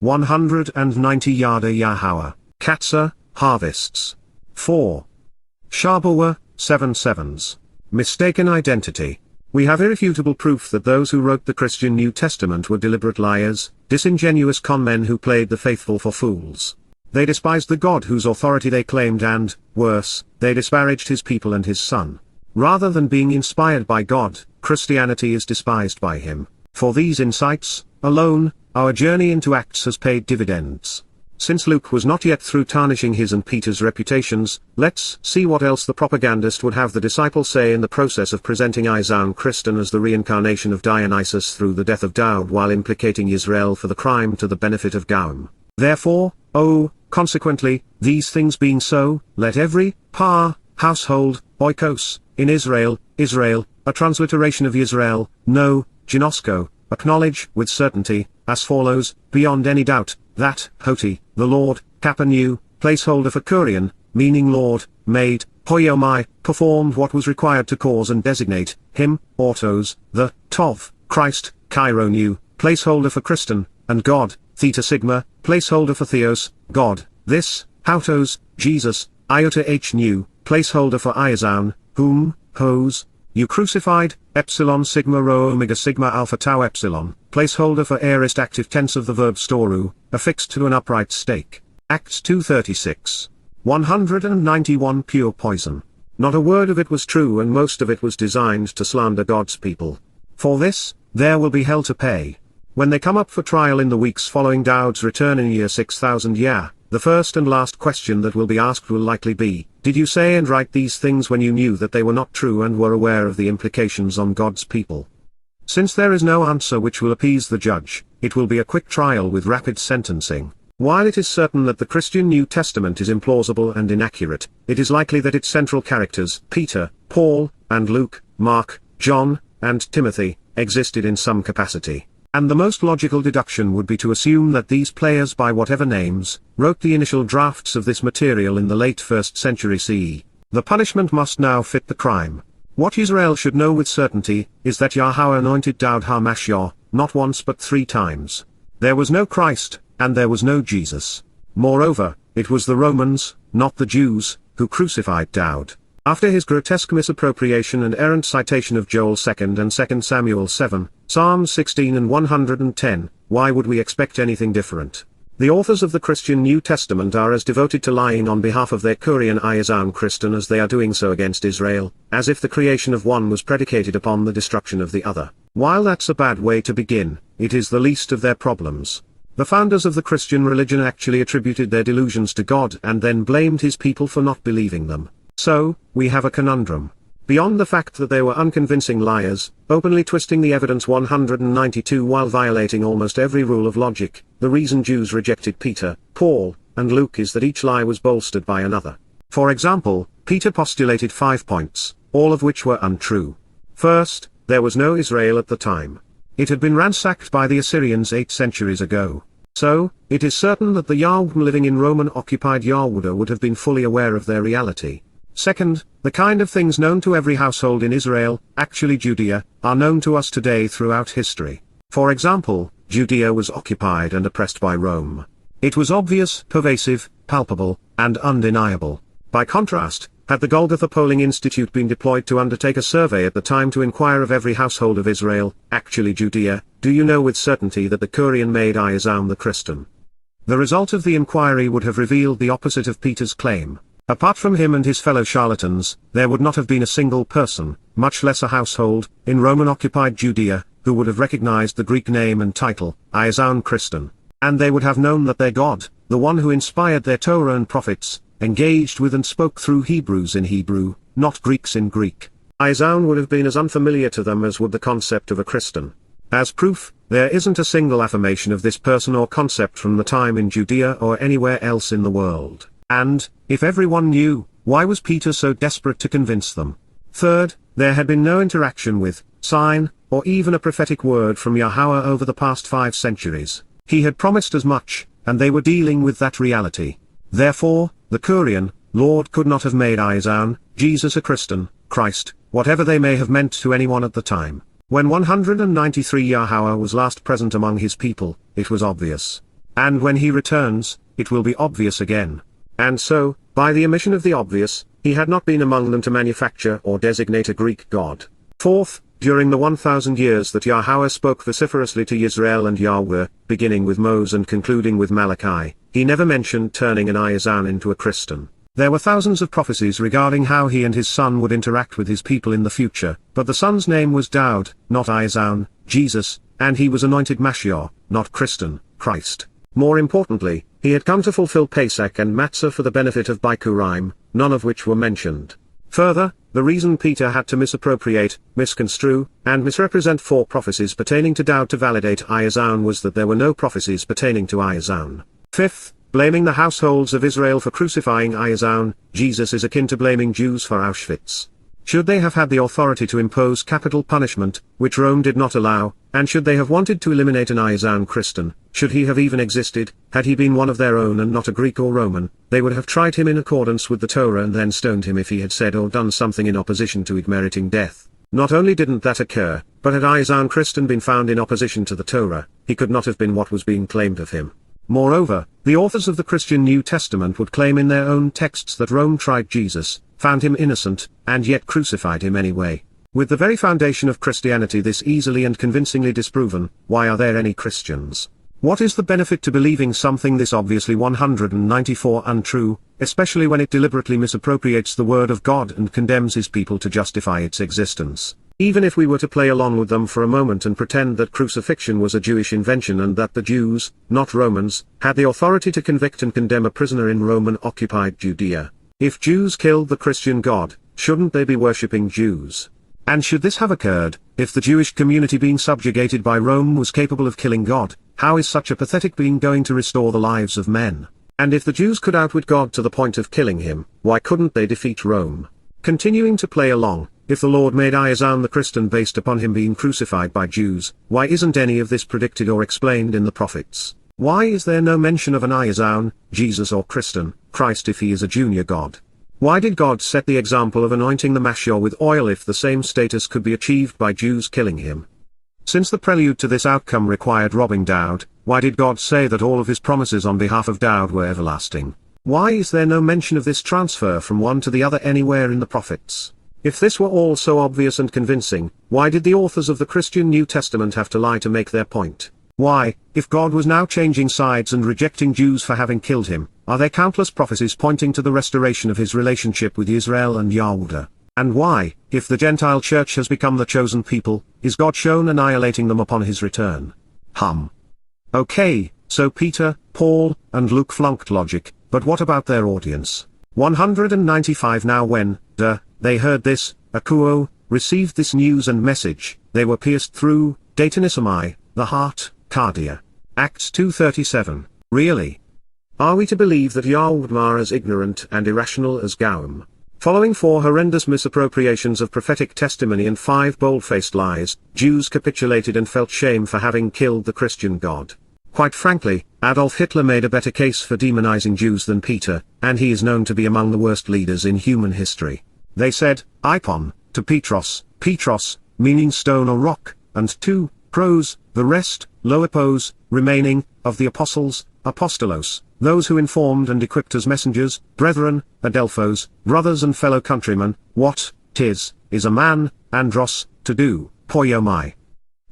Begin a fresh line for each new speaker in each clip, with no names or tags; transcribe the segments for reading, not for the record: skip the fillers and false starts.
190 Yada Yahowah, Qatsyr, harvests. 4. Shabuw'ah, 7 sevens. Mistaken identity. We have irrefutable proof that those who wrote the Christian New Testament were deliberate liars, disingenuous con men who played the faithful for fools. They despised the God whose authority they claimed and, worse, they disparaged his people and his Son. Rather than being inspired by God, Christianity is despised by him. For these insights, alone, our journey into Acts has paid dividends. Since Luke was not yet through tarnishing his and Peter's reputations, let's see what else the propagandist would have the disciple say in the process of presenting Yow'el Christian as the reincarnation of Dionysus through the death of Daud while implicating Israel for the crime to the benefit of Gauam. Therefore, consequently, these things being so, let every household, oikos, in Israel, a transliteration of Yisrael, know, ginosko, acknowledge with certainty, as follows, beyond any doubt, that, hoti, the Lord, kappa new, placeholder for Kurian, meaning Lord, made, hoyomai, performed what was required to cause and designate, him, autos, the, tov, Christ, Cairo new, placeholder for Christen, and God, theta sigma, placeholder for theos, God, this, hautos, Jesus, iota h new, placeholder for Iazoun, whom, hos, you crucified, epsilon sigma rho omega sigma alpha tau epsilon, placeholder for aorist active tense of the verb storu, affixed to an upright stake. Acts 2:36. 191 Pure poison. Not a word of it was true and most of it was designed to slander God's people. For this, there will be hell to pay. When they come up for trial in the weeks following Daud's return in year 6000 the first and last question that will be asked will likely be, did you say and write these things when you knew that they were not true and were aware of the implications on God's people? Since there is no answer which will appease the judge, it will be a quick trial with rapid sentencing. While it is certain that the Christian New Testament is implausible and inaccurate, it is likely that its central characters, Peter, Paul, and Luke, Mark, John, and Timothy, existed in some capacity. And the most logical deduction would be to assume that these players by whatever names, wrote the initial drafts of this material in the late 1st century CE. The punishment must now fit the crime. What Israel should know with certainty, is that Yahweh anointed Daud HaMashiach, not once but 3 times. There was no Christ, and there was no Jesus. Moreover, it was the Romans, not the Jews, who crucified Daud. After his grotesque misappropriation and errant citation of Joel 2 and 2 Samuel 7, Psalms 16 and 110, why would we expect anything different? The authors of the Christian New Testament are as devoted to lying on behalf of their Kurian Yow'el Christian as they are doing so against Israel, as if the creation of one was predicated upon the destruction of the other. While that's a bad way to begin, it is the least of their problems. The founders of the Christian religion actually attributed their delusions to God and then blamed his people for not believing them. So, we have a conundrum. Beyond the fact that they were unconvincing liars, openly twisting the evidence 192 while violating almost every rule of logic, the reason Jews rejected Peter, Paul, and Luke is that each lie was bolstered by another. For example, Peter postulated 5 points, all of which were untrue. First, there was no Israel at the time. It had been ransacked by the Assyrians 8 centuries ago. So, it is certain that the Yow'el living in Roman-occupied Yehuda would have been fully aware of their reality. Second, the kind of things known to every household in Israel, actually Judea, are known to us today throughout history. For example, Judea was occupied and oppressed by Rome. It was obvious, pervasive, palpable, and undeniable. By contrast, had the Golgotha Polling Institute been deployed to undertake a survey at the time to inquire of every household of Israel, actually Judea, do you know with certainty that the Kurian made Yow'el the Christian? The result of the inquiry would have revealed the opposite of Peter's claim. Apart from him and his fellow charlatans, there would not have been a single person, much less a household, in Roman-occupied Judea, who would have recognized the Greek name and title, Yow'el Christian. And they would have known that their God, the one who inspired their Torah and prophets, engaged with and spoke through Hebrews in Hebrew, not Greeks in Greek. Yow'el would have been as unfamiliar to them as would the concept of a Christian. As proof, there isn't a single affirmation of this person or concept from the time in Judea or anywhere else in the world. And, if everyone knew, why was Peter so desperate to convince them? Third, there had been no interaction with, sign, or even a prophetic word from Yahweh over the past 5 centuries. He had promised as much, and they were dealing with that reality. Therefore, the Kurian, Lord could not have made Yow'el, Jesus a Christian, Christ, whatever they may have meant to anyone at the time. When 193 Yahweh was last present among his people, it was obvious. and when he returns, it will be obvious again. And so, by the omission of the obvious, he had not been among them to manufacture or designate a Greek god. Fourth, during the 1,000 years that Yahowah spoke vociferously to Yisrael and Yahweh, beginning with Moses and concluding with Malachi, he never mentioned turning an Ayazan into a Christian. There were thousands of prophecies regarding how he and his son would interact with his people in the future, but the son's name was Daud, not Ayazan, Jesus, and he was anointed Mashiach, not Christian, Christ. More importantly, he had come to fulfill Pesach and Matzah for the benefit of Bikurim, none of which were mentioned. Further, the reason Peter had to misappropriate, misconstrue, and misrepresent 4 prophecies pertaining to Daud to validate Ayazan was that there were no prophecies pertaining to Ayazan. Fifth, blaming the households of Israel for crucifying Ayazan, Jesus is akin to blaming Jews for Auschwitz. Should they have had the authority to impose capital punishment, which Rome did not allow, and should they have wanted to eliminate an Ayazan Christian, should he have even existed, had he been one of their own and not a Greek or Roman, they would have tried him in accordance with the Torah and then stoned him if he had said or done something in opposition to it meriting death. Not only didn't that occur, but had Ayazan Christian been found in opposition to the Torah, he could not have been what was being claimed of him. Moreover, the authors of the Christian New Testament would claim in their own texts that Rome tried Jesus, found him innocent, and yet crucified him anyway. With the very foundation of Christianity this easily and convincingly disproven, why are there any Christians? What is the benefit to believing something this obviously 194 untrue, especially when it deliberately misappropriates the word of God and condemns his people to justify its existence? Even if we were to play along with them for a moment and pretend that crucifixion was a Jewish invention and that the Jews, not Romans, had the authority to convict and condemn a prisoner in Roman-occupied Judea. If Jews killed the Christian God, shouldn't they be worshipping Jews? And should this have occurred, if the Jewish community being subjugated by Rome was capable of killing God, how is such a pathetic being going to restore the lives of men? And if the Jews could outwit God to the point of killing him, why couldn't they defeat Rome? Continuing to play along, if the Lord made Ayazan the Christian based upon him being crucified by Jews, why isn't any of this predicted or explained in the prophets? Why is there no mention of an Ayazan, Jesus or Christian, Christ if he is a junior god? Why did God set the example of anointing the Mashiach with oil if the same status could be achieved by Jews killing him? Since the prelude to this outcome required robbing Daud, why did God say that all of his promises on behalf of Daud were everlasting? Why is there no mention of this transfer from one to the other anywhere in the prophets? If this were all so obvious and convincing, why did the authors of the Christian New Testament have to lie to make their point? Why, if God was now changing sides and rejecting Jews for having killed him, are there countless prophecies pointing to the restoration of his relationship with Israel and Yahweh? And why, if the Gentile church has become the chosen people, is God shown annihilating them upon his return? Okay, so Peter, Paul, and Luke flunked logic, but what about their audience? 195 Now when, they heard this, akuo, received this news and message, they were pierced through, datanisomai, the heart, cardia. Acts 2:37. Really? Are we to believe that Yahweh is ignorant and irrational as Gauam? Following 4 horrendous misappropriations of prophetic testimony and 5 bold-faced lies, Jews capitulated and felt shame for having killed the Christian God. Quite frankly, Adolf Hitler made a better case for demonizing Jews than Peter, and he is known to be among the worst leaders in human history. They said, Ipon, to Petros, meaning stone or rock, and to, pros, the rest, loipos, remaining, of the apostles, apostolos, those who informed and equipped as messengers, brethren, adelphos, brothers and fellow countrymen, what, 'tis, is a man, andros, to do, poiomai.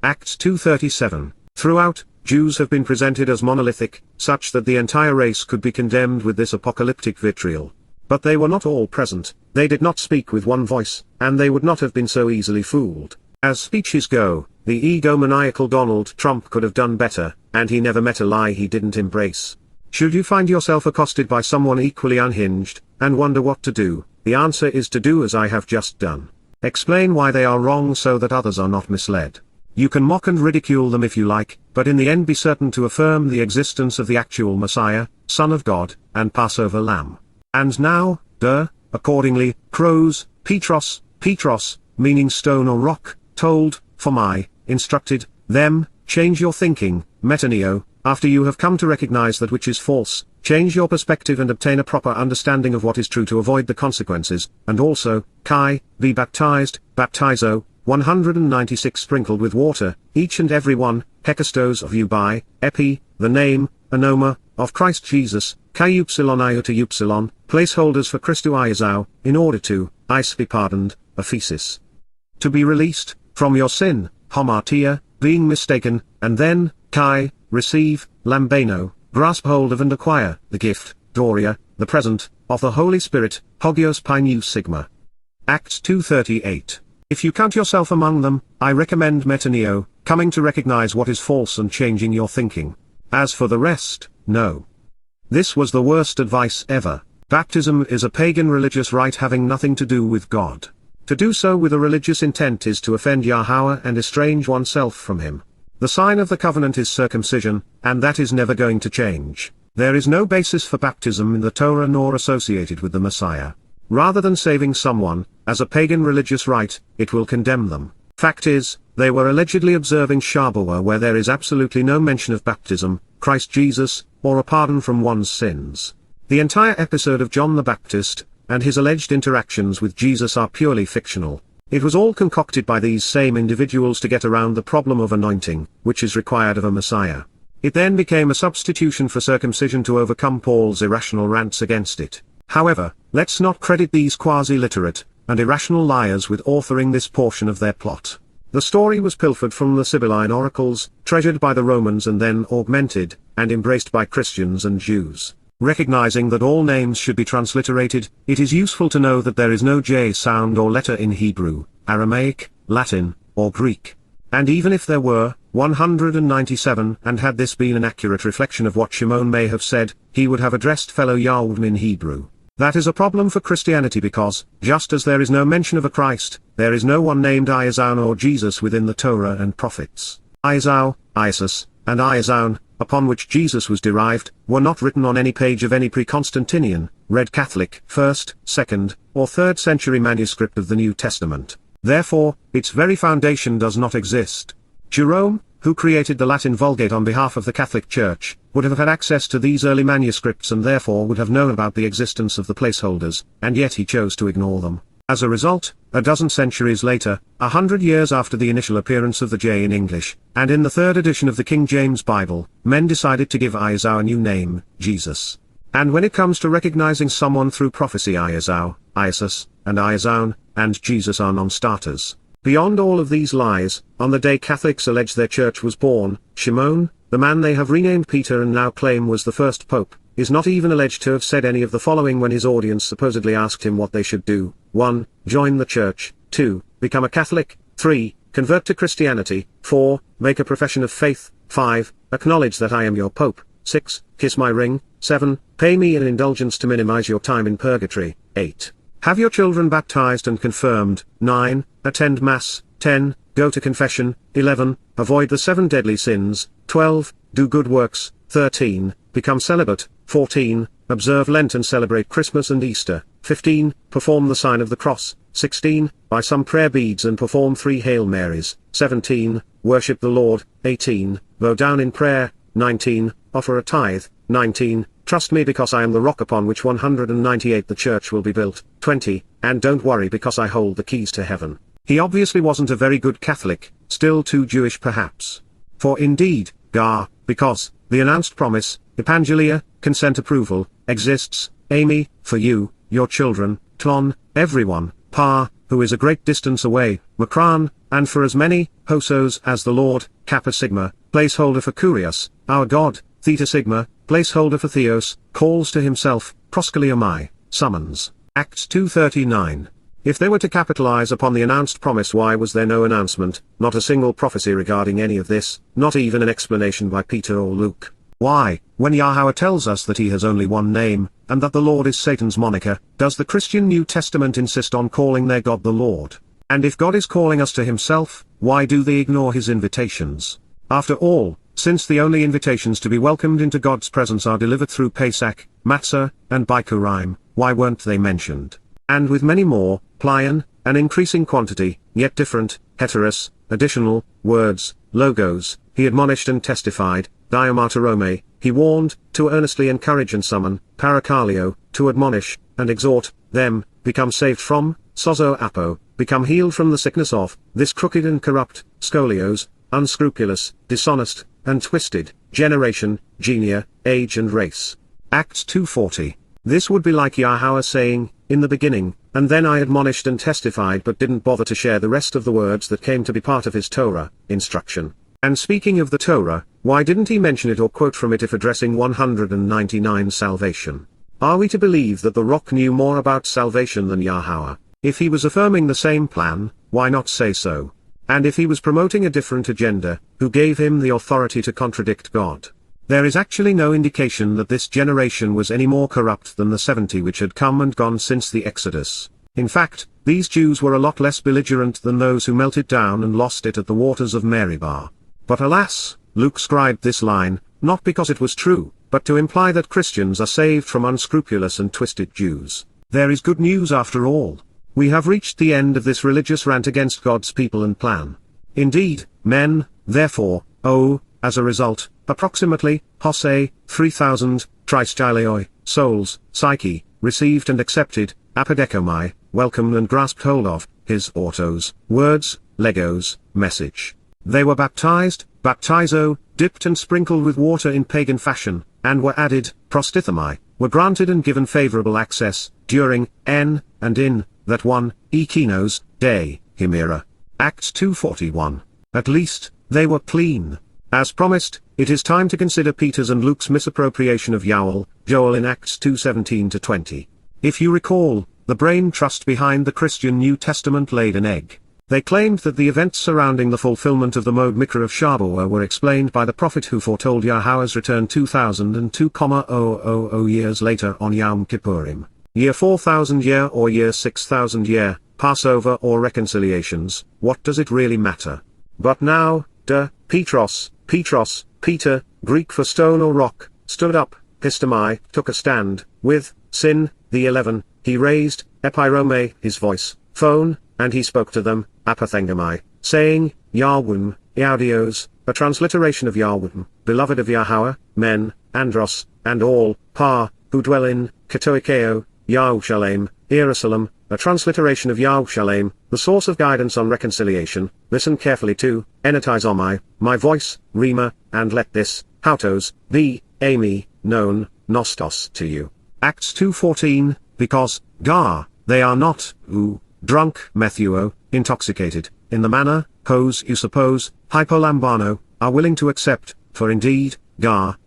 Acts 2:37. Throughout, Jews have been presented as monolithic, such that the entire race could be condemned with this apocalyptic vitriol. But they were not all present, they did not speak with one voice, and they would not have been so easily fooled. As speeches go, the egomaniacal Donald Trump could have done better, and he never met a lie he didn't embrace. Should you find yourself accosted by someone equally unhinged, and wonder what to do, the answer is to do as I have just done. Explain why they are wrong so that others are not misled. You can mock and ridicule them if you like, but in the end be certain to affirm the existence of the actual Messiah, Son of God, and Passover Lamb. And now, accordingly, pros, Petros, meaning stone or rock, told, instructed, them, change your thinking, metaneo, after you have come to recognize that which is false, change your perspective and obtain a proper understanding of what is true to avoid the consequences, and also, be baptized, baptizo, 196 sprinkled with water, each and every one, hekastos of you by, epi, the name, anoma, of Christ Jesus, Qatsyr iota upsilon, placeholders for Christu Yahowah, in order to, is be pardoned, aphesis. To be released, from your sin, hamartia, being mistaken, and then, kai, receive, lambano, grasp hold of and acquire, the gift, doria, the present, of the Holy Spirit, hogios pi nu sigma. Acts 2:38. If you count yourself among them, I recommend metaneo, coming to recognize what is false and changing your thinking. As for the rest, no. This was the worst advice ever. Baptism is a pagan religious rite having nothing to do with God. To do so with a religious intent is to offend Yahweh and estrange oneself from him. The sign of the covenant is circumcision, and that is never going to change. There is no basis for baptism in the Torah nor associated with the Messiah. Rather than saving someone, as a pagan religious rite, it will condemn them. Fact is, they were allegedly observing Shabuw'ah where there is absolutely no mention of baptism, Christ Jesus, or a pardon from one's sins. The entire episode of John the Baptist, and his alleged interactions with Jesus are purely fictional. It was all concocted by these same individuals to get around the problem of anointing, which is required of a Messiah. It then became a substitution for circumcision to overcome Paul's irrational rants against it. However, let's not credit these quasi-literate, and irrational liars with authoring this portion of their plot. The story was pilfered from the Sibylline oracles, treasured by the Romans and then augmented, and embraced by Christians and Jews. Recognizing that all names should be transliterated, it is useful to know that there is no J sound or letter in Hebrew, Aramaic, Latin, or Greek. And even if there were, 197, and had this been an accurate reflection of what Shimon may have said, he would have addressed fellow Yahweh in Hebrew. That is a problem for Christianity because, just as there is no mention of a Christ, there is no one named Yahowah or Jesus within the Torah and prophets. Yahowah, Isis, and Yahowah, upon which Jesus was derived, were not written on any page of any pre-Constantinian, Red Catholic, 1st, 2nd, or 3rd century manuscript of the New Testament. Therefore, its very foundation does not exist. Jerome, who created the Latin Vulgate on behalf of the Catholic Church, would have had access to these early manuscripts and therefore would have known about the existence of the placeholders, and yet he chose to ignore them. As a result, a dozen centuries later, 100 years after the initial appearance of the J in English, and in the 3rd edition of the King James Bible, men decided to give Yahowah a new name, Jesus. And when it comes to recognizing someone through prophecy, Yahowah, Isis, and Yahowah, and Jesus are non-starters. Beyond all of these lies, on the day Catholics allege their church was born, Shimon, the man they have renamed Peter and now claim was the first pope, is not even alleged to have said any of the following when his audience supposedly asked him what they should do. 1. Join the church. 2. Become a Catholic. 3. Convert to Christianity. 4. Make a profession of faith. 5. Acknowledge that I am your pope. 6. Kiss my ring. 7. Pay me an indulgence to minimize your time in purgatory. 8. Have your children baptized and confirmed. 9. Attend Mass. 10. Go to confession. 11. Avoid the 7 deadly sins. 12. Do good works. 13. Become celibate. 14. Observe Lent and celebrate Christmas and Easter. 15. Perform the sign of the cross. 16. Buy some prayer beads and perform 3 Hail Marys. 17. Worship the Lord. 18. Bow down in prayer. 19. Offer a tithe. 19. Trust me because I am the rock upon which 198 the church will be built. 20. And don't worry because I hold the keys to heaven. He obviously wasn't a very good Catholic, still too Jewish perhaps. For indeed, because, the announced promise, Epangelia, consent approval, exists, Amy, for you, your children, Tlon, everyone, Pa, who is a great distance away, Makran, and for as many, Hosos as the Lord, Kappa Sigma, placeholder for Kurios, our God, Theta Sigma, placeholder for Theos, calls to himself, Proskaliomai, summons. Acts 2:39. If they were to capitalize upon the announced promise, why was there no announcement, not a single prophecy regarding any of this, not even an explanation by Peter or Luke? Why, when Yahowah tells us that he has only one name, and that the Lord is Satan's moniker, does the Christian New Testament insist on calling their God the Lord? And if God is calling us to himself, why do they ignore his invitations? After all, since the only invitations to be welcomed into God's presence are delivered through Pesach, Matzah, and Bikurim, why weren't they mentioned? And with many more, Plion, an increasing quantity, yet different, heteros, additional, words, logos, he admonished and testified, diamarterome, he warned, to earnestly encourage and summon, parakaleo, to admonish, and exhort, them, become saved from, sozo apo, become healed from the sickness of, this crooked and corrupt, scolios, unscrupulous, dishonest, and twisted, generation, genia, age and race. Acts 2:40. This would be like Yahowah saying, in the beginning, and then I admonished and testified but didn't bother to share the rest of the words that came to be part of his Torah, instruction. And speaking of the Torah, why didn't he mention it or quote from it if addressing 199 salvation? Are we to believe that the rock knew more about salvation than Yahowah? If he was affirming the same plan, why not say so? And if he was promoting a different agenda, who gave him the authority to contradict God? There is actually no indication that this generation was any more corrupt than the 70 which had come and gone since the Exodus. In fact, these Jews were a lot less belligerent than those who melted down and lost it at the waters of Meribah. But alas, Luke scribed this line, not because it was true, but to imply that Christians are saved from unscrupulous and twisted Jews. There is good news after all. We have reached the end of this religious rant against God's people and plan. Indeed, men, therefore, as a result, approximately, Hosea, 3,000, Tristylioi, souls, psyche, received and accepted, apodekomai, welcomed and grasped hold of, his autos, words, legos, message. They were baptized, baptizo, dipped and sprinkled with water in pagan fashion, and were added, prostithomai, were granted and given favorable access, during, and in, that one, ekinos, day, himera. Acts 2:41. At least, they were clean. As promised, it is time to consider Peter's and Luke's misappropriation of Yow'el, Joel in Acts 2:17-20. If you recall, the brain trust behind the Christian New Testament laid an egg. They claimed that the events surrounding the fulfillment of the Mod Mikra of Shabuw'ah were explained by the prophet who foretold Yahowah's return 2002,000 years later on Yom Kippurim, year 4000 year or year 6000 year, Passover or reconciliations. What does it really matter? But now, Petros, Peter, Greek for stone or rock, stood up, pistomai, took a stand, with, sin, the 11, he raised, epirome, his voice, phone, and he spoke to them, apothengamai, saying, Yahweh, Yaudios, a transliteration of Yahweh, beloved of Yahowah, men, andros, and all, who dwell in, Katoikeo, Yahushalem, Jerusalem, a transliteration of Yahushalem, the source of guidance on reconciliation. Listen carefully to, enatizomai, my voice, rima, and let this, hautos, be, ami, known, nostos to you. Acts 2:14, because, they are not, drunk, methuo, intoxicated, in the manner, you suppose, hypolambano, are willing to accept, for indeed,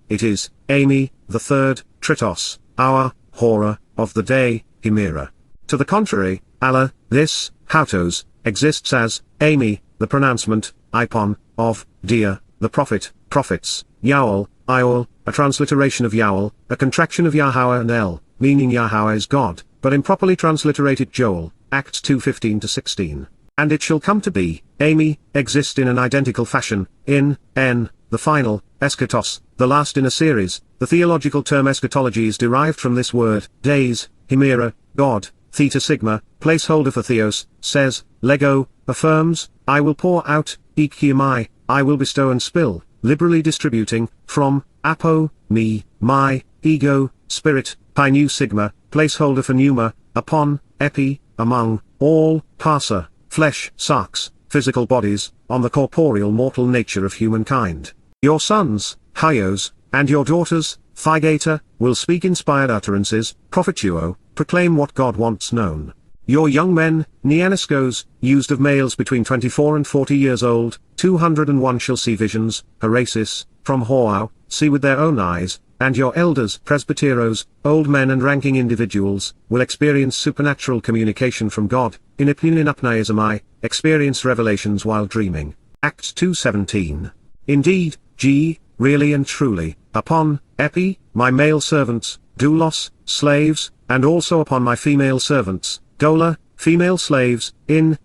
it is, ami, the third, tritos, hour, hora, of the day, himera. To the contrary, Allah, this, hautos, exists as, ami, the pronouncement, ipon, of, dia, the prophet, prophets, Yow'el, Iol, a transliteration of Yow'el, a contraction of Yahowah and El, meaning Yahowah is God, but improperly transliterated Joel, Acts 2:15-16. And it shall come to be, ami, exist in an identical fashion, in, the final, eschatos, the last in a series. The theological term eschatology is derived from this word, days, himera, God, theta sigma, placeholder for theos, says, lego, affirms, I will pour out, ekiamai, I will bestow and spill, liberally distributing, from, apo, me, my, ego, spirit, pi nu sigma, placeholder for pneuma, upon, epi, among, all, parser, flesh, sarx, physical bodies, on the corporeal mortal nature of humankind. Your sons, hyos, and your daughters, thygata, will speak inspired utterances, prophetuo, proclaim what God wants known. Your young men, neaniskos, used of males between 24 and 40 years old, 201 shall see visions, herasis, from Hoau, see with their own eyes, and your elders, presbyteros, old men and ranking individuals, will experience supernatural communication from God, in apneismai, experience revelations while dreaming. Acts 2:17. Indeed, really and truly, upon, epi, my male servants, doulos, slaves, and also upon my female servants, dola, female slaves, in,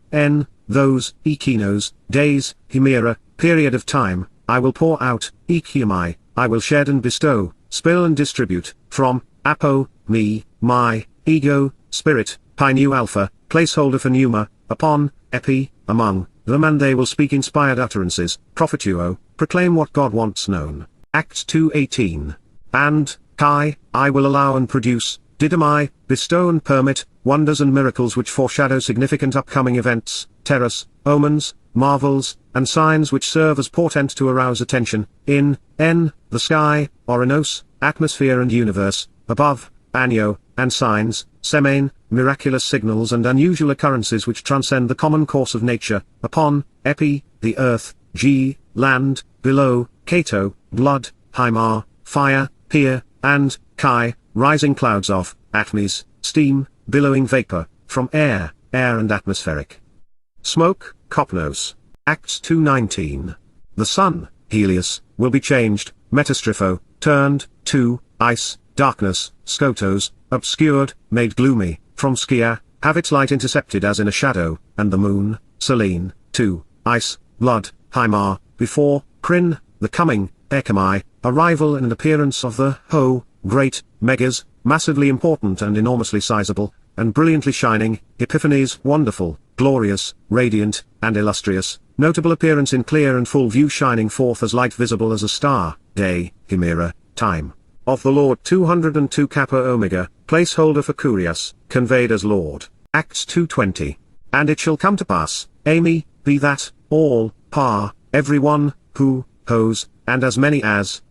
those, ekinos, days, himera, period of time, I will pour out, ekiamai, I will shed and bestow, spill and distribute, from, apo, me, my, ego, spirit, pi nu alpha, placeholder for pneuma, upon, epi, among, them, and they will speak inspired utterances, prophetuo, proclaim what God wants known. Acts 2:18. And, kai, I will allow and produce, didamai, bestow and permit, wonders and miracles which foreshadow significant upcoming events, terrors, omens, marvels, and signs which serve as portent to arouse attention, in, the sky, Oranos, atmosphere and universe, above, Anyo, and signs, Semain, miraculous signals and unusual occurrences which transcend the common course of nature, upon, Epi, the earth, G, land, below, Kato, blood, Himar, fire, Pir, and, Kai, rising clouds of, Atmes, steam, billowing vapor, from air and atmospheric smoke, Kopnos. Acts 2:19. The sun, Helios, will be changed, Metastrypho, turned, to, ice, darkness, Skotos, obscured, made gloomy, from Skia, have its light intercepted as in a shadow, and the moon, Selene, to, ice, blood, Himar, before, Prin, the coming, Ekamai, arrival and appearance of the, great, megas, massively important and enormously sizable, and brilliantly shining, Epiphanies, wonderful, glorious, radiant, and illustrious, notable appearance in clear and full view shining forth as light visible as a star, day, Hemera, time. Of the Lord 202 Kappa Omega, placeholder for Kurios, conveyed as Lord. Acts 2:20. And it shall come to pass, Amy, be that, all, every one, who, hos, and as many as,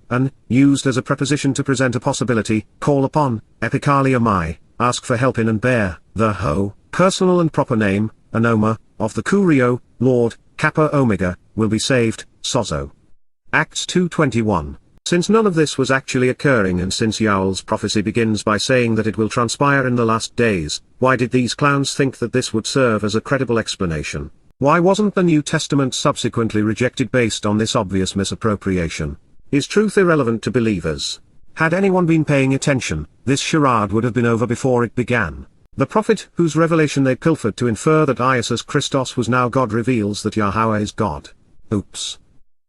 used as a preposition to present a possibility, call upon, epikaliomai, ask for help in and bear, the personal and proper name, Anoma, of the Kurio, Lord, Kappa Omega, will be saved, sozo. Acts 2:21. Since none of this was actually occurring and since Yow'el's prophecy begins by saying that it will transpire in the last days, why did these clowns think that this would serve as a credible explanation? Why wasn't the New Testament subsequently rejected based on this obvious misappropriation? Is truth irrelevant to believers? Had anyone been paying attention, this charade would have been over before it began. The prophet whose revelation they pilfered to infer that Isis Christos was now God reveals that Yahowah is God. Oops.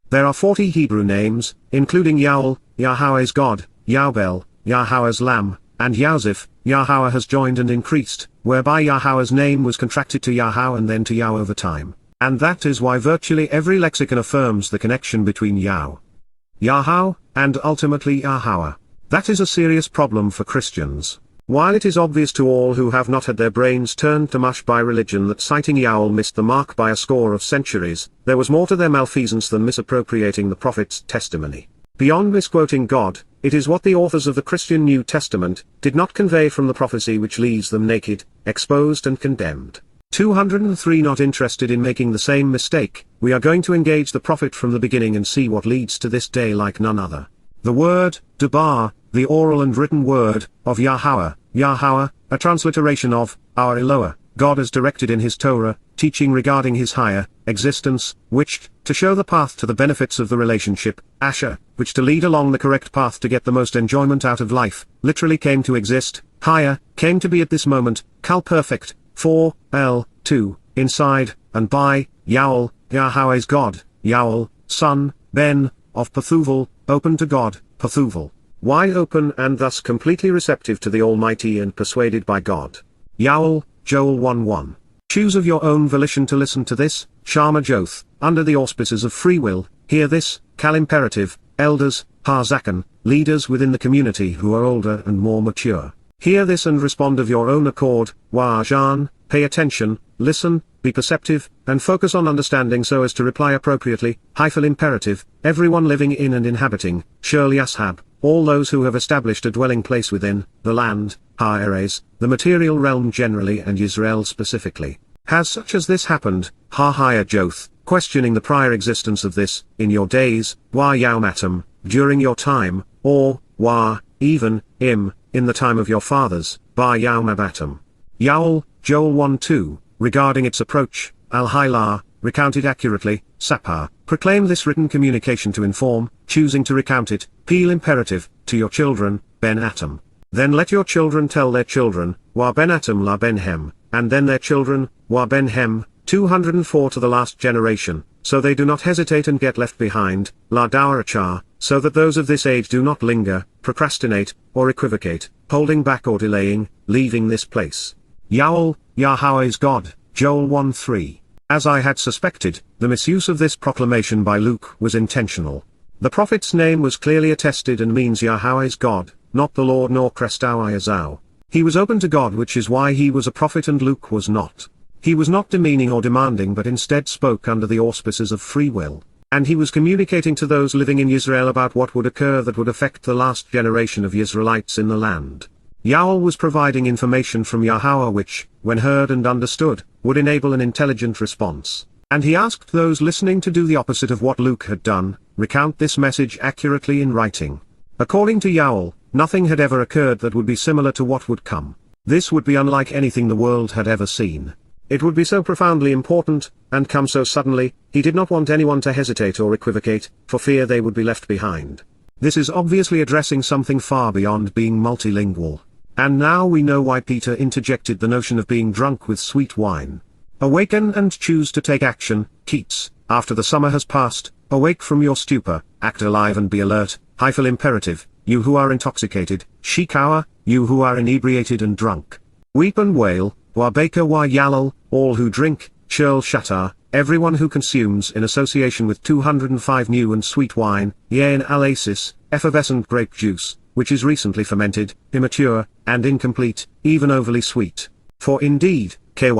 There are 40 Hebrew names, including Yow'el, Yahowah is God, Yow'el, Yahowah's Lamb, and Yahzif, Yahowah has joined and increased, whereby Yahowah's name was contracted to Yahowah and then to Yah over time. And that is why virtually every lexicon affirms the connection between Yahweh, and ultimately Yahowah. That is a serious problem for Christians. While it is obvious to all who have not had their brains turned to mush by religion that citing Yow'el missed the mark by a score of centuries, there was more to their malfeasance than misappropriating the prophet's testimony. Beyond misquoting God, it is what the authors of the Christian New Testament did not convey from the prophecy which leaves them naked, exposed and condemned. 203 Not interested in making the same mistake, we are going to engage the prophet from the beginning and see what leads to this day like none other. The word, Debar, the oral and written word, of Yahowah, a transliteration of, our Eloah, God as directed in his Torah, teaching regarding his higher existence, which, to show the path to the benefits of the relationship, Asher, which to lead along the correct path to get the most enjoyment out of life, literally came to exist, higher, came to be at this moment, Kal perfect, 4, L, 2, inside, and by, Yow'el, Yahowah is God, Yow'el, son, Ben, of Pethuvel, open to God, Pethuvel. Wide open and thus completely receptive to the Almighty and persuaded by God. Yow'el, Joel 1:1. Choose of your own volition to listen to this, Shama Joth, under the auspices of free will, hear this, Kal imperative, elders, Hazakan, leaders within the community who are older and more mature. Hear this and respond of your own accord, Wajan, pay attention, listen, be perceptive, and focus on understanding so as to reply appropriately, Hyphal imperative, everyone living in and inhabiting, Shul Yashab, all those who have established a dwelling place within, the land, Ha-Eres, the material realm generally and Israel specifically. Has such as this happened, Ha-Haya Joth, questioning the prior existence of this, in your days, Wa-Yaumatam, during your time, or, Wa, even, in the time of your fathers, Ba-Yaumabatam. Yow'el, Joel 1:2, regarding its approach, Al-Hilah, recounted accurately, Sapar, proclaim this written communication to inform, choosing to recount it, Peel imperative, to your children, Ben Atom. Then let your children tell their children, Wa Ben Atom la Ben Hem, and then their children, Wa Ben Hem, 204 to the last generation, so they do not hesitate and get left behind, La Dawrachar, so that those of this age do not linger, procrastinate, or equivocate, holding back or delaying, leaving this place. Yow'el, Yahowah is God, Joel 1:3. As I had suspected, the misuse of this proclamation by Luke was intentional. The prophet's name was clearly attested and means Yahowah is God, not the Lord nor Krestau Yazau. He was open to God, which is why he was a prophet and Luke was not. He was not demeaning or demanding but instead spoke under the auspices of free will, and he was communicating to those living in Israel about what would occur that would affect the last generation of Israelites in the land. Yow'el was providing information from Yahowah which, when heard and understood, would enable an intelligent response. And he asked those listening to do the opposite of what Luke had done, recount this message accurately in writing. According to Yow'el, nothing had ever occurred that would be similar to what would come. This would be unlike anything the world had ever seen. It would be so profoundly important, and come so suddenly, he did not want anyone to hesitate or equivocate, for fear they would be left behind. This is obviously addressing something far beyond being multilingual. And now we know why Peter interjected the notion of being drunk with sweet wine. Awaken and choose to take action, Keats, after the summer has passed, awake from your stupor, act alive and be alert, hyphal imperative, you who are intoxicated, shikawa, you who are inebriated and drunk. Weep and wail, wa baker wa yalal, all who drink, shirl shatar, everyone who consumes in association with 205 new and sweet wine, yea in alasis, effervescent grape juice, which is recently fermented, immature, and incomplete, even overly sweet. For indeed, ky,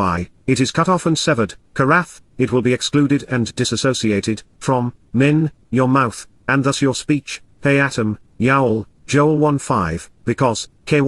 it is cut off and severed, karath, it will be excluded and disassociated, from, min, your mouth, and thus your speech, peyatum, Yow'el, Joel 1:5, because, ky,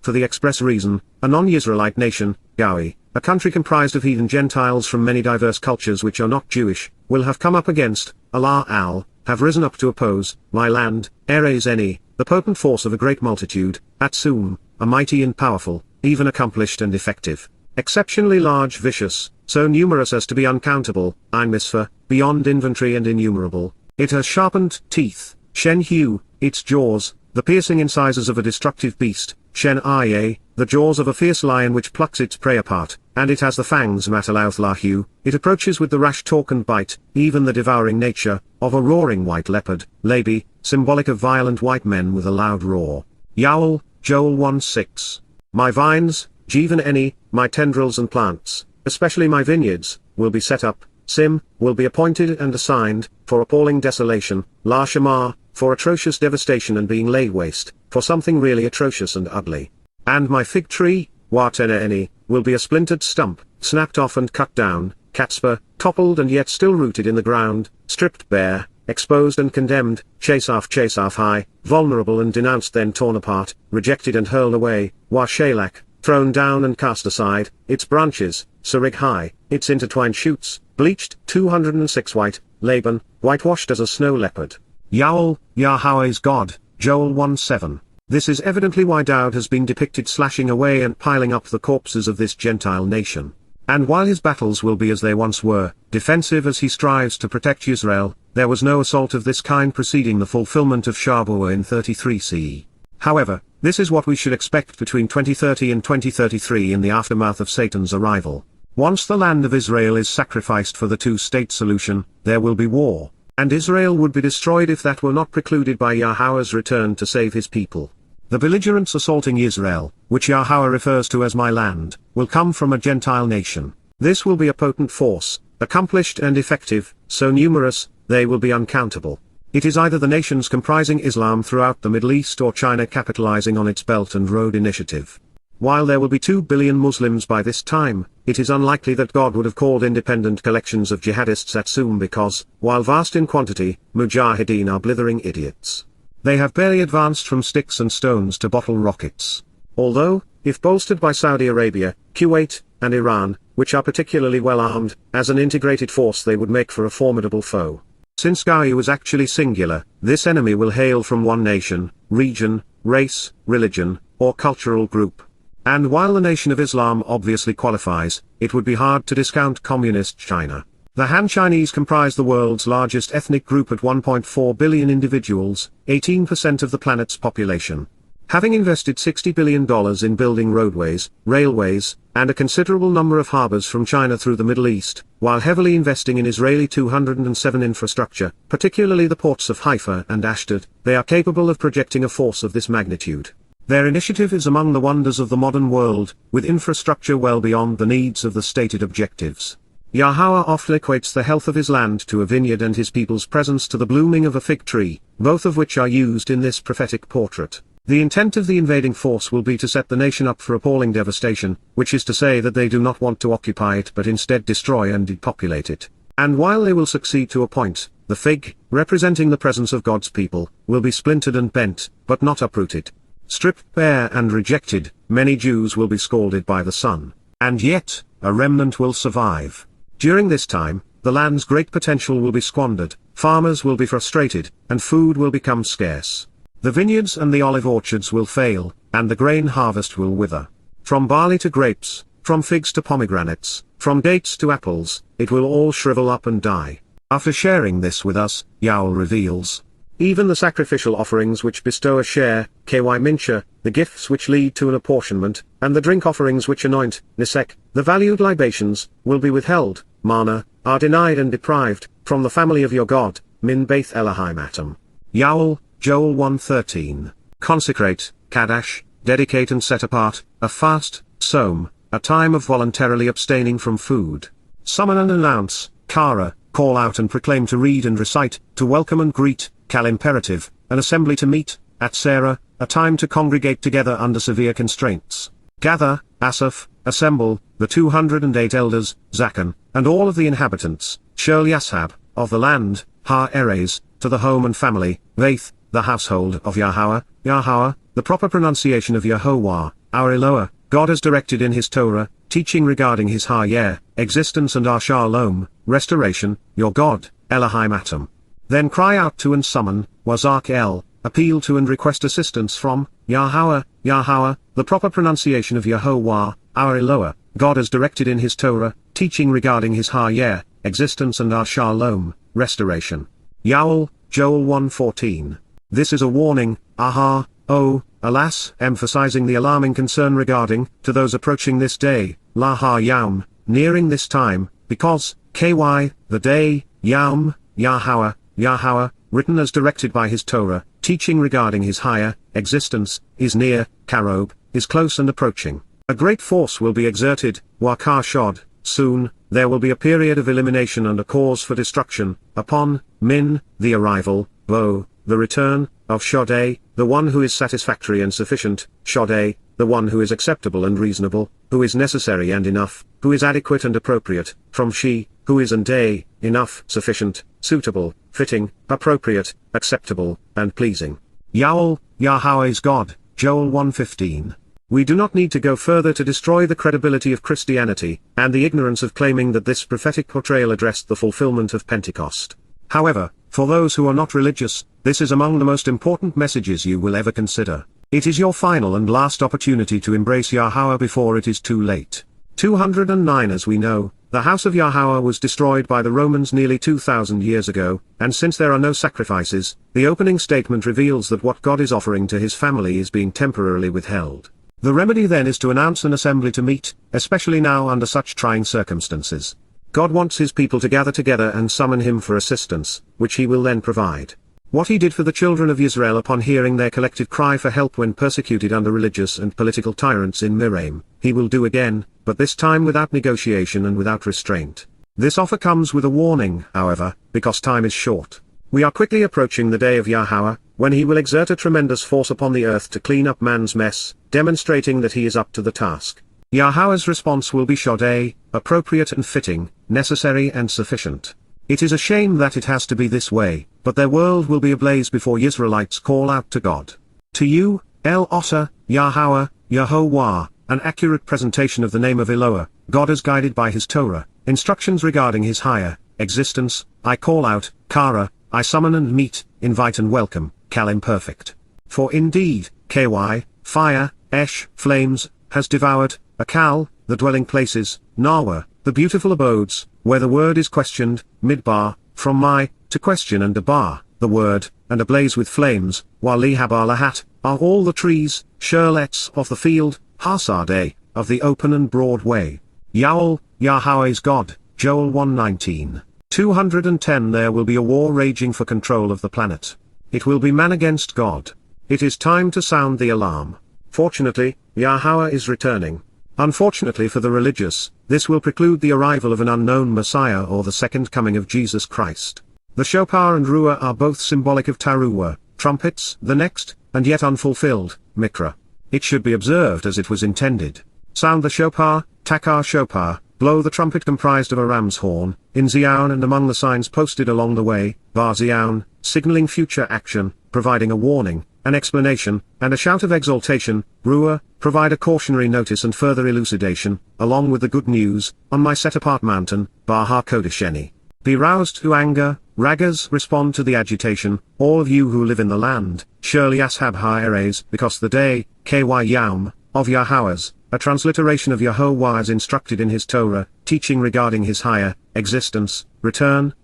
for the express reason, a non-Israelite nation, Gawi, a country comprised of heathen Gentiles from many diverse cultures which are not Jewish, will have come up against, Allah al, have risen up to oppose, my land, Eres Eni, the potent force of a great multitude, Atsum, a mighty and powerful, even accomplished and effective, exceptionally large vicious, so numerous as to be uncountable, Ein Misfa, beyond inventory and innumerable, it has sharpened teeth, Shen Hu, its jaws, the piercing incisors of a destructive beast, Shen Ia, the jaws of a fierce lion which plucks its prey apart, and it has the fangs Matalouth Lahu, it approaches with the rash talk and bite, even the devouring nature, of a roaring white leopard, Labi, symbolic of violent white men with a loud roar. Yow'el, Joel 1:6. My vines, Jivan Eni, my tendrils and plants, especially my vineyards, will be set up, Sim, will be appointed and assigned, for appalling desolation, La Shamar, for atrocious devastation and being laid waste, for something really atrocious and ugly. And my fig tree, Watena Eni, will be a splintered stump, snapped off and cut down, Qatsyr, toppled and yet still rooted in the ground, stripped bare, exposed and condemned, Chasaf high, vulnerable and denounced then torn apart, rejected and hurled away, Wa Shalak, thrown down and cast aside, its branches, Sarig high, its intertwined shoots, bleached 206 white, Laban, whitewashed as a snow leopard. Yow'el, Yahweh is God, Joel 1:7. This is evidently why Daud has been depicted slashing away and piling up the corpses of this Gentile nation. And while his battles will be as they once were, defensive as he strives to protect Israel, there was no assault of this kind preceding the fulfillment of Shabuw'ah in 33 CE. However, this is what we should expect between 2030 and 2033 in the aftermath of Satan's arrival. Once the land of Israel is sacrificed for the two-state solution, there will be war, and Israel would be destroyed if that were not precluded by Yahweh's return to save his people. The belligerents assaulting Israel, which Yahweh refers to as my land, will come from a Gentile nation. This will be a potent force, accomplished and effective, so numerous, they will be uncountable. It is either the nations comprising Islam throughout the Middle East or China capitalizing on its Belt and Road Initiative. While there will be 2 billion Muslims by this time, it is unlikely that God would have called independent collections of jihadists at Atsum because, while vast in quantity, mujahideen are blithering idiots. They have barely advanced from sticks and stones to bottle rockets. Although, if bolstered by Saudi Arabia, Kuwait, and Iran, which are particularly well armed, as an integrated force they would make for a formidable foe. Since Gawi was actually singular, this enemy will hail from one nation, region, race, religion, or cultural group. And while the Nation of Islam obviously qualifies, it would be hard to discount Communist China. The Han Chinese comprise the world's largest ethnic group at 1.4 billion individuals, 18% of the planet's population. Having invested $60 billion in building roadways, railways, and a considerable number of harbors from China through the Middle East, while heavily investing in Israeli 207 infrastructure, particularly the ports of Haifa and Ashdod, they are capable of projecting a force of this magnitude. Their initiative is among the wonders of the modern world, with infrastructure well beyond the needs of the stated objectives. Yahowah often equates the health of his land to a vineyard and his people's presence to the blooming of a fig tree, both of which are used in this prophetic portrait. The intent of the invading force will be to set the nation up for appalling devastation, which is to say that they do not want to occupy it but instead destroy and depopulate it. And while they will succeed to a point, the fig, representing the presence of God's people, will be splintered and bent, but not uprooted. Stripped bare and rejected, many Jews will be scalded by the sun. And yet, a remnant will survive. During this time, the land's great potential will be squandered, farmers will be frustrated, and food will become scarce. The vineyards and the olive orchards will fail, and the grain harvest will wither. From barley to grapes, from figs to pomegranates, from dates to apples, it will all shrivel up and die. After sharing this with us, Yow'el reveals, even the sacrificial offerings which bestow a share, mincha, the gifts which lead to an apportionment, and the drink offerings which anoint, nisek, the valued libations, will be withheld, manna, are denied and deprived, from the family of your God, min Beth Elohim Atom. Yow'el, Joel 1:13. Consecrate, Kadash, dedicate and set apart, a fast, som, a time of voluntarily abstaining from food. Summon and announce, Kara, call out and proclaim, to read and recite, to welcome and greet, Kal imperative, an assembly to meet, Qatsyr, a time to congregate together under severe constraints. Gather, Asaph, assemble, the 208 elders, Zakon, and all of the inhabitants, Shel Yashab, of the land, Ha Erez, to the home and family, Vaith, the household of Yahowah, Yahowah, the proper pronunciation of Yahowah, our Eloah, God has directed in his Torah, teaching regarding his Ha-Yeh, existence, and our Shalom, restoration, your God, Elohim Atom. Then cry out to and summon, Wazak El, appeal to and request assistance from, Yahowah, Yahowah, the proper pronunciation of Yahowah, our Eloah, God has directed in his Torah, teaching regarding his Ha-Yeh, existence, and our Shalom, restoration. Yow'el, Joel 1:14. This is a warning, aha, oh, alas, emphasizing the alarming concern regarding, to those approaching this day, la ha-yam, nearing this time, because, the day, yam, Yahowah, Yahowah, written as directed by his Torah, teaching regarding his higher, existence, is near, karob, is close and approaching. A great force will be exerted, wakar shod, soon, there will be a period of elimination and a cause for destruction, upon, min, the arrival, bo, the return, of Shodeh, the one who is satisfactory and sufficient, Shodeh, the one who is acceptable and reasonable, who is necessary and enough, who is adequate and appropriate, from she, who is and day, enough, sufficient, suitable, fitting, appropriate, acceptable, and pleasing. Yow'el, Yahowah is God, Joel 1:15. We do not need to go further to destroy the credibility of Christianity, and the ignorance of claiming that this prophetic portrayal addressed the fulfillment of Pentecost. However, for those who are not religious, this is among the most important messages you will ever consider. It is your final and last opportunity to embrace Yahowah before it is too late. 209. As we know, the house of Yahowah was destroyed by the Romans nearly 2,000 years ago, and since there are no sacrifices, the opening statement reveals that what God is offering to his family is being temporarily withheld. The remedy then is to announce an assembly to meet, especially now under such trying circumstances. God wants his people to gather together and summon him for assistance, which he will then provide. What he did for the children of Israel upon hearing their collective cry for help when persecuted under religious and political tyrants in Miriam, he will do again, but this time without negotiation and without restraint. This offer comes with a warning, however, because time is short. We are quickly approaching the day of Yahowah, when he will exert a tremendous force upon the earth to clean up man's mess, demonstrating that he is up to the task. Yahowah's response will be Shodeh, appropriate and fitting, necessary and sufficient. It is a shame that it has to be this way, but their world will be ablaze before Israelites call out to God. To you, El Otter, Yahowah, Yahowah, an accurate presentation of the name of Eloah, God as guided by his Torah, instructions regarding his higher existence, I call out, Kara, I summon and meet, invite and welcome, Kal imperfect. For indeed, fire, Esh, flames, has devoured, Akal, the dwelling places, Nawa, the beautiful abodes, where the word is questioned, Midbar, from my, to question, and Dabar, the word, and ablaze with flames, while Lihabar Lahat, are all the trees, Shirlets of the field, Hasadeh, of the open and broad way. Yow'el, Yahowah is God, Joel 1:19. 210. There will be a war raging for control of the planet. It will be man against God. It is time to sound the alarm. Fortunately, Yahowah is returning. Unfortunately for the religious, this will preclude the arrival of an unknown Messiah or the second coming of Jesus Christ. The Shofar and Ruah are both symbolic of Teruah, trumpets, the next, and yet unfulfilled, Mikra. It should be observed as it was intended. Sound the shofar, takar shofar, blow the trumpet comprised of a ram's horn, in Zion and among the signs posted along the way, Bar Zion, signaling future action, providing a warning, an explanation, and a shout of exaltation, Ruah, provide a cautionary notice and further elucidation, along with the good news, on my set-apart mountain, Bar HaKodesheni. Be roused to anger, Ragas, respond to the agitation, all of you who live in the land, surely Ashab HaEres, because the day, Yow'el, of Yahowah's, a transliteration of Yahowah as instructed in his Torah, teaching regarding his higher existence, return,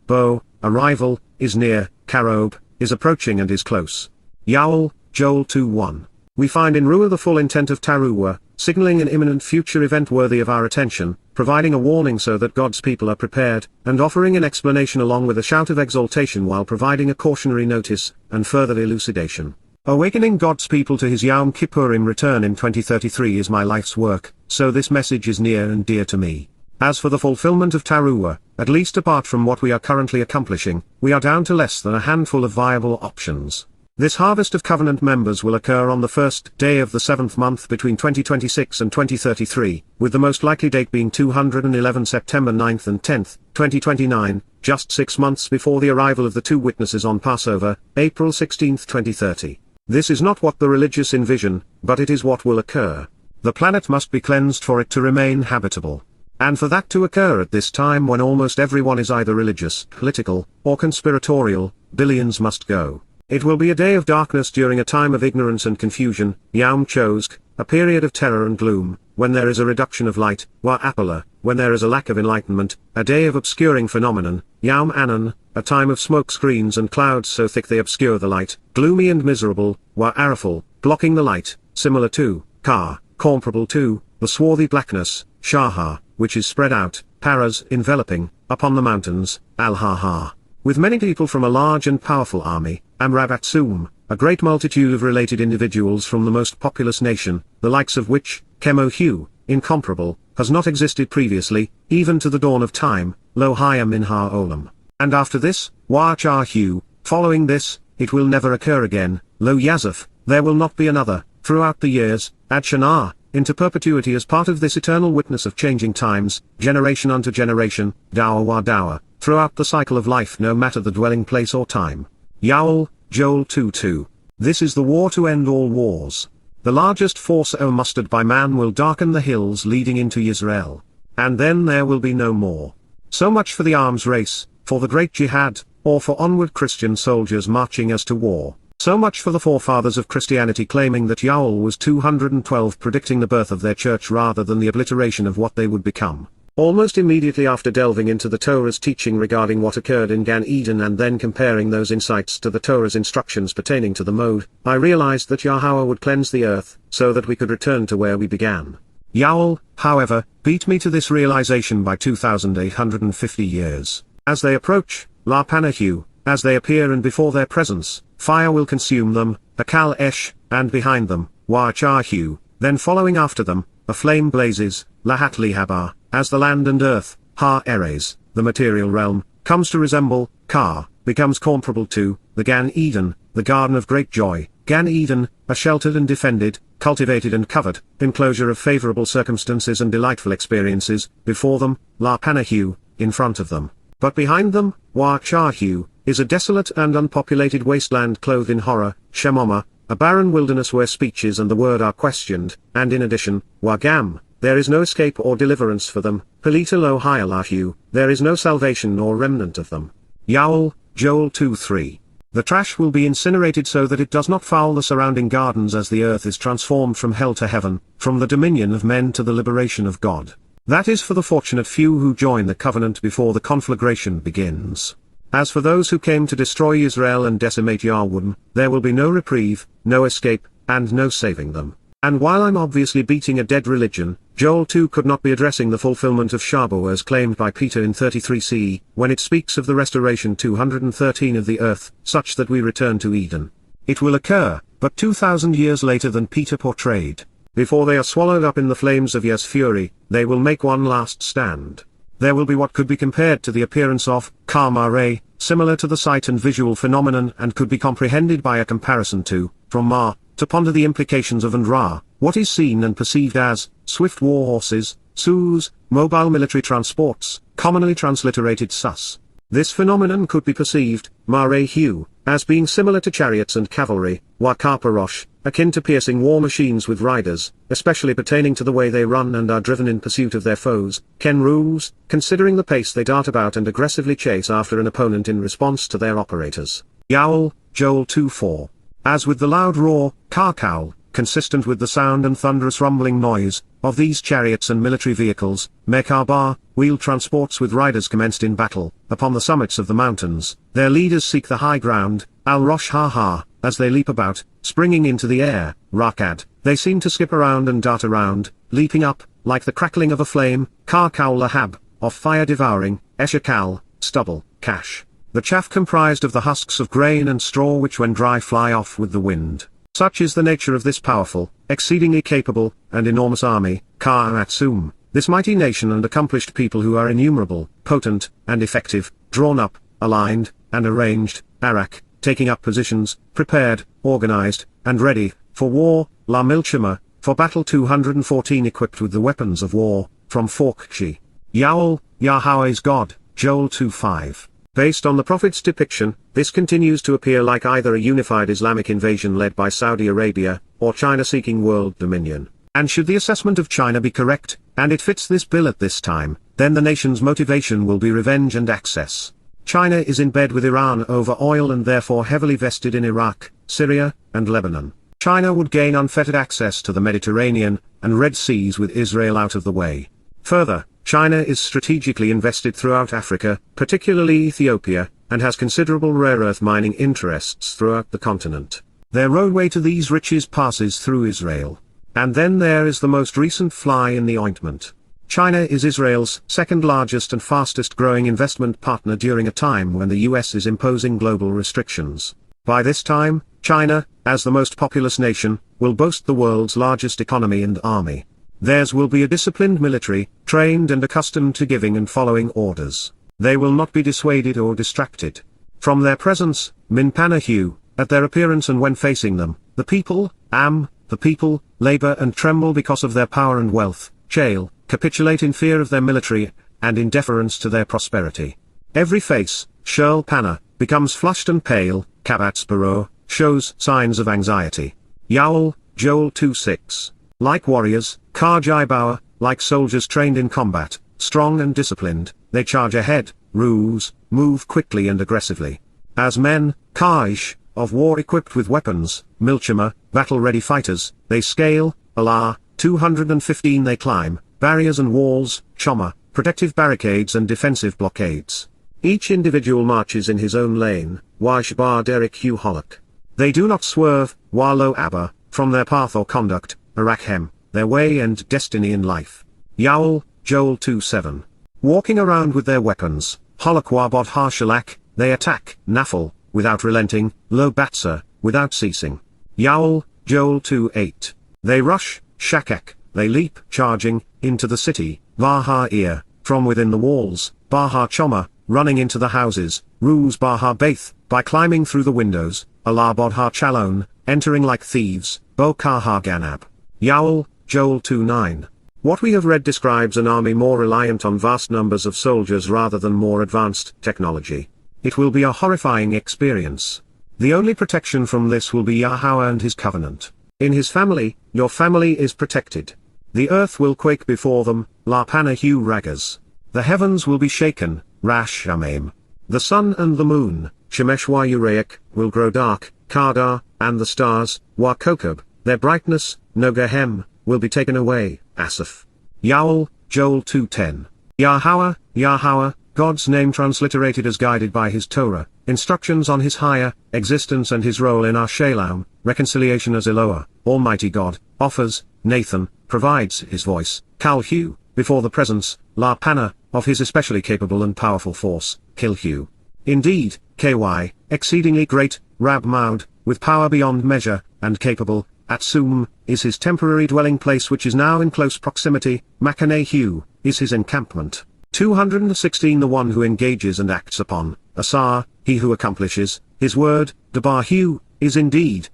arrival, is near, Karob, is approaching and is close. Yow'el, Joel 2:1. We find in Ruah the full intent of Towrah, signaling an imminent future event worthy of our attention, providing a warning so that God's people are prepared, and offering an explanation along with a shout of exaltation while providing a cautionary notice, and further elucidation. Awakening God's people to his Yom Kippurim return in 2033 is my life's work, so this message is near and dear to me. As for the fulfillment of Towrah, at least apart from what we are currently accomplishing, we are down to less than a handful of viable options. This harvest of covenant members will occur on the first day of the 7th month between 2026 and 2033, with the most likely date being 211 September 9th and 10th, 2029, just 6 months before the arrival of the two witnesses on Passover, April 16, 2030. This is not what the religious envision, but it is what will occur. The planet must be cleansed for it to remain habitable. And for that to occur at this time when almost everyone is either religious, political, or conspiratorial, billions must go. It will be a day of darkness during a time of ignorance and confusion, Yom Chosk, a period of terror and gloom, when there is a reduction of light, Wa Apala, when there is a lack of enlightenment, a day of obscuring phenomenon, Yom Anan, a time of smoke screens and clouds so thick they obscure the light, gloomy and miserable, Wa Arafal, blocking the light, similar to, Ka, comparable to, the swarthy blackness, Shaha, which is spread out, Paras, enveloping, upon the mountains, Al-Ha-Ha. With many people from a large and powerful army, Amrabatsum, a great multitude of related individuals from the most populous nation, the likes of which, Chemohu, incomparable, has not existed previously, even to the dawn of time, Lo Haya Minha Olam. And after this, Wachahu, following this, it will never occur again, Lo Yazaf, there will not be another, throughout the years, Ad Shana, into perpetuity as part of this eternal witness of changing times, generation unto generation, Dower wa Dower, throughout the cycle of life no matter the dwelling place or time. Yow'el, Joel 2:2. This is the war to end all wars. The largest force ever mustered by man will darken the hills leading into Israel. And then there will be no more. So much for the arms race, for the great jihad, or for onward Christian soldiers marching as to war. So much for the forefathers of Christianity claiming that Yow'el was 212 predicting the birth of their church rather than the obliteration of what they would become. Almost immediately after delving into the Torah's teaching regarding what occurred in Gan Eden and then comparing those insights to the Torah's instructions pertaining to the mode, I realized that Yahowah would cleanse the earth, so that we could return to where we began. Yow'el, however, beat me to this realization by 2,850 years. As they approach, La Panahu, as they appear and before their presence, fire will consume them, Akal Esh, and behind them, Wachahu, then following after them, a flame blazes, Lahat Lihabah, as the land and earth, Ha-Eres, the material realm, comes to resemble, Ka, becomes comparable to, the Gan Eden, the garden of great joy, Gan Eden, a sheltered and defended, cultivated and covered, enclosure of favorable circumstances and delightful experiences, before them, La Panahu, in front of them. But behind them, Wachahu, is a desolate and unpopulated wasteland clothed in horror, Shemoma, a barren wilderness where speeches and the word are questioned, and in addition, Wagam, there is no escape or deliverance for them, Pelita lo Hyalahu, there is no salvation nor remnant of them. Yow'el, Joel 2:3. The trash will be incinerated so that it does not foul the surrounding gardens as the earth is transformed from hell to heaven, from the dominion of men to the liberation of God. That is for the fortunate few who join the covenant before the conflagration begins. As for those who came to destroy Israel and decimate Yahweh, there will be no reprieve, no escape, and no saving them. And while I'm obviously beating a dead religion, Joel 2 could not be addressing the fulfillment of Shabuw'ah as claimed by Peter in 33 CE, when it speaks of the restoration 213 of the earth, such that we return to Eden. It will occur, but 2,000 years later than Peter portrayed. Before they are swallowed up in the flames of Yah's fury, they will make one last stand. There will be what could be compared to the appearance of Kamare, similar to the sight and visual phenomenon and could be comprehended by a comparison to, from Ma, to ponder the implications of and Ra, what is seen and perceived as, swift war horses, SUs, mobile military transports, commonly transliterated sus. This phenomenon could be perceived, Marehu, as being similar to chariots and cavalry, Wakaparosh, akin to piercing war machines with riders, especially pertaining to the way they run and are driven in pursuit of their foes, Kenrus, considering the pace they dart about and aggressively chase after an opponent in response to their operators. Yow'el, Joel 2:4. As with the loud roar, Karkaul, consistent with the sound and thunderous rumbling noise, of these chariots and military vehicles, Mekabah, wheeled transports with riders commenced in battle, upon the summits of the mountains, their leaders seek the high ground, Al-Rosh Ha-Ha, as they leap about, springing into the air, Rakad, they seem to skip around and dart around, leaping up, like the crackling of a flame, Karkaul Lahab, of fire devouring, Eshakal, stubble, Kash. The chaff comprised of the husks of grain and straw which when dry fly off with the wind. Such is the nature of this powerful, exceedingly capable, and enormous army, Ka-Atsum, this mighty nation and accomplished people who are innumerable, potent, and effective, drawn up, aligned, and arranged, Arak, taking up positions, prepared, organized, and ready, for war, La Milchama, for battle 214 equipped with the weapons of war, from Forkshi. Yow'el, Yahweh is God, Joel 2:5. Based on the prophet's depiction, this continues to appear like either a unified Islamic invasion led by Saudi Arabia, or China seeking world dominion. And should the assessment of China be correct, and it fits this bill at this time, then the nation's motivation will be revenge and access. China is in bed with Iran over oil and therefore heavily vested in Iraq, Syria, and Lebanon. China would gain unfettered access to the Mediterranean and Red Seas with Israel out of the way. Further, China is strategically invested throughout Africa, particularly Ethiopia, and has considerable rare earth mining interests throughout the continent. Their roadway to these riches passes through Israel. And then there is the most recent fly in the ointment. China is Israel's second largest and fastest growing investment partner during a time when the US is imposing global restrictions. By this time, China, as the most populous nation, will boast the world's largest economy and army. Theirs will be a disciplined military, trained and accustomed to giving and following orders. They will not be dissuaded or distracted from their presence, Minpanahu, at their appearance and when facing them, the people, the people, labor and tremble because of their power and wealth, Chael, capitulate in fear of their military, and in deference to their prosperity. Every face, Shirl Panna, becomes flushed and pale, Kabatsbaro, shows signs of anxiety. Yow'el, Joel 2:6. Like warriors, Karjaibawa, like soldiers trained in combat, strong and disciplined, they charge ahead, ruse, move quickly and aggressively. As men, Kaish, of war equipped with weapons, Milchama, battle-ready fighters, they scale, Allah, 215 they climb, barriers and walls, Choma, protective barricades and defensive blockades. Each individual marches in his own lane, Washbar Derek Hugh Hollock. They do not swerve, Walo Abba, from their path or conduct, Arakhem, their way and destiny in life. Yow'el, Joel 2:7. Walking around with their weapons, Holokwabod Harshalak, they attack, Nafal, without relenting, Lo Batsa, without ceasing. Yow'el, Joel 2:8. They rush, Shakak, they leap, charging, into the city, Vaha-Ir, from within the walls, Baha-Choma, running into the houses, Ruz Baha-Baith, by climbing through the windows, Alabod Ha-Chalon, entering like thieves, Bokar-Ha-Ganab. Yow'el, Joel 2:9. What we have read describes an army more reliant on vast numbers of soldiers rather than more advanced technology. It will be a horrifying experience. The only protection from this will be Yahweh and his covenant. In his family, your family is protected. The earth will quake before them, La Panahu Ragas. The heavens will be shaken, Rash Amim. The sun and the moon, Shemesh Uraic, will grow dark, Kadar, and the stars, Wa Kokab, their brightness, Nogahem, will be taken away, Asaph. Yow'el, Joel 2:10. Yahowah, Yahweh, God's name transliterated as guided by his Torah, instructions on his higher existence and his role in our Shalom, reconciliation as Eloah, Almighty God, offers, Nathan, provides his voice, Kalhu, before the presence, La Panna, of his especially capable and powerful force, Kilhu. Indeed, KY, exceedingly great, Rab Maud, with power beyond measure, and capable, Atsum, is his temporary dwelling place which is now in close proximity, Makanehu, is his encampment. 216 The one who engages and acts upon, Asar, he who accomplishes, his word, Debahu, is indeed,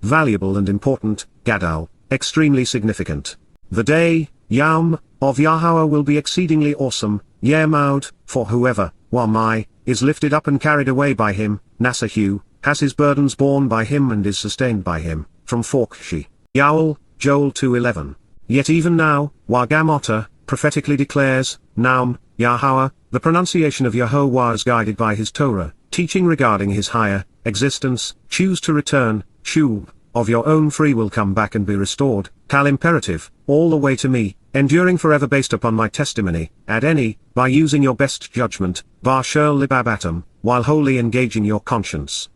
valuable and important, Gadol, extremely significant. The day, Yom, of Yahowah will be exceedingly awesome, Yermaud, for whoever, Wamai, is lifted up and carried away by him, Nasahu, has his burdens borne by him and is sustained by him, from Forkshi. Yow'el, Joel 2:11. Yet even now, Wagamota, prophetically declares, Naum, Yahowah, the pronunciation of Yahovah is guided by his Torah, teaching regarding his higher existence, choose to return, Shub, of your own free will come back and be restored, Kal imperative, all the way to me, enduring forever based upon my testimony, add any, by using your best judgment, Bar Shel Libabatum, while wholly engaging your conscience.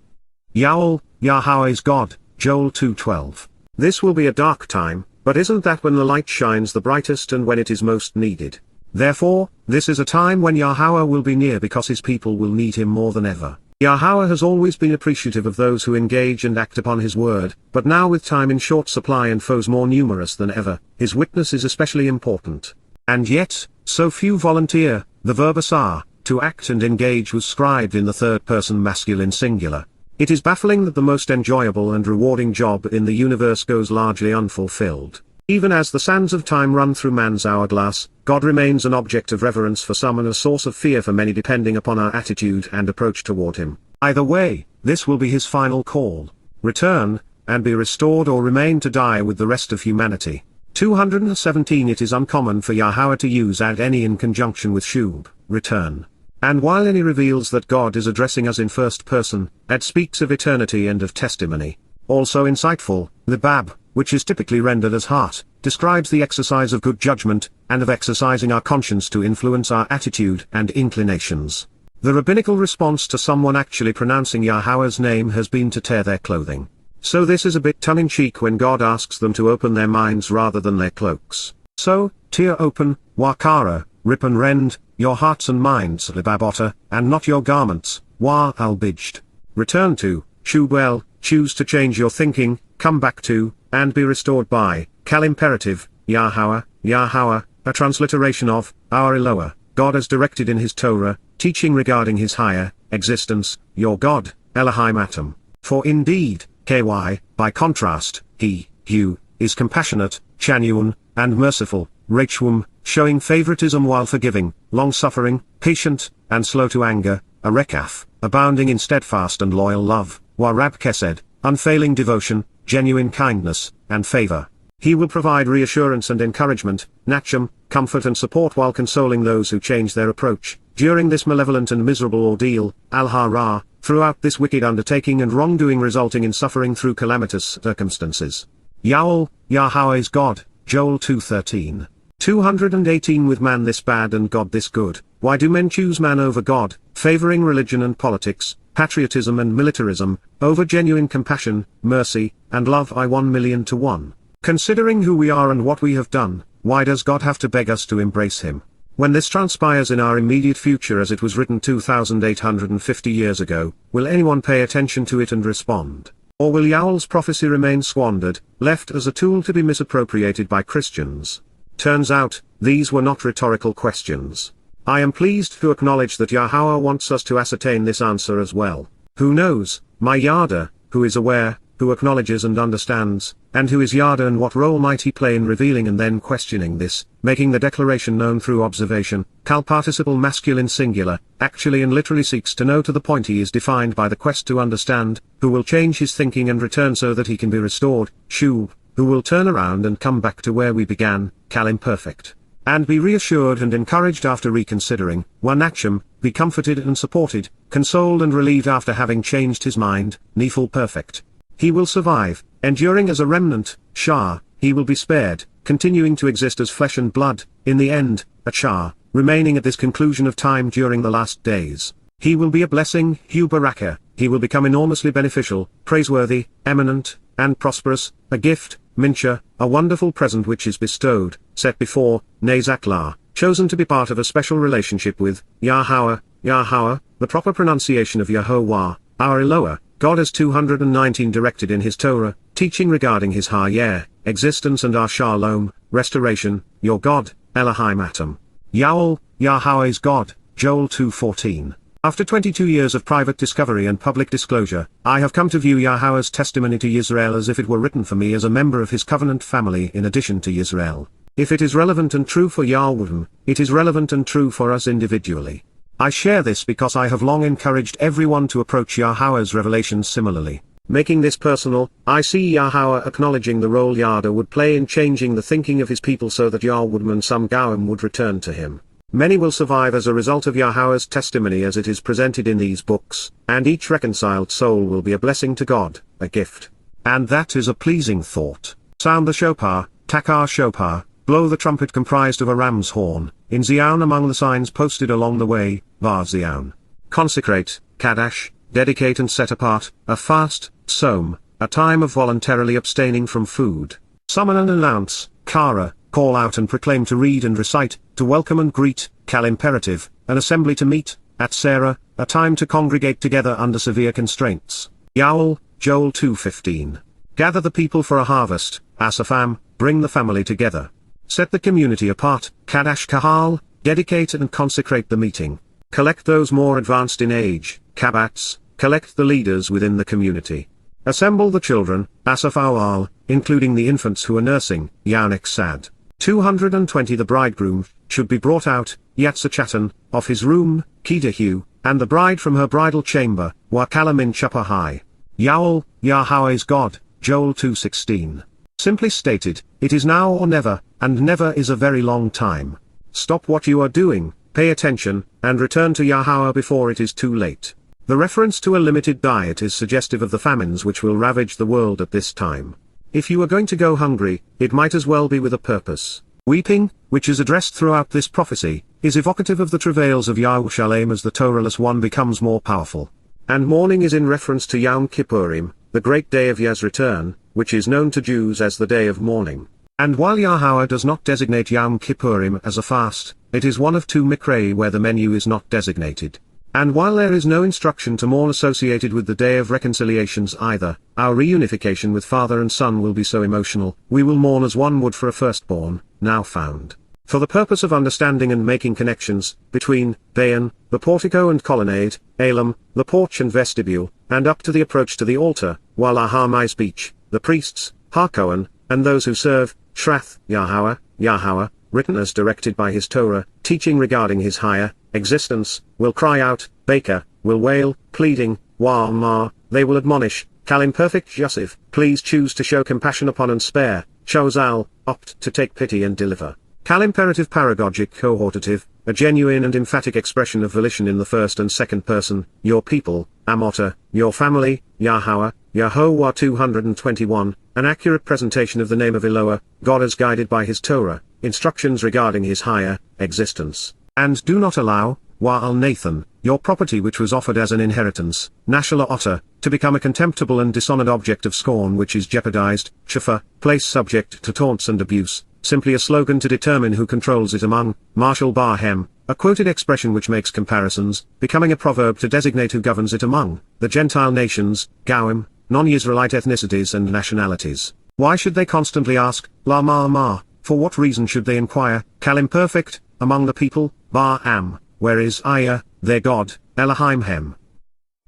Yow'el, Yahowah is God, Joel 2:12. This will be a dark time, but isn't that when the light shines the brightest and when it is most needed? Therefore, this is a time when Yahowah will be near because his people will need him more than ever. Yahowah has always been appreciative of those who engage and act upon his word, but now with time in short supply and foes more numerous than ever, his witness is especially important. And yet, so few volunteer. The verb asar, to act and engage, was scribed in the third person masculine singular. It is baffling that the most enjoyable and rewarding job in the universe goes largely unfulfilled. Even as the sands of time run through man's hourglass, God remains an object of reverence for some and a source of fear for many, depending upon our attitude and approach toward him. Either way, this will be his final call. Return, and be restored, or remain to die with the rest of humanity. 217 It is uncommon for Yahowah to use add any in conjunction with Shub, return. And while any reveals that God is addressing us in first person, add speaks of eternity and of testimony. Also insightful, Libab, which is typically rendered as heart, describes the exercise of good judgment, and of exercising our conscience to influence our attitude and inclinations. The rabbinical response to someone actually pronouncing Yahowah's name has been to tear their clothing. So this is a bit tongue-in-cheek when God asks them to open their minds rather than their cloaks. So, tear open, Wakara, rip and rend, your hearts and minds, Libabota, and not your garments, Wa al-Bijd. Return to, Shabuw'ah, choose to change your thinking, come back to, and be restored by, Kal imperative, Yahowah, Yahowah, a transliteration of, our Eloah, God as directed in his Torah, teaching regarding his higher existence, your God, Elohim Atom. For indeed, by contrast, he, you, is compassionate, genuine, and merciful, Rachwum, showing favoritism while forgiving, long-suffering, patient, and slow to anger, a Rekaf, abounding in steadfast and loyal love, Warab Kesed, unfailing devotion, genuine kindness, and favor. He will provide reassurance and encouragement, Nachum, comfort and support while consoling those who change their approach, during this malevolent and miserable ordeal, Al-Hara, throughout this wicked undertaking and wrongdoing resulting in suffering through calamitous circumstances. Yow'el, Yahowah is God, Joel 2:13. 218 With man this bad and God this good, why do men choose man over God, favoring religion and politics, patriotism and militarism, over genuine compassion, mercy, and love? I 1,000,000 to 1. Considering who we are and what we have done, why does God have to beg us to embrace him? When this transpires in our immediate future as it was written 2,850 years ago, will anyone pay attention to it and respond? Or will Yow'el's prophecy remain squandered, left as a tool to be misappropriated by Christians? Turns out, these were not rhetorical questions. I am pleased to acknowledge that Yahowah wants us to ascertain this answer as well. Who knows, my Yada, who is aware, who acknowledges and understands, and who is Yada, and what role might he play in revealing and then questioning this, making the declaration known through observation, Kal participle masculine singular, actually and literally seeks to know to the point he is defined by the quest to understand, who will change his thinking and return so that he can be restored, Shub, who will turn around and come back to where we began, Kal imperfect. And be reassured and encouraged after reconsidering, Wanacham, be comforted and supported, consoled and relieved after having changed his mind, Nephil perfect. He will survive, enduring as a remnant, Shah, he will be spared, continuing to exist as flesh and blood, in the end, a Shah, remaining at this conclusion of time during the last days. He will be a blessing, Hu Baraka, he will become enormously beneficial, praiseworthy, eminent, and prosperous, a gift, Mincha, a wonderful present which is bestowed, set before, Nezaklah, chosen to be part of a special relationship with, Yahowah, Yahowah, the proper pronunciation of Yahovah, our Eloah, God as 219 directed in his Torah, teaching regarding his higher existence and our shalom, restoration, your God, Elohim Atom. Yow'el, Yahowah is God, Joel 2:14. After 22 years of private discovery and public disclosure, I have come to view Yahowah's testimony to Yisrael as if it were written for me as a member of his covenant family in addition to Yisrael. If it is relevant and true for Yahowah, it is relevant and true for us individually. I share this because I have long encouraged everyone to approach Yahowah's revelations similarly. Making this personal, I see Yahowah acknowledging the role Yada would play in changing the thinking of his people so that Yahowah and some Goim would return to him. Many will survive as a result of Yahowah's testimony as it is presented in these books, and each reconciled soul will be a blessing to God, a gift. And that is a pleasing thought. Sound the shofar, takar shofar, blow the trumpet comprised of a ram's horn, in Zion among the signs posted along the way, Var Zion. Consecrate, Kadash, dedicate and set apart, a fast, Som, a time of voluntarily abstaining from food. Summon and announce, Kara, call out and proclaim to read and recite, to welcome and greet, Kal imperative, an assembly to meet, Qatsyr, a time to congregate together under severe constraints. Yow'el, Joel 2:15. Gather the people for a harvest, Asafam, bring the family together. Set the community apart, Kadash Kahal, dedicate and consecrate the meeting. Collect those more advanced in age, Kabats, collect the leaders within the community. Assemble the children, Asafawal, including the infants who are nursing, Yanik Sad. 220 The bridegroom should be brought out, Yatsachatan, of his room, Kedahu, and the bride from her bridal chamber, Wakalamin Chapahai. Yow'el, Yahweh is God, Joel 2:16. Simply stated, it is now or never, and never is a very long time. Stop what you are doing, pay attention, and return to Yahowah before it is too late. The reference to a limited diet is suggestive of the famines which will ravage the world at this time. If you are going to go hungry, it might as well be with a purpose. Weeping, which is addressed throughout this prophecy, is evocative of the travails of Yerushalayim as the Torahless one becomes more powerful. And mourning is in reference to Yom Kippurim, the great day of Yah's return, which is known to Jews as the day of mourning. And while Yahowah does not designate Yom Kippurim as a fast, it is one of two Mikrei where the menu is not designated. And while there is no instruction to mourn associated with the Day of Reconciliations either, our reunification with Father and Son will be so emotional, we will mourn as one would for a firstborn, now found. For the purpose of understanding and making connections, between, Bayan, the portico and colonnade, Elam, the porch and vestibule, and up to the approach to the altar, while Ahamai's beach, the priests, Harkohen, and those who serve, Shrath, Yahowah, written as directed by his Torah, teaching regarding his higher existence, will cry out, Baker, will wail, pleading, Wah Ma, they will admonish, Kal imperfect Yosef, please choose to show compassion upon and spare, Shozal, opt to take pity and deliver. Kal imperative paragogic cohortative, a genuine and emphatic expression of volition in the first and second person, your people, Amota, your family, Yahowah, Yahowah 221, an accurate presentation of the name of Eloah, God as guided by his Torah, instructions regarding his higher existence. And do not allow, Wa'al Nathan, your property which was offered as an inheritance, Nashala Otter, to become a contemptible and dishonored object of scorn which is jeopardized, Shafa, place subject to taunts and abuse, simply a slogan to determine who controls it among, Marshal Barhem, a quoted expression which makes comparisons, becoming a proverb to designate who governs it among, the Gentile nations, Goim, non-Israelite ethnicities and nationalities. Why should they constantly ask, La Ma, for what reason should they inquire, Kal imperfect, among the people, Am, where is Aya, their God, Elohim Hem.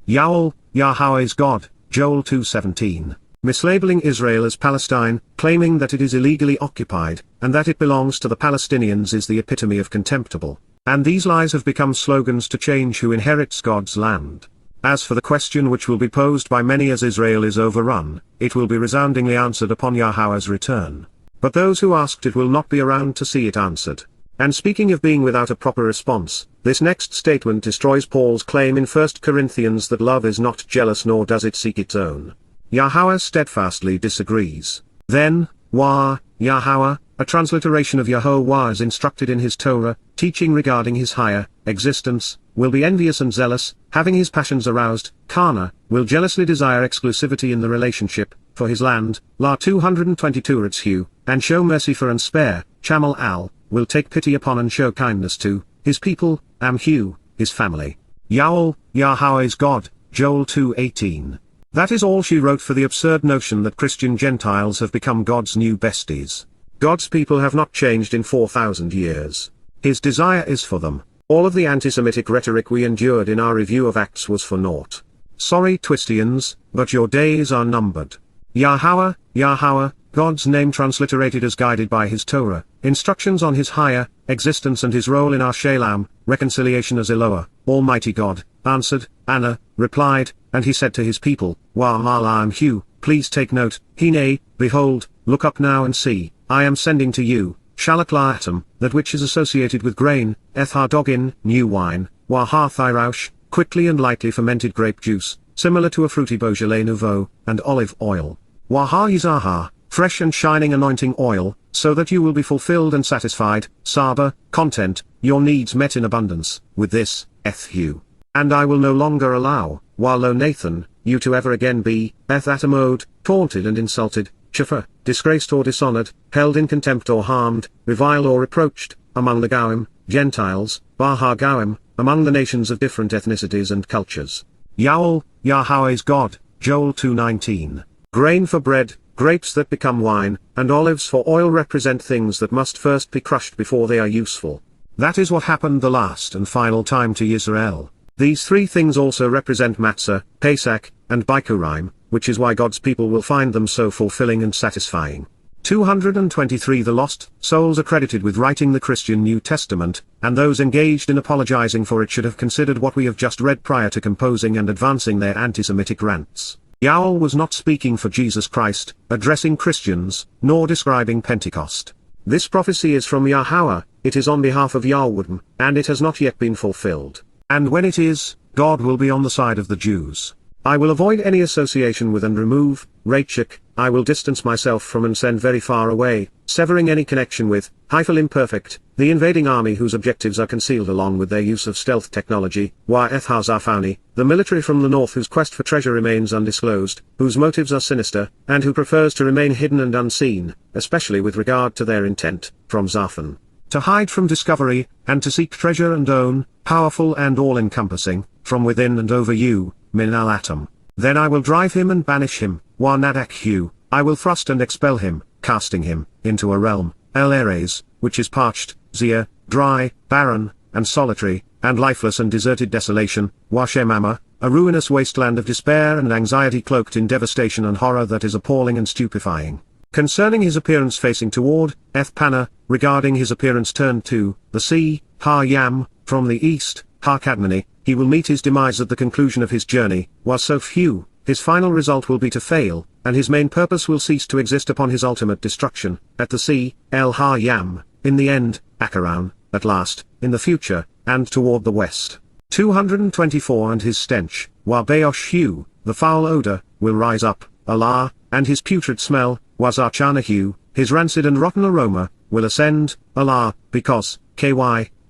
Yow'el, Yahweh is God, Joel 2:17. Mislabeling Israel as Palestine, claiming that it is illegally occupied, and that it belongs to the Palestinians is the epitome of contemptible. And these lies have become slogans to change who inherits God's land. As for the question which will be posed by many as Israel is overrun, it will be resoundingly answered upon Yahowah's return. But those who asked it will not be around to see it answered. And speaking of being without a proper response, this next statement destroys Paul's claim in 1 Corinthians that love is not jealous nor does it seek its own. Yahowah steadfastly disagrees. Then, Yahowah, a transliteration of Yahowah as instructed in his Torah, teaching regarding his higher existence, will be envious and zealous, having his passions aroused, Kana, will jealously desire exclusivity in the relationship, for his land, La 222 Ritzhu, and show mercy for and spare, Chamal Al, will take pity upon and show kindness to, his people, Amhu, his family. Yow'el, Yahweh is God, Joel 2:18. That is all she wrote for the absurd notion that Christian Gentiles have become God's new besties. God's people have not changed in 4,000 years. His desire is for them, All of the anti-Semitic rhetoric we endured in our review of Acts was for naught. Sorry Twistians, but your days are numbered. Yahowah, Yahowah, God's name transliterated as guided by his Torah, instructions on his higher existence and his role in our Shalom, reconciliation as Eloah, Almighty God, answered, Anna, replied, and he said to his people, Wa'alam hu, please take note, Hine, behold, look up now and see, I am sending to you, Shalak that which is associated with grain, Ethardogin, new wine, Wahathiraush, quickly and lightly fermented grape juice, similar to a fruity Beaujolais Nouveau, and olive oil. Wahayizaha, fresh and shining anointing oil, so that you will be fulfilled and satisfied, Saba, content, your needs met in abundance, with this, Ethu. And I will no longer allow, Walo Nathan, you to ever again be, Ethatamode, taunted and insulted, Chafa, disgraced or dishonored, held in contempt or harmed, reviled or reproached, among the Gauim, Gentiles, Bahar Gauim, among the nations of different ethnicities and cultures. Yow'el, Yahweh is God, Joel 2:19. Grain for bread, grapes that become wine, and olives for oil represent things that must first be crushed before they are useful. That is what happened the last and final time to Israel. These three things also represent Matzah, Pesach, and Bikurim, which is why God's people will find them so fulfilling and satisfying. 223 The lost souls are credited with writing the Christian New Testament, and those engaged in apologizing for it should have considered what we have just read prior to composing and advancing their anti-Semitic rants. Yow'el was not speaking for Jesus Christ, addressing Christians, nor describing Pentecost. This prophecy is from Yahowah, it is on behalf of Yahweh, and it has not yet been fulfilled. And when it is, God will be on the side of the Jews. I will avoid any association with and remove, Rachik, I will distance myself from and send very far away, severing any connection with, Hyphal imperfect, the invading army whose objectives are concealed along with their use of stealth technology, Ethazarfauni, the military from the north whose quest for treasure remains undisclosed, whose motives are sinister, and who prefers to remain hidden and unseen, especially with regard to their intent, from Zarfan. To hide from discovery, and to seek treasure and own, powerful and all-encompassing, from within and over you, Min al-Atom. Then I will drive him and banish him, Wa Nadak I will thrust and expel him, casting him, into a realm, El Eres, which is parched, Zia, dry, barren, and solitary, and lifeless and deserted desolation, Wa Shemama, a ruinous wasteland of despair and anxiety cloaked in devastation and horror that is appalling and stupefying. Concerning his appearance facing toward, Ethpana, regarding his appearance turned to, the sea, Ha-Yam, from the east, Ha-Kadmani, he will meet his demise at the conclusion of his journey, Wa-Sophu, his final result will be to fail, and his main purpose will cease to exist upon his ultimate destruction, at the sea, El-Ha-Yam, in the end, Akaran, at last, in the future, and toward the west. 224 And his stench, Wa-Beosh-Hu, the foul odor, will rise up, Allah, and his putrid smell, Wazarchanahu, his rancid and rotten aroma, will ascend, Allah, because, ky,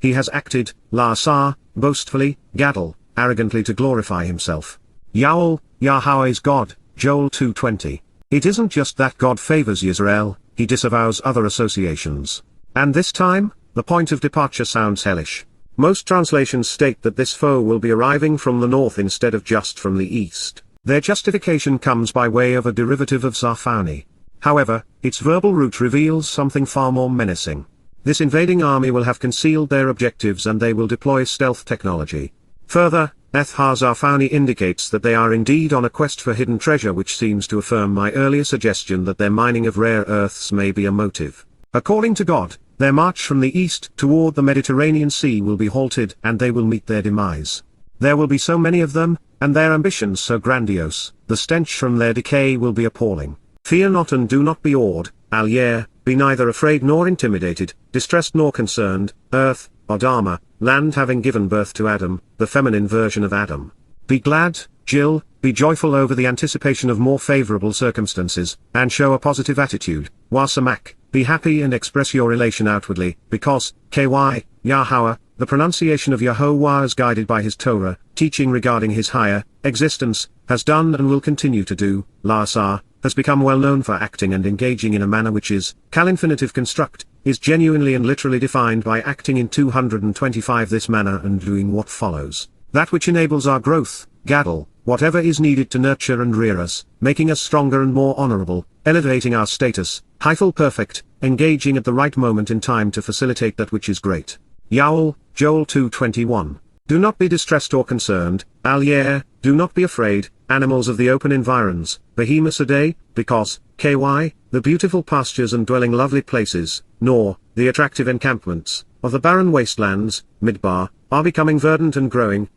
he has acted, La-Sar, boastfully, Gadol, arrogantly to glorify himself. Yow'el, Yahweh is God, Joel 2:20. It isn't just that God favors Israel, he disavows other associations. And this time, the point of departure sounds hellish. Most translations state that this foe will be arriving from the north instead of just from the east. Their justification comes by way of a derivative of Zarfauni. However, its verbal root reveals something far more menacing. This invading army will have concealed their objectives and they will deploy stealth technology. Further, Ethazarfauni indicates that they are indeed on a quest for hidden treasure, which seems to affirm my earlier suggestion that their mining of rare earths may be a motive. According to God, their march from the east toward the Mediterranean Sea will be halted and they will meet their demise. There will be so many of them, and their ambitions so grandiose, the stench from their decay will be appalling. Fear not and do not be awed, Al-Yer, be neither afraid nor intimidated, distressed nor concerned, earth, Adama, land having given birth to Adam, the feminine version of Adam. Be glad, Jill, be joyful over the anticipation of more favorable circumstances, and show a positive attitude, Wasamak, be happy and express your elation outwardly, because, ky, Yahowah, the pronunciation of Yahowah as guided by his Torah, teaching regarding his higher existence, has done and will continue to do, Lasar, has become well known for acting and engaging in a manner which is, infinitive construct, is genuinely and literally defined by acting in 225 this manner and doing what follows. That which enables our growth, Gadol, whatever is needed to nurture and rear us, making us stronger and more honorable, elevating our status, Hyphal perfect, engaging at the right moment in time to facilitate that which is great. Yow'el, Joel 2:21. Do not be distressed or concerned, do not be afraid, animals of the open environs, behemoths a day, because, the beautiful pastures and dwelling lovely places, nor, the attractive encampments, of the barren wastelands, Midbar, are becoming verdant and growing,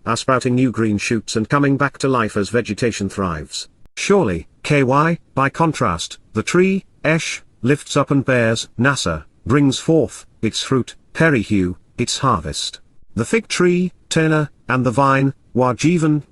are sprouting new green shoots and coming back to life as vegetation thrives. Surely, by contrast, the tree, lifts up and bears, brings forth, its fruit, Perihu, its harvest. The fig tree, Tena, and the vine,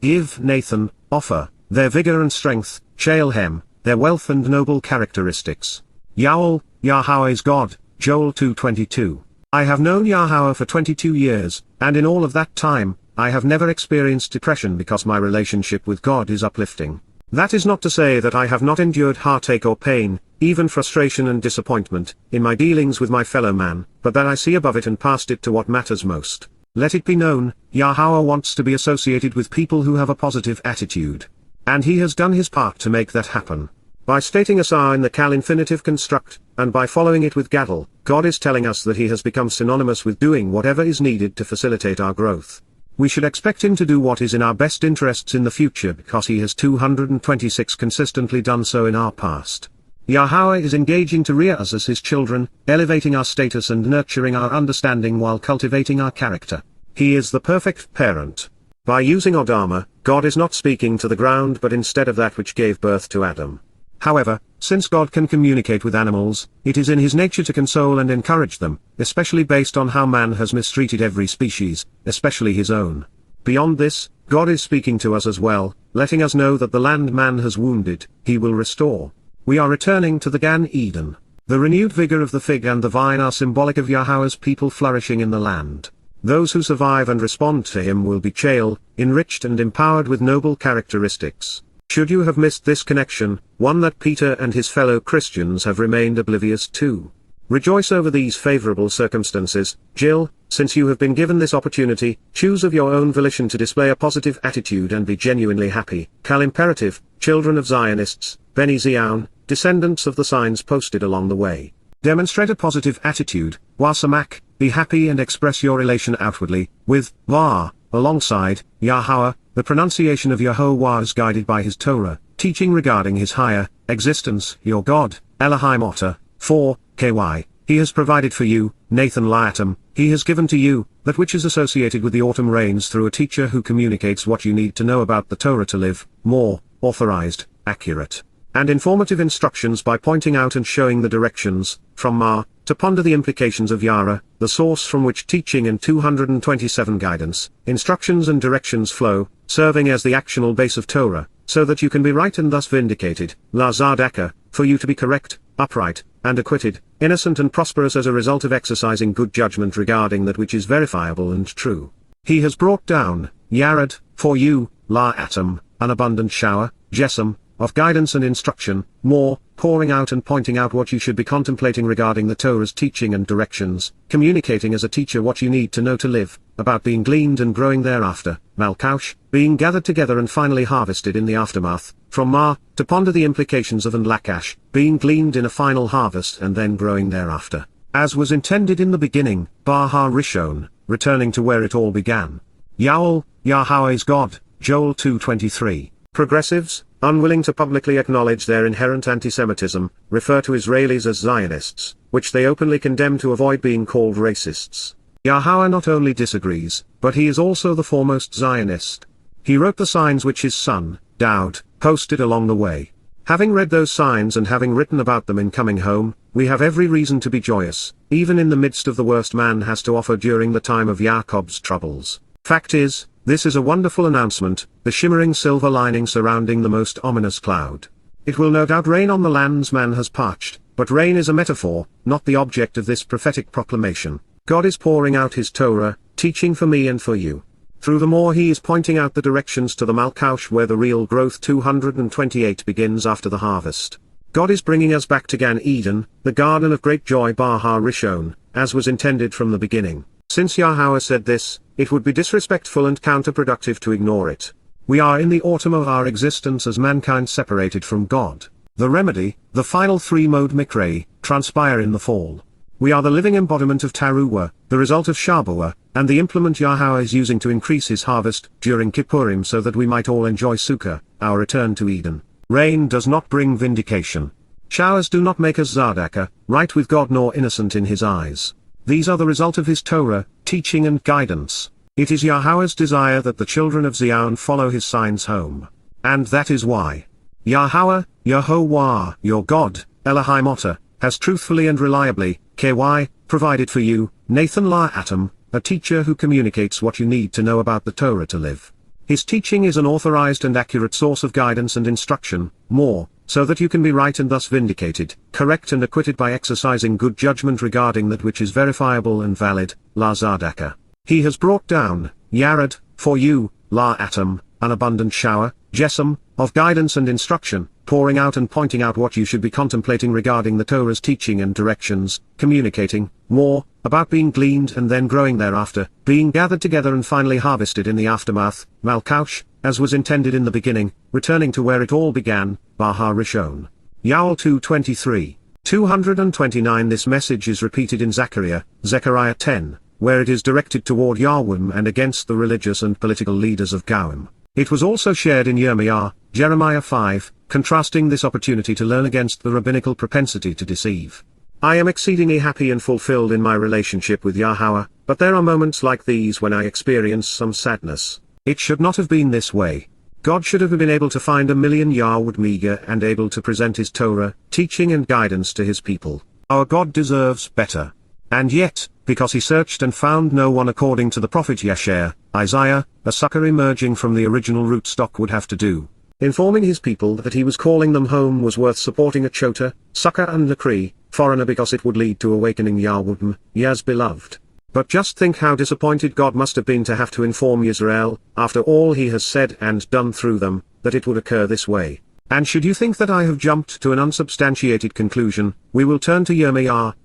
give Nathan, offer, their vigor and strength, Chalhem, their wealth and noble characteristics. Yow'el, Yahweh is God, Joel 2:22. I have known Yahweh for 22 years, and in all of that time, I have never experienced depression because my relationship with God is uplifting. That is not to say that I have not endured heartache or pain, even frustration and disappointment, in my dealings with my fellow man, but that I see above it and past it to what matters most. Let it be known, Yahweh wants to be associated with people who have a positive attitude. And he has done his part to make that happen. By stating asar in the Kal infinitive construct, and by following it with Gadol, God is telling us that he has become synonymous with doing whatever is needed to facilitate our growth. We should expect him to do what is in our best interests in the future because he has 226 consistently done so in our past. Yahweh is engaging to rear us as his children, elevating our status and nurturing our understanding while cultivating our character. He is the perfect parent. By using Odama, God is not speaking to the ground but instead of that which gave birth to Adam. However, since God can communicate with animals, it is in his nature to console and encourage them, especially based on how man has mistreated every species, especially his own. Beyond this, God is speaking to us as well, letting us know that the land man has wounded, he will restore. We are returning to the Gan Eden. The renewed vigor of the fig and the vine are symbolic of Yahweh's people flourishing in the land. Those who survive and respond to him will be enriched and empowered with noble characteristics. Should you have missed this connection, one that Peter and his fellow Christians have remained oblivious to. Rejoice over these favorable circumstances, Jill, since you have been given this opportunity, choose of your own volition to display a positive attitude and be genuinely happy. Kal imperative, children of Zionists, Beni Zion, descendants of the signs posted along the way. Demonstrate a positive attitude, Wasamak, be happy and express your relation outwardly, with, alongside, Yahweh, the pronunciation of Yahowah is guided by his Torah, teaching regarding his higher existence, your God, Elohim Otter, 4, he has provided for you, Nathan Liatam, he has given to you, that which is associated with the autumn rains through a teacher who communicates what you need to know about the Torah to live, more, authorized, accurate, and informative instructions by pointing out and showing the directions, from to ponder the implications of Yara, the source from which teaching and 227 guidance, instructions and directions flow, serving as the actional base of Torah, so that you can be right and thus vindicated, La Zardaka, for you to be correct, upright, and acquitted, innocent and prosperous as a result of exercising good judgment regarding that which is verifiable and true. He has brought down, Yared, for you, La Atom, an abundant shower, Jesam, of guidance and instruction, more, pouring out and pointing out what you should be contemplating regarding the Torah's teaching and directions, communicating as a teacher what you need to know to live, about being gleaned and growing thereafter, Malkaush, being gathered together and finally harvested in the aftermath, from to ponder the implications of and Lakash, being gleaned in a final harvest and then growing thereafter, as was intended in the beginning, Bahar Rishon, returning to where it all began. Yow'el, Yahweh's God, Joel 2:23. Progressives, unwilling to publicly acknowledge their inherent antisemitism, refer to Israelis as Zionists, which they openly condemn to avoid being called racists. Yahweh not only disagrees, but he is also the foremost Zionist. He wrote the signs which his son, Daud, posted along the way. Having read those signs and having written about them in coming home, we have every reason to be joyous, even in the midst of the worst man has to offer during the time of Jacob's troubles. Fact is, this is a wonderful announcement, the shimmering silver lining surrounding the most ominous cloud. It will no doubt rain on the lands man has parched, but rain is a metaphor, not the object of this prophetic proclamation. God is pouring out his Torah, teaching for me and for you. Through the more he is pointing out the directions to the Malkaush where the real growth 228 begins after the harvest. God is bringing us back to Gan Eden, the garden of great joy Bahar Rishon, as was intended from the beginning. Since Yahweh said this, it would be disrespectful and counterproductive to ignore it. We are in the autumn of our existence as mankind separated from God. The remedy, the final three-mode mikra, transpire in the fall. We are the living embodiment of Towrah, the result of Shabuw'ah, and the implement Yahowah is using to increase his harvest during Kippurim so that we might all enjoy Sukkah, our return to Eden. Rain does not bring vindication. Showers do not make us tzedakah, right with God nor innocent in his eyes. These are the result of his Torah, teaching and guidance. It is Yahowah's desire that the children of Zion follow his signs home. And that is why Yahowah, Yahowah, your God, Elohim Otter, has truthfully and reliably, provided for you, Nathan La Atom, a teacher who communicates what you need to know about the Torah to live. His teaching is an authorized and accurate source of guidance and instruction, more, so that you can be right and thus vindicated, correct and acquitted by exercising good judgment regarding that which is verifiable and valid, La Tzedakah. He has brought down, Yared, for you, La Atom, an abundant shower, Jesam, of guidance and instruction, pouring out and pointing out what you should be contemplating regarding the Torah's teaching and directions, communicating, more, about being gleaned and then growing thereafter, being gathered together and finally harvested in the aftermath, Malkaush, as was intended in the beginning, returning to where it all began, Bahar Rishon. Yow'el 2:23. 229. This message is repeated in Zechariah 10, where it is directed toward Yahweh and against the religious and political leaders of Goim. It was also shared in Jeremiah 5, contrasting this opportunity to learn against the rabbinical propensity to deceive. I am exceedingly happy and fulfilled in my relationship with Yahowah, but there are moments like these when I experience some sadness. It should not have been this way. God should have been able to find a million Yahweh meager and able to present his Torah, teaching and guidance to his people. Our God deserves better. And yet, because he searched and found no one according to the prophet Yeshayahu, Isaiah, a sucker emerging from the original rootstock would have to do. Informing his people that he was calling them home was worth supporting a chota, sucker and Nakri, foreigner because it would lead to awakening Yahweh, Yah's beloved. But just think how disappointed God must have been to have to inform Israel, after all he has said and done through them, that it would occur this way. And should you think that I have jumped to an unsubstantiated conclusion, we will turn to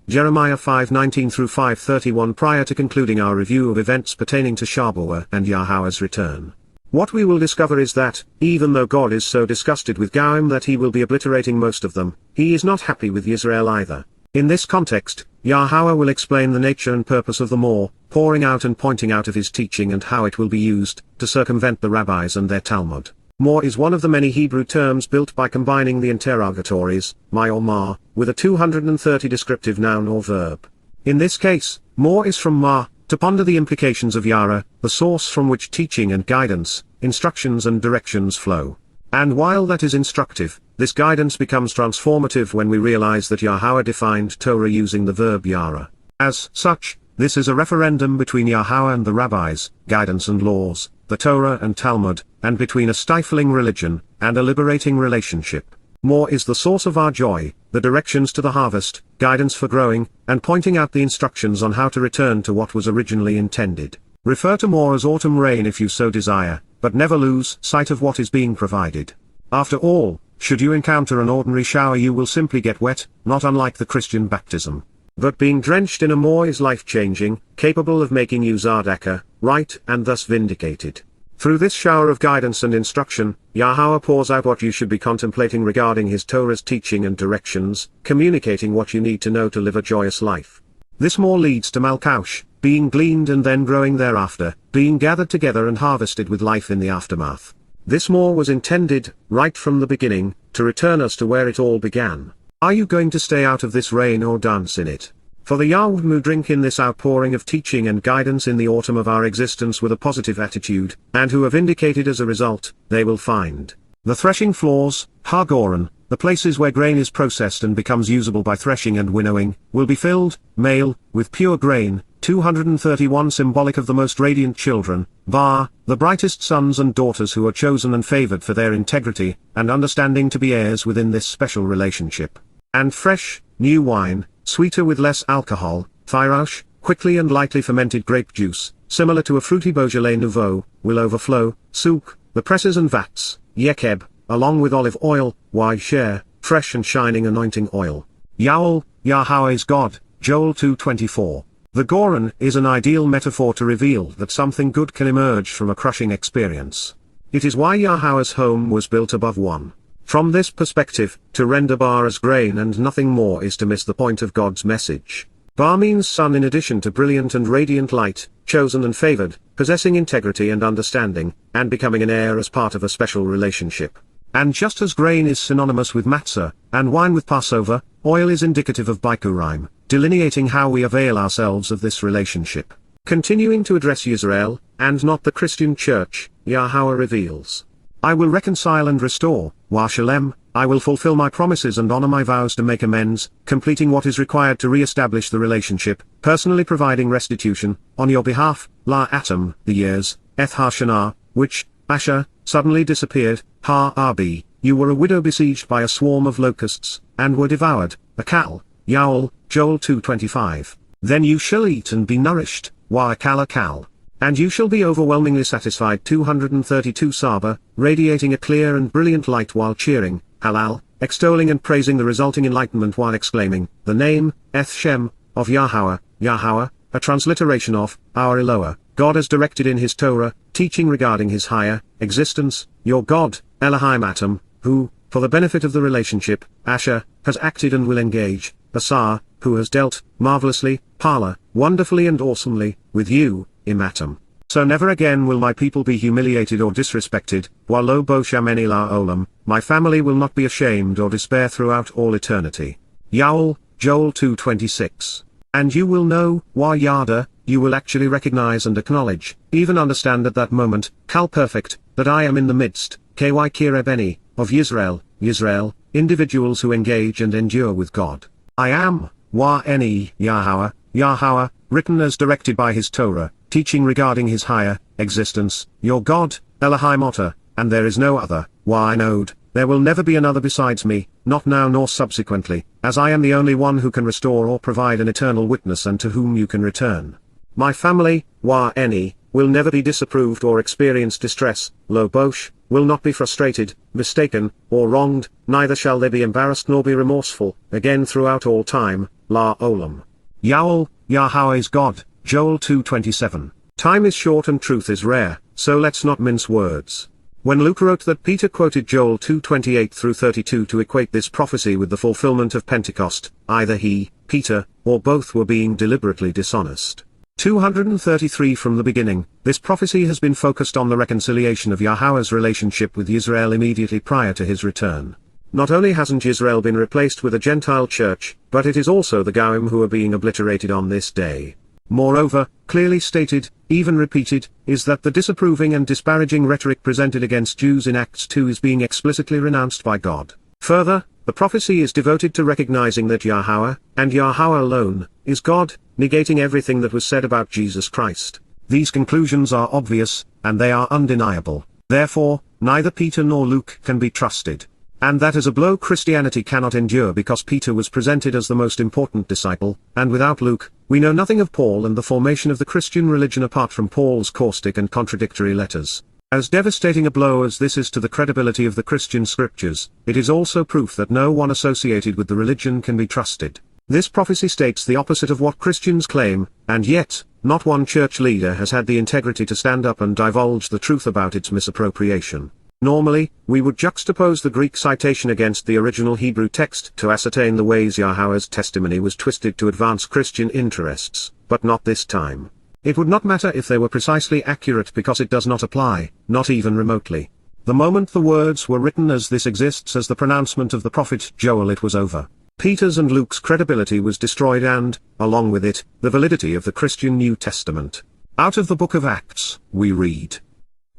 Jeremiah 5:19 through 5:31 prior to concluding our review of events pertaining to Shabuw'ah and Yahowah's return. What we will discover is that, even though God is so disgusted with Goim that he will be obliterating most of them, he is not happy with Israel either. In this context, Yahowah will explain the nature and purpose of the more, pouring out and pointing out of his teaching and how it will be used, to circumvent the rabbis and their Talmud. More is one of the many Hebrew terms built by combining the interrogatories, my or ma, with a 230 descriptive noun or verb. In this case, more is from ma, to ponder the implications of Yara, the source from which teaching and guidance, instructions and directions flow. And while that is instructive, this guidance becomes transformative when we realize that Yahowah defined Torah using the verb Yara. As such, this is a referendum between Yahowah and the rabbis, guidance and laws, the Torah and Talmud, and between a stifling religion, and a liberating relationship. More is the source of our joy, the directions to the harvest, guidance for growing, and pointing out the instructions on how to return to what was originally intended. Refer to more as autumn rain if you so desire, but never lose sight of what is being provided. After all, should you encounter an ordinary shower you will simply get wet, not unlike the Christian baptism. But being drenched in a more is life-changing, capable of making you tzedakah, right and thus vindicated. Through this shower of guidance and instruction, Yahowah pours out what you should be contemplating regarding his Torah's teaching and directions, communicating what you need to know to live a joyous life. This more leads to Malkaush, being gleaned and then growing thereafter, being gathered together and harvested with life in the aftermath. This more was intended, right from the beginning, to return us to where it all began. Are you going to stay out of this rain or dance in it? For the Yahweh who drink in this outpouring of teaching and guidance in the autumn of our existence with a positive attitude, and who are vindicated as a result, they will find the threshing floors, Hagoran, the places where grain is processed and becomes usable by threshing and winnowing, will be filled, male, with pure grain, 231 symbolic of the most radiant children, the brightest sons and daughters who are chosen and favored for their integrity, and understanding to be heirs within this special relationship. And fresh, new wine, sweeter with less alcohol, Thyrosh, quickly and lightly fermented grape juice, similar to a fruity Beaujolais Nouveau, will overflow, souk, the presses and vats, Yekeb, along with olive oil, share, fresh and shining anointing oil. Yow'el, Yahowah is God, Joel 2:24. The Goran is an ideal metaphor to reveal that something good can emerge from a crushing experience. It is why Yahowah's home was built above one. From this perspective, to render bar as grain and nothing more is to miss the point of God's message. Ba means sun in addition to brilliant and radiant light, chosen and favored, possessing integrity and understanding, and becoming an heir as part of a special relationship. And just as grain is synonymous with matzah, and wine with Passover, oil is indicative of Bikurim, delineating how we avail ourselves of this relationship. Continuing to address Israel, and not the Christian church, Yahowah reveals, I will reconcile and restore, Wa Shalem, I will fulfill my promises and honor my vows to make amends, completing what is required to re-establish the relationship, personally providing restitution, on your behalf, La Atom, the years, Eth Ha-Shana, which, Asher, suddenly disappeared, Ha-Abi, you were a widow besieged by a swarm of locusts, and were devoured, Akal, Yow'el, Joel 2:25. Then you shall eat and be nourished, Wa Akal. And you shall be overwhelmingly satisfied. 232 Saba, radiating a clear and brilliant light while cheering, Halal, extolling and praising the resulting enlightenment while exclaiming, the name, Eth Shem, of Yahowah, Yahowah, a transliteration of, our Eloah, God as directed in his Torah, teaching regarding his higher existence, your God, Elohim Atom, who, for the benefit of the relationship, Asher, has acted and will engage, Asar, who has dealt, marvelously, Pala, wonderfully and awesomely, with you, Imatum. So never again will my people be humiliated or disrespected, Walo bo shameni la olam, my family will not be ashamed or despair throughout all eternity. Yow'el, Joel 2:26. And you will know, Wa Yada, you will actually recognize and acknowledge, even understand at that moment, Kal perfect, that I am in the midst, Ky Kirebeni, of Yisrael, individuals who engage and endure with God. I am, Wa Eni, Yahowah, written as directed by his Torah, teaching regarding his higher existence, your God, Elohim Otter, and there is no other, Wa Inod, there will never be another besides me, not now nor subsequently, as I am the only one who can restore or provide an eternal witness and to whom you can return. My family, Wa Eni, will never be disapproved or experience distress, Lo Bosh, will not be frustrated, mistaken, or wronged, neither shall they be embarrassed nor be remorseful, again throughout all time, La Olam. Yow'el, Yahowah is God, Joel 2:27. Time is short and truth is rare, so let's not mince words. When Luke wrote that Peter quoted Joel 2:28-32 to equate this prophecy with the fulfillment of Pentecost, either he, Peter, or both were being deliberately dishonest. 233 From the beginning, this prophecy has been focused on the reconciliation of Yahowah's relationship with Israel immediately prior to his return. Not only hasn't Israel been replaced with a Gentile church, but it is also the Goyim who are being obliterated on this day. Moreover, clearly stated, even repeated, is that the disapproving and disparaging rhetoric presented against Jews in Acts 2 is being explicitly renounced by God. Further, the prophecy is devoted to recognizing that Yahowah, and Yahowah alone, is God, negating everything that was said about Jesus Christ. These conclusions are obvious, and they are undeniable. Therefore, neither Peter nor Luke can be trusted. And that is a blow Christianity cannot endure because Peter was presented as the most important disciple, and without Luke, we know nothing of Paul and the formation of the Christian religion apart from Paul's caustic and contradictory letters. As devastating a blow as this is to the credibility of the Christian scriptures, it is also proof that no one associated with the religion can be trusted. This prophecy states the opposite of what Christians claim, and yet, not one church leader has had the integrity to stand up and divulge the truth about its misappropriation. Normally, we would juxtapose the Greek citation against the original Hebrew text to ascertain the ways Yahowah's testimony was twisted to advance Christian interests, but not this time. It would not matter if they were precisely accurate because it does not apply, not even remotely. The moment the words were written as this exists as the pronouncement of the prophet Joel, it was over. Peter's and Luke's credibility was destroyed and, along with it, the validity of the Christian New Testament. Out of the book of Acts, we read.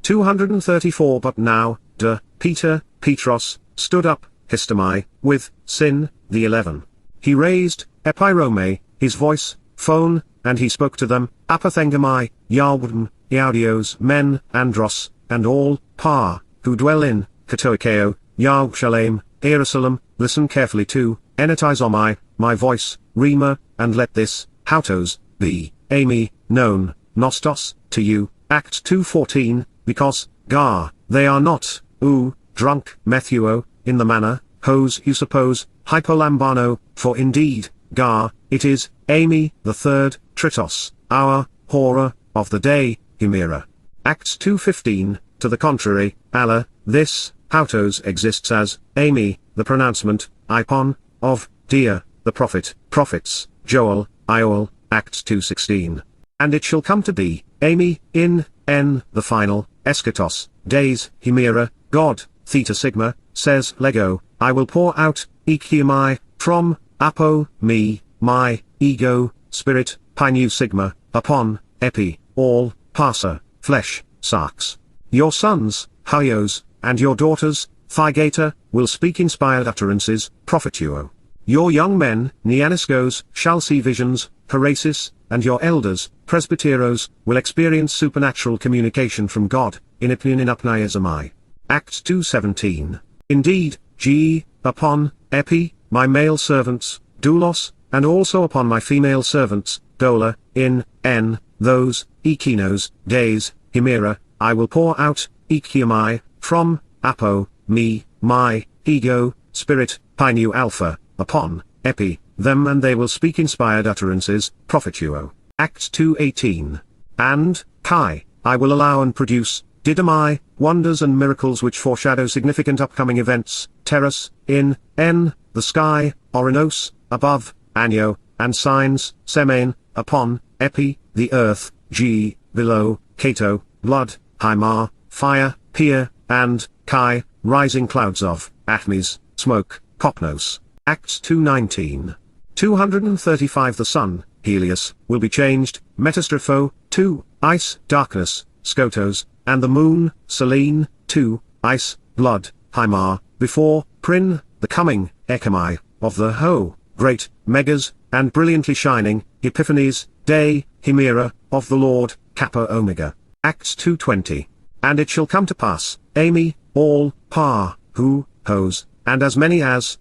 234 But now, Peter, Petros, stood up, histomai, with, sin, the 11. He raised, epirome, his voice, phone, and he spoke to them, apothengamai, Yalbum, Iaudios, men, Andros, and all, who dwell in, Katoikeo, Yerushalayim, Jerusalem, listen carefully to, enetizomai, my voice, Rima, and let this, hautos, be, Amy, known, nostos, to you, Acts 2:14, because, they are not, drunk, methuo, in the manner, hos you suppose, hypolambano, for indeed, it is, Amy, the third, tritos, hour, hora, of the day, himera. Acts 2:15, to the contrary, Allah, this, hautos exists as, Amy, the pronouncement, ipon, of, Dia, the prophet, prophets, Joel, Yow'el, Acts 2:16. And it shall come to be, Ami, in, N, the final, eschatos, days, Hemera, God, theta sigma, says Lego, I will pour out, ekiamai, from, apo, me, my, ego, spirit, pi nu sigma, upon, epi, all, parsa, flesh, sarx. Your sons, hyos, and your daughters, thygata, will speak inspired utterances, prophetuo. Your young men, neaniskos, shall see visions, parasis, and your elders, presbyteros, will experience supernatural communication from God, in apniazamai. Acts 2:17. Indeed, upon, epi, my male servants, doulos, and also upon my female servants, dola, in, n, those, ekinos, days, hemera, I will pour out, ekiamai, from, apo, me, my, ego, spirit, pi nu alpha, upon, epi, them, and they will speak inspired utterances, prophetuo. Acts 2:18. And, kai, I will allow and produce, didamai, wonders and miracles which foreshadow significant upcoming events, terras, in, n, the sky, orinos, above, anio, and signs, semen, upon, epi, the earth, below, kato, blood, hymar, fire, pier, and, kai, rising clouds of, atmes, smoke, kopnos. Acts 2:19. 235 The sun, Helios, will be changed, metastropho, 2, ice, darkness, skotos, and the moon, Selene, 2, ice, blood, hymar, before, prin, the coming, ekamai, of the great, megas, and brilliantly shining, Epiphanes, day, hemera, of the Lord, kappa omega. Acts 2:20. And it shall come to pass, Ami, all, hos, and as many as,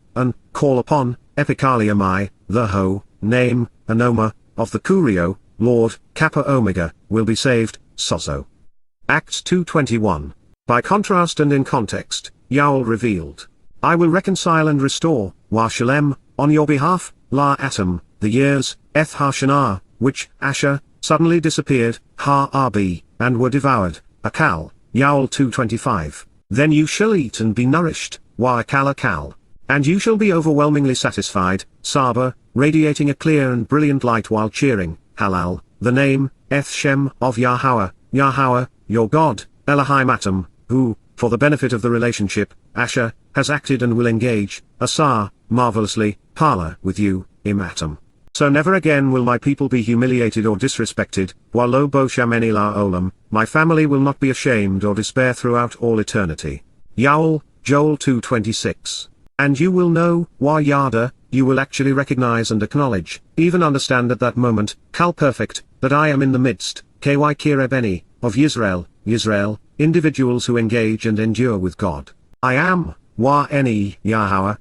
call upon, epikaliamai, the name, anoma, of the Kurio, Lord, kappa omega, will be saved, sozo. Acts 2:21. By contrast and in context, Yow'el revealed, I will reconcile and restore, wa shalem, on your behalf, la atom, the years, eth ha-shanah, which, Asher, suddenly disappeared, ha-rb, and were devoured, akal, Yow'el 2:25. Then you shall eat and be nourished, wa akal. And you shall be overwhelmingly satisfied, Saba, radiating a clear and brilliant light while cheering, Halal, the name, Eth Shem, of Yahowah, your God, Elohim Atom, who, for the benefit of the relationship, Asher, has acted and will engage, Asar, marvelously, Pala, with you, Im Atom. So never again will my people be humiliated or disrespected, Walo bo shameni la olam, my family will not be ashamed or despair throughout all eternity. Yow'el, Joel 2:26. And you will know, Yada, you will actually recognize and acknowledge, even understand at that moment, Kal perfect, that I am in the midst, Ky Kirebeni, of Yisrael, individuals who engage and endure with God. I am, Yahowah,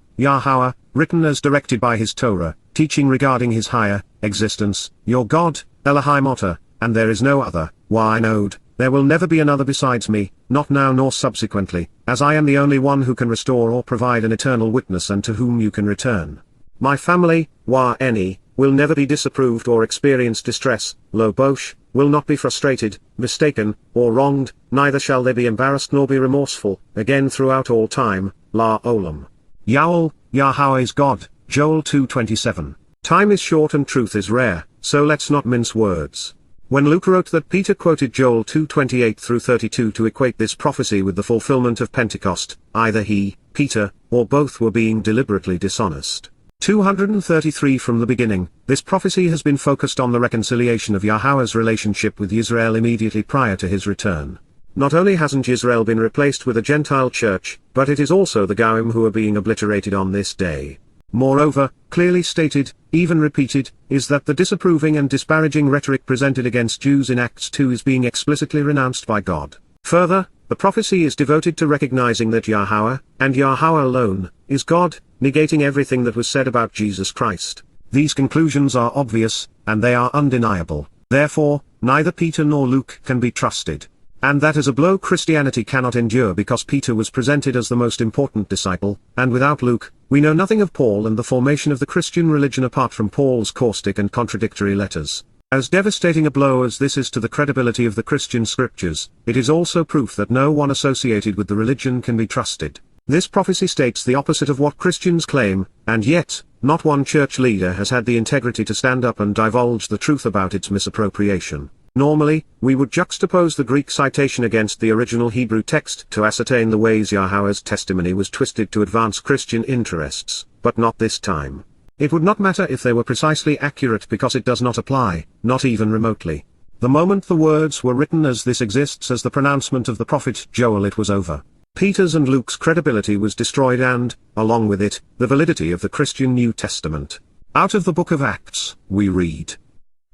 written as directed by his Torah, teaching regarding his higher existence, your God, Elohim Otter, and there is no other, Node, there will never be another besides me, not now nor subsequently, as I am the only one who can restore or provide an eternal witness and to whom you can return. My family, will never be disapproved or experience distress, lo bosh, will not be frustrated, mistaken, or wronged, neither shall they be embarrassed nor be remorseful, again throughout all time, la olam. Yow'el, Yahweh is God, Joel 2:27. Time is short and truth is rare, so let's not mince words. When Luke wrote that Peter quoted Joel 2:28-32 to equate this prophecy with the fulfillment of Pentecost, either he, Peter, or both were being deliberately dishonest. 233 From the beginning, this prophecy has been focused on the reconciliation of Yahweh's relationship with Israel immediately prior to his return. Not only hasn't Israel been replaced with a Gentile church, but it is also the Goyim who are being obliterated on this day. Moreover, clearly stated, even repeated, is that the disapproving and disparaging rhetoric presented against Jews in Acts 2 is being explicitly renounced by God. Further, the prophecy is devoted to recognizing that Yahowah, and Yahowah alone, is God, negating everything that was said about Jesus Christ. These conclusions are obvious, and they are undeniable. Therefore, neither Peter nor Luke can be trusted. And that is a blow Christianity cannot endure because Peter was presented as the most important disciple, and without Luke, we know nothing of Paul and the formation of the Christian religion apart from Paul's caustic and contradictory letters. As devastating a blow as this is to the credibility of the Christian scriptures, it is also proof that no one associated with the religion can be trusted. This prophecy states the opposite of what Christians claim, and yet, not one church leader has had the integrity to stand up and divulge the truth about its misappropriation. Normally, we would juxtapose the Greek citation against the original Hebrew text to ascertain the ways Yahowah's testimony was twisted to advance Christian interests, but not this time. It would not matter if they were precisely accurate because it does not apply, not even remotely. The moment the words were written as this exists as the pronouncement of the prophet Yow'el, it was over. Peter's and Luke's credibility was destroyed and, along with it, the validity of the Christian New Testament. Out of the book of Acts, we read.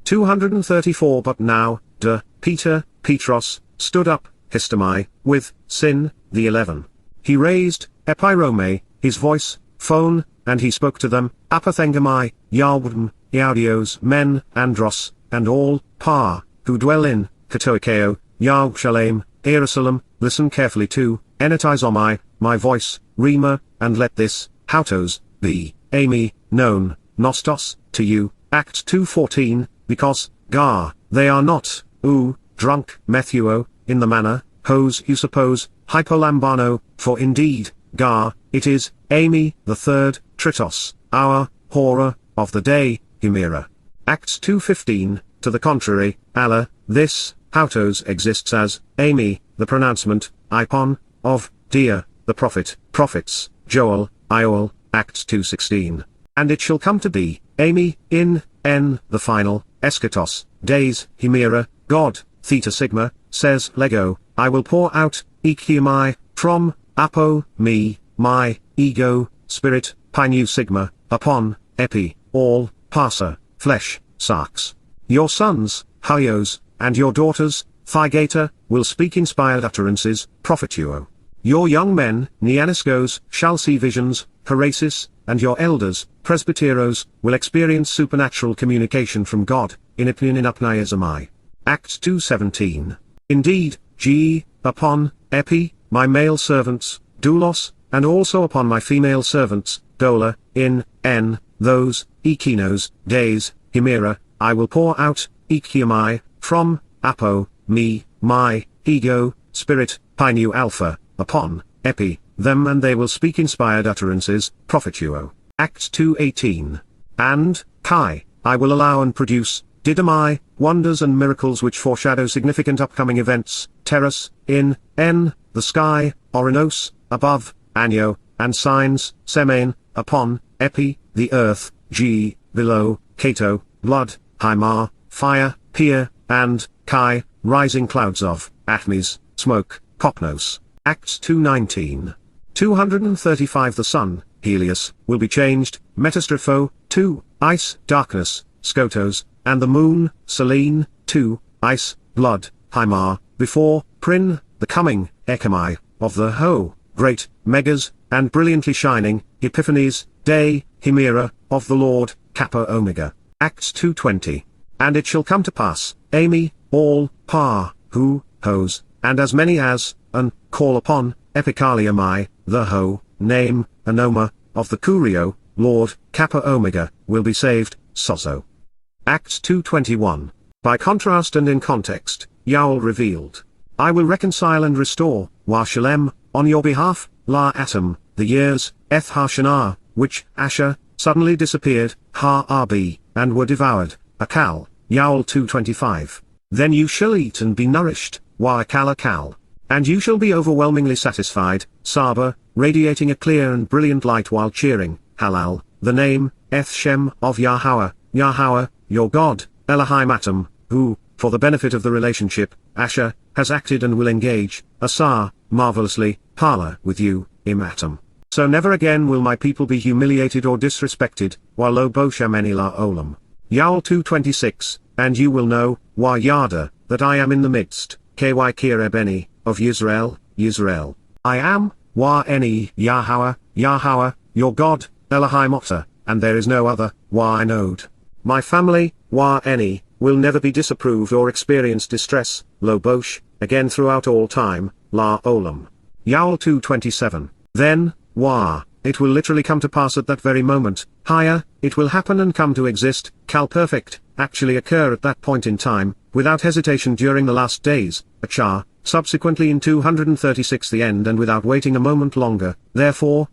234 But now, Peter, Petros, stood up, histomai, with, sin, the 11. He raised, epirome, his voice, phone, and he spoke to them, apothengamai, Yahweh, Iaudios, men, andros, and all, who dwell in, Katoikeo, Yahushalem, Jerusalem, listen carefully to, enetizomai, my voice, Rima, and let this, hautos, be, Amy, known, nostos, to you, Acts 2:14, because, they are not, drunk, methuo, in the manner, hos you suppose, hypolambano, for indeed, it is, Amy, the third, tritos, hour, hora, of the day, himera. Acts 2:15, to the contrary, Allah, this, hautos exists as, Amy, the pronouncement, ipon, of, dear, the prophet, prophets, Joel, Ioel, Acts 2:16. And it shall come to be, Amy, in, the final, eschatos, days, himera, God, theta sigma, says Lego, I will pour out, ekiamai, from, apo, me, my, ego, spirit, pi nu sigma, upon, epi, all, parsa, flesh, sarx. Your sons, hyos, and your daughters, thygata, will speak inspired utterances, prophetuo. Your young men, neaniskos, shall see visions, parasis, and your elders, presbyteros, will experience supernatural communication from God, in apniazamai. Acts 2:17. Indeed, upon, epi, my male servants, doulos, and also upon my female servants, dola, in, those, ekinos, days, himera, I will pour out, ekiamai, from, apo, me, my, ego, spirit, pi nu alpha, upon, epi, them, and they will speak inspired utterances, prophetuo. Acts 2:18. And, kai, I will allow and produce, didamai, wonders and miracles which foreshadow significant upcoming events, teras, in, the sky, orinos, above, anio, and signs, semen, upon, epi, the earth, below, kato, blood, hymar, fire, pier, and, kai, rising clouds of, atmes, smoke, kopnos. Acts 2:19. 235 The sun, Helios, will be changed, metastropho, 2, ice, darkness, skotos, and the moon, Selene, 2, ice, blood, hymar, before, prin, the coming, ekamai, of the great, megas, and brilliantly shining, epiphanies, day, himera, of the Lord, kappa omega. Acts 2:20. And it shall come to pass, Amy, all, who, hos, and as many as, call upon, epikaliamai, the name, anoma, of the Curio, Lord, kappa omega, will be saved, sozo. Acts 2:21. By contrast and in context, Yow'el revealed, I will reconcile and restore, Shalem, on your behalf, la atom, the years, eth hashanah, which, Asher, suddenly disappeared, ha-rb, and were devoured, akal, Yow'el 2:25. Then you shall eat and be nourished, akal. And you shall be overwhelmingly satisfied, Saba, radiating a clear and brilliant light while cheering, Halal, the name, Shem, of Yahowah, your God, Elohim Atom, who, for the benefit of the relationship, Asher, has acted and will engage, Asar, marvelously, Pala, with you, Atom. So never again will my people be humiliated or disrespected, Walo Boshameni Olam. Yow'el 2:26, and you will know, Yada, that I am in the midst, Ky Kirebeni, of Yisrael, I am, Yahowah, your God, Elohim Otter, and there is no other, Node. My family, will never be disapproved or experience distress, Lo Bosh, again throughout all time, La Olam. Yow'el 2:27. Then, it will literally come to pass at that very moment, it will happen and come to exist, Cal perfect, actually occur at that point in time, without hesitation during the last days, Achar, subsequently in 236 the end and without waiting a moment longer, therefore,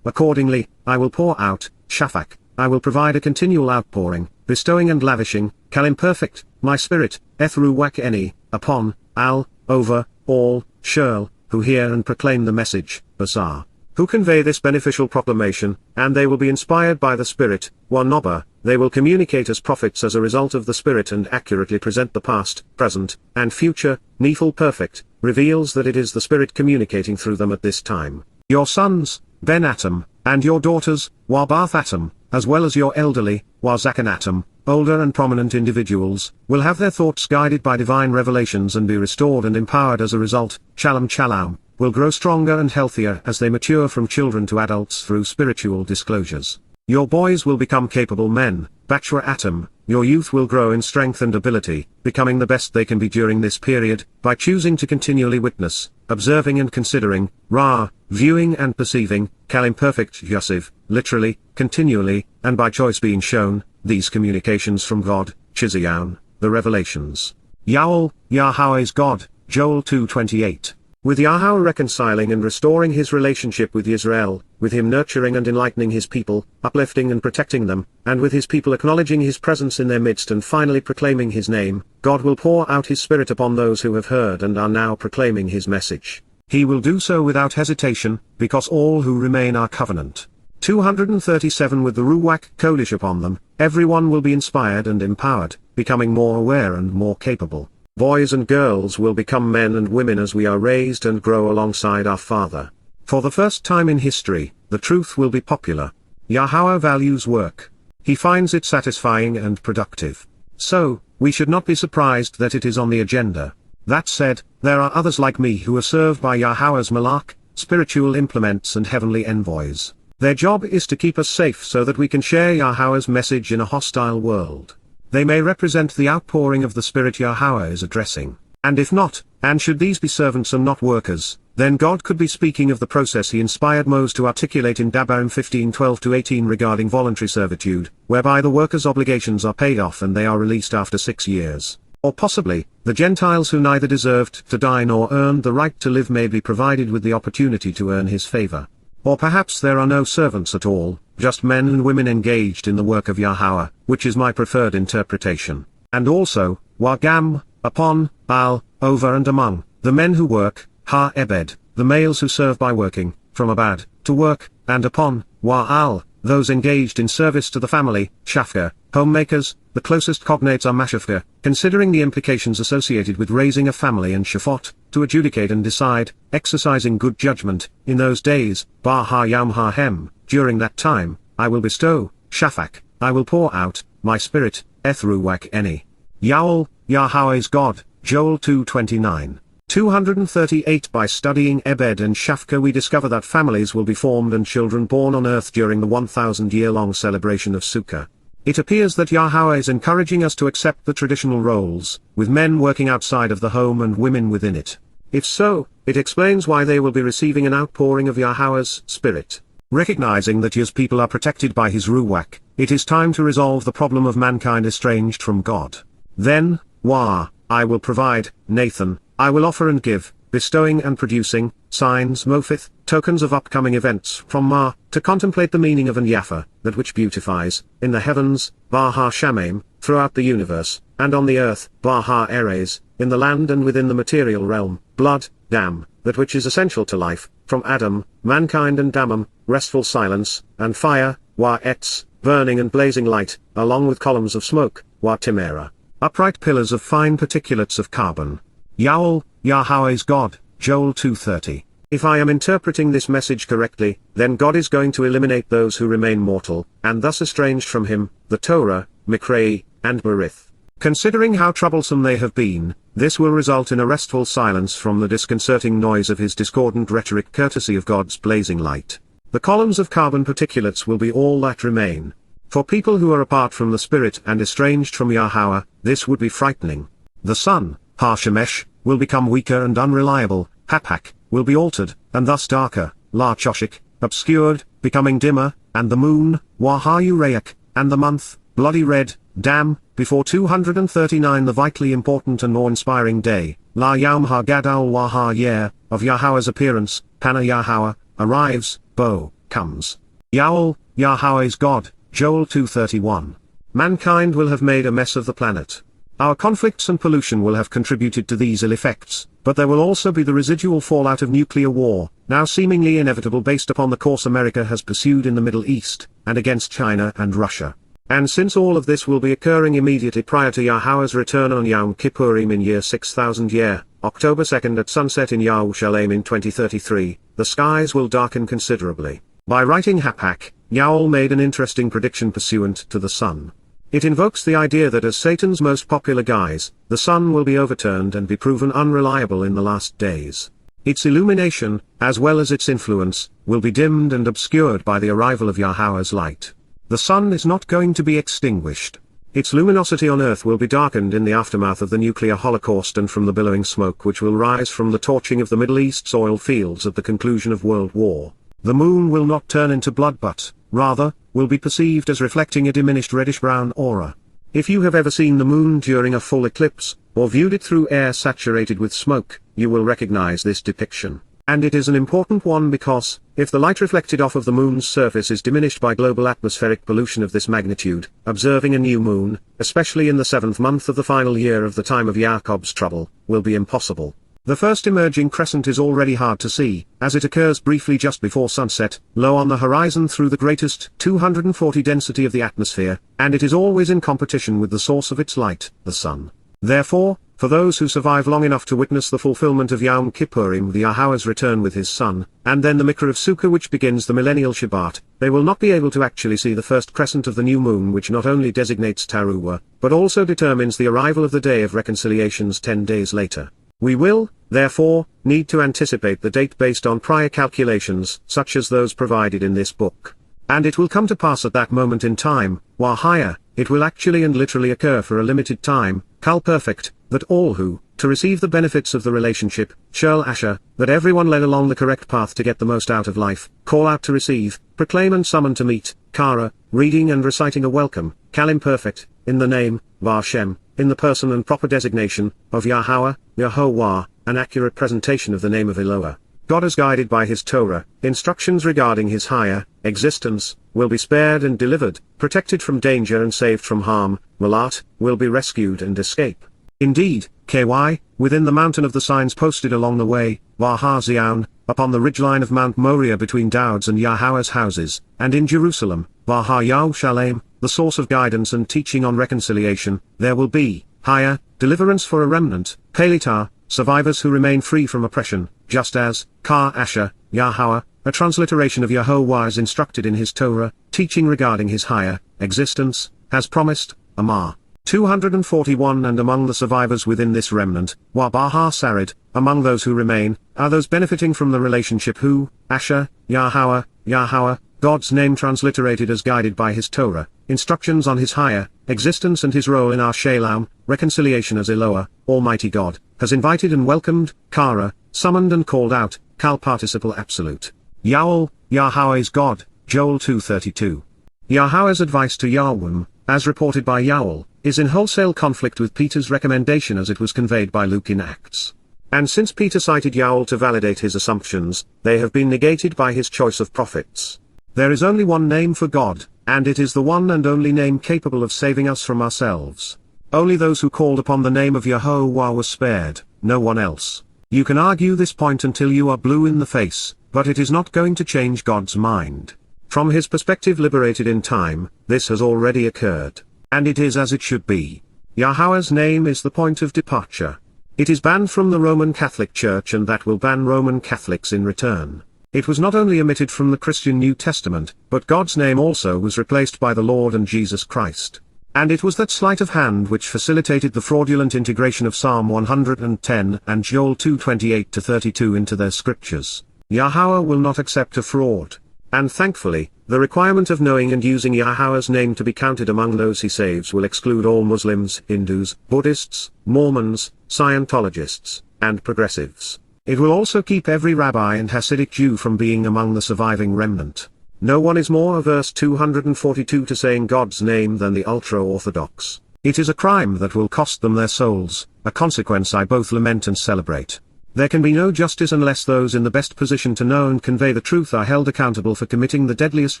accordingly, I will pour out, Shafak, I will provide a continual outpouring, bestowing and lavishing, Kal imperfect, my spirit, Ethruwak Eni, upon, Al, over, all, Shurl, who hear and proclaim the message, Basar, who convey this beneficial proclamation, and they will be inspired by the Spirit, Wanoba, they will communicate as prophets as a result of the Spirit and accurately present the past, present, and future. Nephil perfect, reveals that it is the Spirit communicating through them at this time. Your sons, Ben Atom, and your daughters, Wabath Atom, as well as your elderly, Wazakan Atom, older and prominent individuals, will have their thoughts guided by divine revelations and be restored and empowered as a result. Shalom Shalom, will grow stronger and healthier as they mature from children to adults through spiritual disclosures. Your boys will become capable men, Bachra Atom, your youth will grow in strength and ability, becoming the best they can be during this period, by choosing to continually witness, observing and considering, Ra, viewing and perceiving, Kal imperfect Yosef, literally, continually, and by choice being shown, these communications from God, Chizion, the revelations. Yow'el, Yahweh is God, Joel 2:28. With Yahweh reconciling and restoring his relationship with Israel, with him nurturing and enlightening his people, uplifting and protecting them, and with his people acknowledging his presence in their midst and finally proclaiming his name, God will pour out his Spirit upon those who have heard and are now proclaiming his message. He will do so without hesitation, because all who remain are covenant. 237 With the Ruach Kodesh upon them, everyone will be inspired and empowered, becoming more aware and more capable. Boys and girls will become men and women as we are raised and grow alongside our Father. For the first time in history, the truth will be popular. Yahweh values work. He finds it satisfying and productive. So, we should not be surprised that it is on the agenda. That said, there are others like me who are served by Yahweh's Malach, spiritual implements and heavenly envoys. Their job is to keep us safe so that we can share Yahweh's message in a hostile world. They may represent the outpouring of the Spirit Yahweh is addressing. And if not, and should these be servants and not workers, then God could be speaking of the process he inspired Moses to articulate in Devarim 15:12-18 regarding voluntary servitude, whereby the workers' obligations are paid off and they are released after 6 years. Or possibly, the Gentiles who neither deserved to die nor earned the right to live may be provided with the opportunity to earn his favor. Or perhaps there are no servants at all, just men and women engaged in the work of Yahweh, which is my preferred interpretation. And also, Wagam, upon, Al, over and among, the men who work, Ha-Ebed, the males who serve by working, from Abad, to work, and upon, Wa-Al, those engaged in service to the family, Shafka, homemakers, the closest cognates are Mashafka, considering the implications associated with raising a family and Shafot, to adjudicate and decide, exercising good judgment, in those days, Bar-Ha-Yam Ha-Hem, during that time, I will bestow, Shafak, I will pour out, my spirit, Ethruwak Eni. Yow'el, Yahweh's God, Joel 2:29. 238 By studying Ebed and Shafka we discover that families will be formed and children born on earth during the 1,000-year-long celebration of Sukkah. It appears that Yahweh is encouraging us to accept the traditional roles, with men working outside of the home and women within it. If so, it explains why they will be receiving an outpouring of Yahweh's Spirit. Recognizing that Yah's people are protected by his Ruach, it is time to resolve the problem of mankind estranged from God. Then, Wah, I will provide, Nathan, I will offer and give, bestowing and producing, signs Mophith, tokens of upcoming events from Ma, to contemplate the meaning of an Yafa, that which beautifies, in the heavens, Baha Shamim, throughout the universe, and on the earth, Baha Eres, in the land and within the material realm, blood, dam, that which is essential to life, from Adam, mankind and Damam, restful silence, and fire, Wa Etz, burning and blazing light, along with columns of smoke, Wa Timera, upright pillars of fine particulates of carbon. Yow'el, Yahweh's God, Joel 2:30. If I am interpreting this message correctly, then God is going to eliminate those who remain mortal, and thus estranged from him, the Torah, Mikrei, and Berith. Considering how troublesome they have been, this will result in a restful silence from the disconcerting noise of his discordant rhetoric courtesy of God's blazing light. The columns of carbon particulates will be all that remain. For people who are apart from the Spirit and estranged from Yahweh, this would be frightening. The sun, Har-Shemesh, will become weaker and unreliable, Haphak, will be altered, and thus darker, La-Choshik, obscured, becoming dimmer, and the moon, Wah-Ha-Urayak, and the month, bloody red, Dam, before 239 the vitally important and awe-inspiring day, La Yawm Ha-Gadol Wah-Ha-Yer, of Yahweh's appearance, Pana Yahweh, arrives, Bo, comes. Yow'el, Yahweh's God, Joel 2:31. Mankind will have made a mess of the planet. Our conflicts and pollution will have contributed to these ill effects, but there will also be the residual fallout of nuclear war, now seemingly inevitable based upon the course America has pursued in the Middle East, and against China and Russia. And since all of this will be occurring immediately prior to Yahowah's return on Yom Kippurim in year 6000 year, October 2nd at sunset in Yerushalayim in 2033, the skies will darken considerably. By writing Hapak, Yow'el made an interesting prediction pursuant to the sun. It invokes the idea that as Satan's most popular guise, the sun will be overturned and be proven unreliable in the last days. Its illumination, as well as its influence, will be dimmed and obscured by the arrival of Yahowah's light. The sun is not going to be extinguished. Its luminosity on earth will be darkened in the aftermath of the nuclear holocaust and from the billowing smoke which will rise from the torching of the Middle East's oil fields at the conclusion of World War. The moon will not turn into blood but, rather, will be perceived as reflecting a diminished reddish-brown aura. If you have ever seen the moon during a full eclipse, or viewed it through air saturated with smoke, you will recognize this depiction. And it is an important one because, if the light reflected off of the moon's surface is diminished by global atmospheric pollution of this magnitude, observing a new moon, especially in the 7th month of the final year of the time of Jacob's trouble, will be impossible. The first emerging crescent is already hard to see, as it occurs briefly just before sunset, low on the horizon through the greatest 240 density of the atmosphere, and it is always in competition with the source of its light, the sun. Therefore, for those who survive long enough to witness the fulfillment of Yom Kippurim, the Yahowah's return with his son, and then the Mikra of Sukkah which begins the millennial Shabat, they will not be able to actually see the first crescent of the new moon which not only designates Towrah, but also determines the arrival of the Day of Reconciliations 10 days later. We will, therefore, need to anticipate the date based on prior calculations, such as those provided in this book. And it will come to pass at that moment in time, while higher, it will actually and literally occur for a limited time, Kal perfect, that all who, to receive the benefits of the relationship, Shel Asher, that everyone led along the correct path to get the most out of life, call out to receive, proclaim and summon to meet, Kara, reading and reciting a welcome, Kal imperfect, in the name, Vashem, in the person and proper designation, of Yahowah, an accurate presentation of the name of Eloah. God as guided by his Torah, instructions regarding his higher existence, will be spared and delivered, protected from danger and saved from harm, Malat, will be rescued and escape. Indeed, KY, within the mountain of the signs posted along the way, Vahar Zion, upon the ridgeline of Mount Moriah between Daud's and Yahowah's houses, and in Jerusalem, Vahar Yerushalayim, the source of guidance and teaching on reconciliation, there will be, higher, deliverance for a remnant, Pelitar, survivors who remain free from oppression, just as, Kar Asher, Yahowah, a transliteration of Yahowah is instructed in his Torah, teaching regarding his higher existence, has promised, Amar. 241 And among the survivors within this remnant, Wabahar Sarid, among those who remain, are those benefiting from the relationship who, Asher, Yahowah, God's name transliterated as guided by his Torah, instructions on his higher existence and his role in our Shalom, reconciliation as Eloah, Almighty God, has invited and welcomed, Kara, summoned and called out, Kal participle absolute. Yow'el, Yahowah is God, Joel 2:32. Yahowah's advice to Yahweh, as reported by Yow'el, is in wholesale conflict with Peter's recommendation as it was conveyed by Luke in Acts. And since Peter cited Yow'el to validate his assumptions, they have been negated by his choice of prophets. There is only one name for God, and it is the one and only name capable of saving us from ourselves. Only those who called upon the name of Yahowah were spared, no one else. You can argue this point until you are blue in the face, but it is not going to change God's mind. From his perspective liberated in time, this has already occurred. And it is as it should be. Yahowah's name is the point of departure. It is banned from the Roman Catholic Church and that will ban Roman Catholics in return. It was not only omitted from the Christian New Testament, but God's name also was replaced by the Lord and Jesus Christ. And it was that sleight of hand which facilitated the fraudulent integration of Psalm 110 and Joel 2:28-32 into their scriptures. Yahowah will not accept a fraud. And thankfully, the requirement of knowing and using Yahowah's name to be counted among those he saves will exclude all Muslims, Hindus, Buddhists, Mormons, Scientologists, and progressives. It will also keep every rabbi and Hasidic Jew from being among the surviving remnant. No one is more averse 242 to saying God's name than the ultra-Orthodox. It is a crime that will cost them their souls, a consequence I both lament and celebrate. There can be no justice unless those in the best position to know and convey the truth are held accountable for committing the deadliest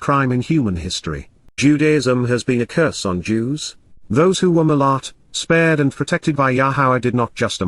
crime in human history. Judaism has been a curse on Jews. Those who were malat, spared and protected by Yahweh did not just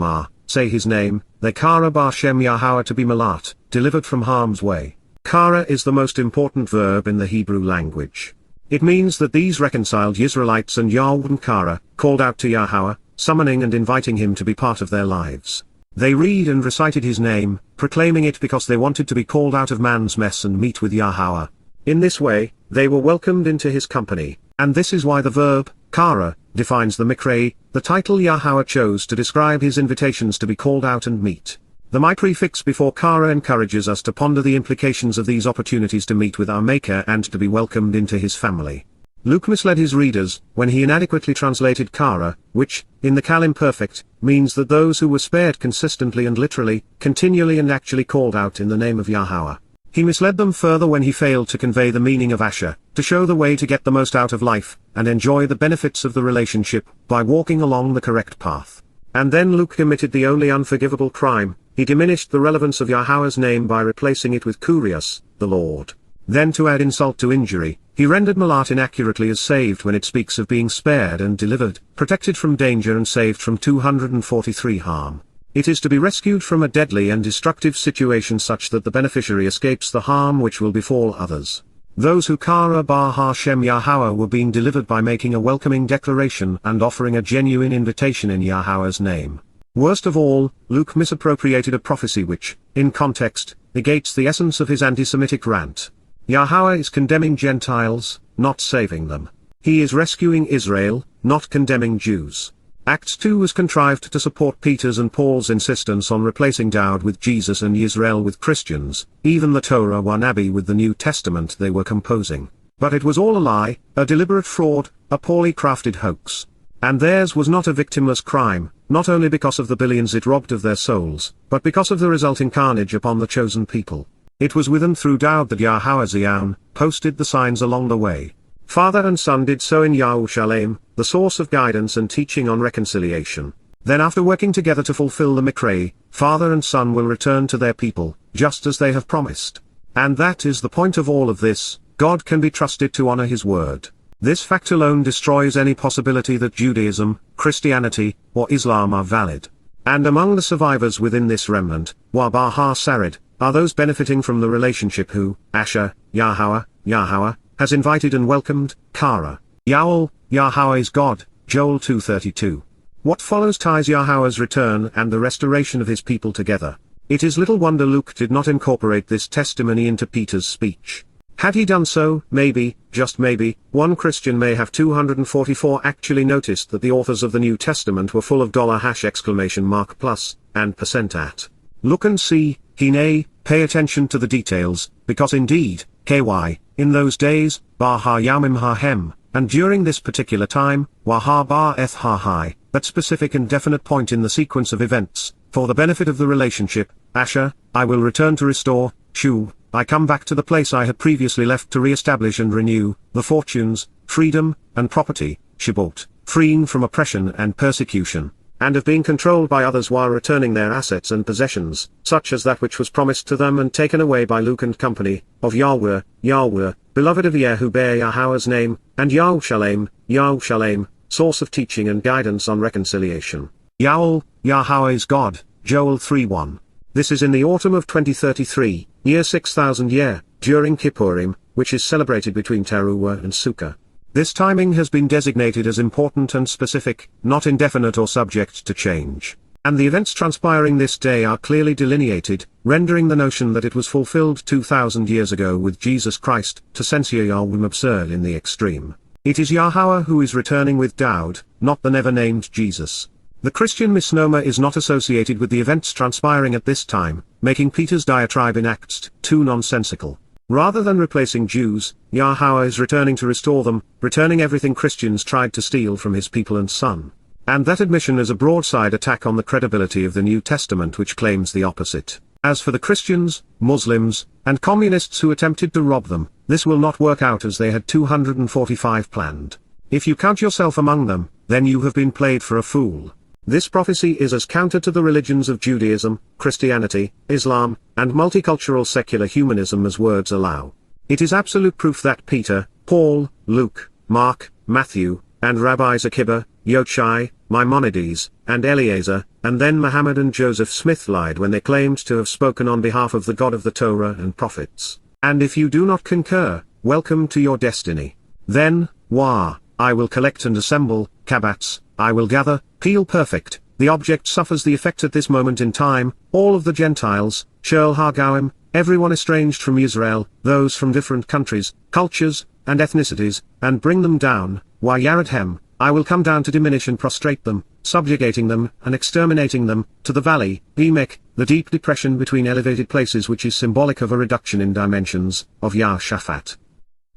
say his name, they kara b'Hashem Yahweh to be malat, delivered from harm's way. Kara is the most important verb in the Hebrew language. It means that these reconciled Israelites and Yahweh kara, called out to Yahweh, summoning and inviting him to be part of their lives. They read and recited his name, proclaiming it because they wanted to be called out of man's mess and meet with Yahweh. In this way, they were welcomed into his company, and this is why the verb, kara, defines the mikra, the title Yahweh chose to describe his invitations to be called out and meet. The my prefix before kara encourages us to ponder the implications of these opportunities to meet with our Maker and to be welcomed into his family. Luke misled his readers, when he inadequately translated kara, which, in the Kal imperfect, means that those who were spared consistently and literally, continually and actually called out in the name of Yahweh. He misled them further when he failed to convey the meaning of Asher, to show the way to get the most out of life, and enjoy the benefits of the relationship, by walking along the correct path. And then Luke committed the only unforgivable crime, he diminished the relevance of Yahweh's name by replacing it with Kurios, the Lord. Then to add insult to injury, he rendered malat inaccurately as saved when it speaks of being spared and delivered, protected from danger and saved from 243 harm. It is to be rescued from a deadly and destructive situation such that the beneficiary escapes the harm which will befall others. Those who kara b'Hashem Yahweh were being delivered by making a welcoming declaration and offering a genuine invitation in Yahweh's name. Worst of all, Luke misappropriated a prophecy which, in context, negates the essence of his anti-Semitic rant. Yahweh is condemning Gentiles, not saving them. He is rescuing Israel, not condemning Jews. Acts 2 was contrived to support Peter's and Paul's insistence on replacing Daud with Jesus and Yisrael with Christians, even the Torah Wannabe with the New Testament they were composing. But it was all a lie, a deliberate fraud, a poorly crafted hoax. And theirs was not a victimless crime, not only because of the billions it robbed of their souls, but because of the resulting carnage upon the chosen people. It was with and through Daud that Yahweh posted the signs along the way. Father and son did so in Yerushalayim, the source of guidance and teaching on reconciliation. Then after working together to fulfill the mikra, father and son will return to their people, just as they have promised. And that is the point of all of this, God can be trusted to honor his word. This fact alone destroys any possibility that Judaism, Christianity, or Islam are valid. And among the survivors within this remnant, Sarid, are those benefiting from the relationship who, Asher, Yahweh, has invited and welcomed, Kara, Yow'el, Yahweh is God, Joel 2:32. What follows ties Yahweh's return and the restoration of his people together. It is little wonder Luke did not incorporate this testimony into Peter's speech. Had he done so, maybe, just maybe, one Christian may have 244 actually noticed that the authors of the New Testament were full of $! Plus, and %at. Look and see, pay attention to the details, because indeed, in those days, Yamim Hahem, and during this particular time, that specific and definite point in the sequence of events, for the benefit of the relationship, Asher, I will return to restore, Shu, I come back to the place I had previously left to re-establish and renew, the fortunes, freedom, and property, Shabuw'ah, freeing from oppression and persecution, and of being controlled by others while returning their assets and possessions, such as that which was promised to them and taken away by Luke and company, of Yahweh, beloved of who bear Yahweh's name, and Yerushalayim, source of teaching and guidance on reconciliation. Yow'el, Yahweh is God, Joel 3:1. This is in the autumn of 2033, year 6000 year, during Kippurim, which is celebrated between Towrah and Sukkah. This timing has been designated as important and specific, not indefinite or subject to change. And the events transpiring this day are clearly delineated, rendering the notion that it was fulfilled 2000 years ago with Jesus Christ, to censure Yahweh absurd in the extreme. It is Yahweh who is returning with Daud, not the never-named Jesus. The Christian misnomer is not associated with the events transpiring at this time, making Peter's diatribe in Acts 2 nonsensical. Rather than replacing Jews, Yahweh is returning to restore them, returning everything Christians tried to steal from his people and son. And that admission is a broadside attack on the credibility of the New Testament which claims the opposite. As for the Christians, Muslims, and communists who attempted to rob them, this will not work out as they had 245 planned. If you count yourself among them, then you have been played for a fool. This prophecy is as counter to the religions of Judaism, Christianity, Islam, and multicultural secular humanism as words allow. It is absolute proof that Peter, Paul, Luke, Mark, Matthew, and Rabbis Akiba, Yochai, Maimonides, and Eleazar, and then Muhammad and Joseph Smith lied when they claimed to have spoken on behalf of the God of the Torah and prophets. And if you do not concur, welcome to your destiny. Then, I will collect and assemble, Kabats, I will gather, peel perfect, the object suffers the effect at this moment in time, all of the Gentiles, Shirl Hargawim, everyone estranged from Israel, those from different countries, cultures, and ethnicities, and bring them down, Yaradhem, I will come down to diminish and prostrate them, subjugating them and exterminating them, to the valley, Emek, the deep depression between elevated places which is symbolic of a reduction in dimensions, of Yahshaphat.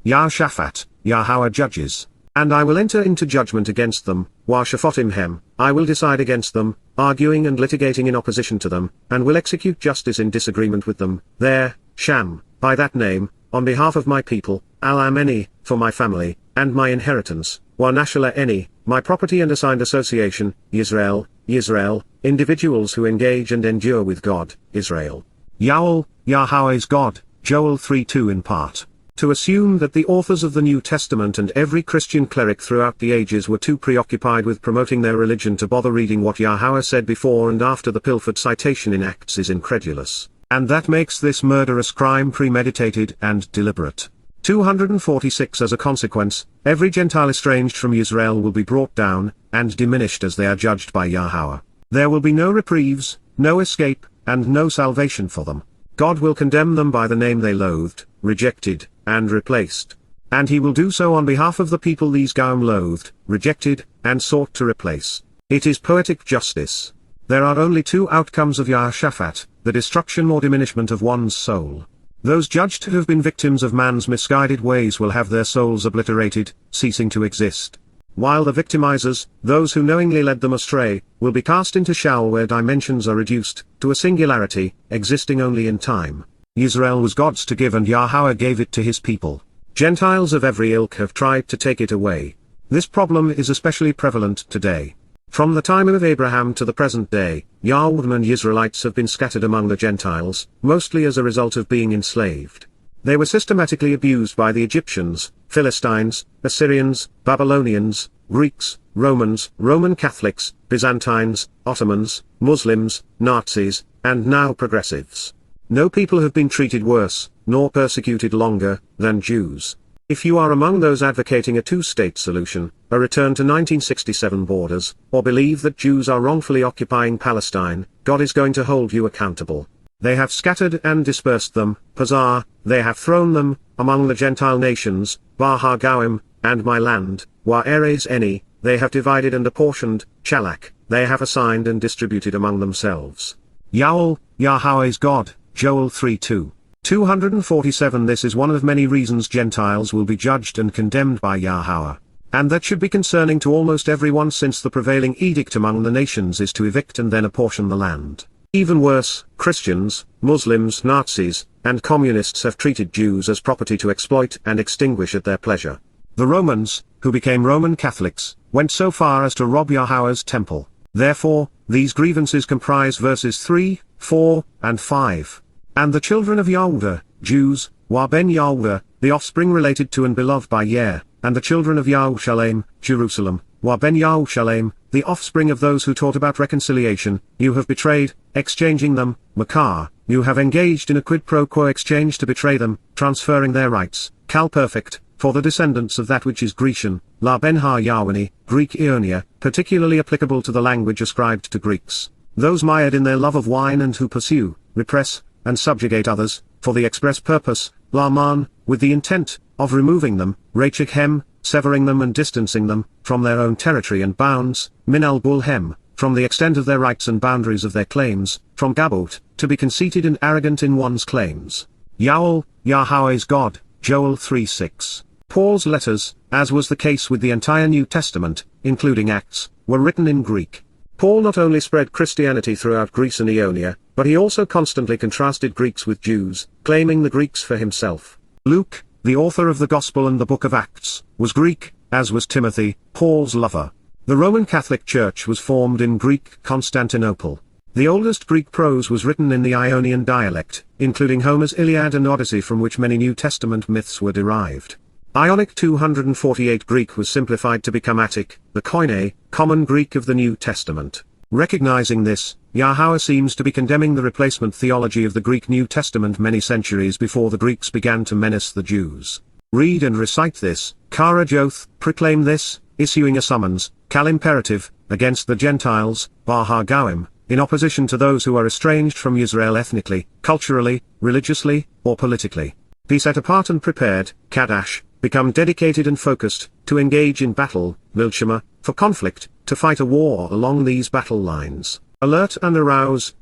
Yahshaphat, Yahowah judges. And I will enter into judgment against them, Washafotimhem, I will decide against them, arguing and litigating in opposition to them, and will execute justice in disagreement with them, there, Sham, by that name, on behalf of my people, Al-Ameni, for my family, and my inheritance, Wa-Nashala Eni, my property and assigned association, Yisrael, individuals who engage and endure with God, Israel. Yow'el, Yahweh is God, Joel 3:2 in part. To assume that the authors of the New Testament and every Christian cleric throughout the ages were too preoccupied with promoting their religion to bother reading what Yahweh said before and after the pilfered citation in Acts is incredulous. And that makes this murderous crime premeditated and deliberate. 246 As a consequence, every Gentile estranged from Israel will be brought down, and diminished as they are judged by Yahweh. There will be no reprieves, no escape, and no salvation for them. God will condemn them by the name they loathed, rejected, and replaced. And he will do so on behalf of the people these Gaum loathed, rejected, and sought to replace. It is poetic justice. There are only two outcomes of Yahshaphat, the destruction or diminishment of one's soul. Those judged to have been victims of man's misguided ways will have their souls obliterated, ceasing to exist. While the victimizers, those who knowingly led them astray, will be cast into Sheol where dimensions are reduced, to a singularity, existing only in time. Israel was God's to give and Yahweh gave it to his people. Gentiles of every ilk have tried to take it away. This problem is especially prevalent today. From the time of Abraham to the present day, Yahweh and Israelites have been scattered among the Gentiles, mostly as a result of being enslaved. They were systematically abused by the Egyptians, Philistines, Assyrians, Babylonians, Greeks, Romans, Roman Catholics, Byzantines, Ottomans, Muslims, Nazis, and now progressives. No people have been treated worse, nor persecuted longer, than Jews. If you are among those advocating a two-state solution, a return to 1967 borders, or believe that Jews are wrongfully occupying Palestine, God is going to hold you accountable. They have scattered and dispersed them, Pazar, they have thrown them, among the Gentile nations, Bahar Gawim, and my land, Wa Eres Eni, they have divided and apportioned, Chalak, they have assigned and distributed among themselves. Yow'el, Yahweh is God, Joel 3:2. 247 This is one of many reasons Gentiles will be judged and condemned by Yahweh. And that should be concerning to almost everyone since the prevailing edict among the nations is to evict and then apportion the land. Even worse, Christians, Muslims, Nazis, and communists have treated Jews as property to exploit and extinguish at their pleasure. The Romans, who became Roman Catholics, went so far as to rob Yahweh's temple. Therefore, these grievances comprise verses 3, 4, and 5. And the children of Yehuda, Jews, Wa ben Yehuda, the offspring related to and beloved by Yer, and the children of Yerushalayim, Jerusalem, Wa ben Yerushalayim, the offspring of those who taught about reconciliation, you have betrayed, exchanging them, Makar, you have engaged in a quid pro quo exchange to betray them, transferring their rights, Cal perfect, for the descendants of that which is Grecian, La ben ha-Yawani, Greek Ionia, particularly applicable to the language ascribed to Greeks, those mired in their love of wine and who pursue, repress, and subjugate others, for the express purpose, Laman, with the intent, of removing them, Rachichem, severing them and distancing them, from their own territory and bounds, Minal Bulhem, from the extent of their rights and boundaries of their claims, from Gabot, to be conceited and arrogant in one's claims. Yow'el, Yahweh is God, Joel 3:6. Paul's letters, as was the case with the entire New Testament, including Acts, were written in Greek. Paul not only spread Christianity throughout Greece and Ionia, but he also constantly contrasted Greeks with Jews, claiming the Greeks for himself. Luke, the author of the Gospel and the Book of Acts, was Greek, as was Timothy, Paul's lover. The Roman Catholic Church was formed in Greek Constantinople. The oldest Greek prose was written in the Ionian dialect, including Homer's Iliad and Odyssey from which many New Testament myths were derived. Ionic 248 Greek was simplified to become Attic, the Koine, common Greek of the New Testament. Recognizing this, Yahowah seems to be condemning the replacement theology of the Greek New Testament many centuries before the Greeks began to menace the Jews. Read and recite this, Kara Joth, proclaim this, issuing a summons, Kal imperative, against the Gentiles, Bahar Gawim, in opposition to those who are estranged from Israel ethnically, culturally, religiously, or politically. Be set apart and prepared, Kadash, become dedicated and focused, to engage in battle, Milchama, for conflict, to fight a war along these battle lines. Alert and arouse,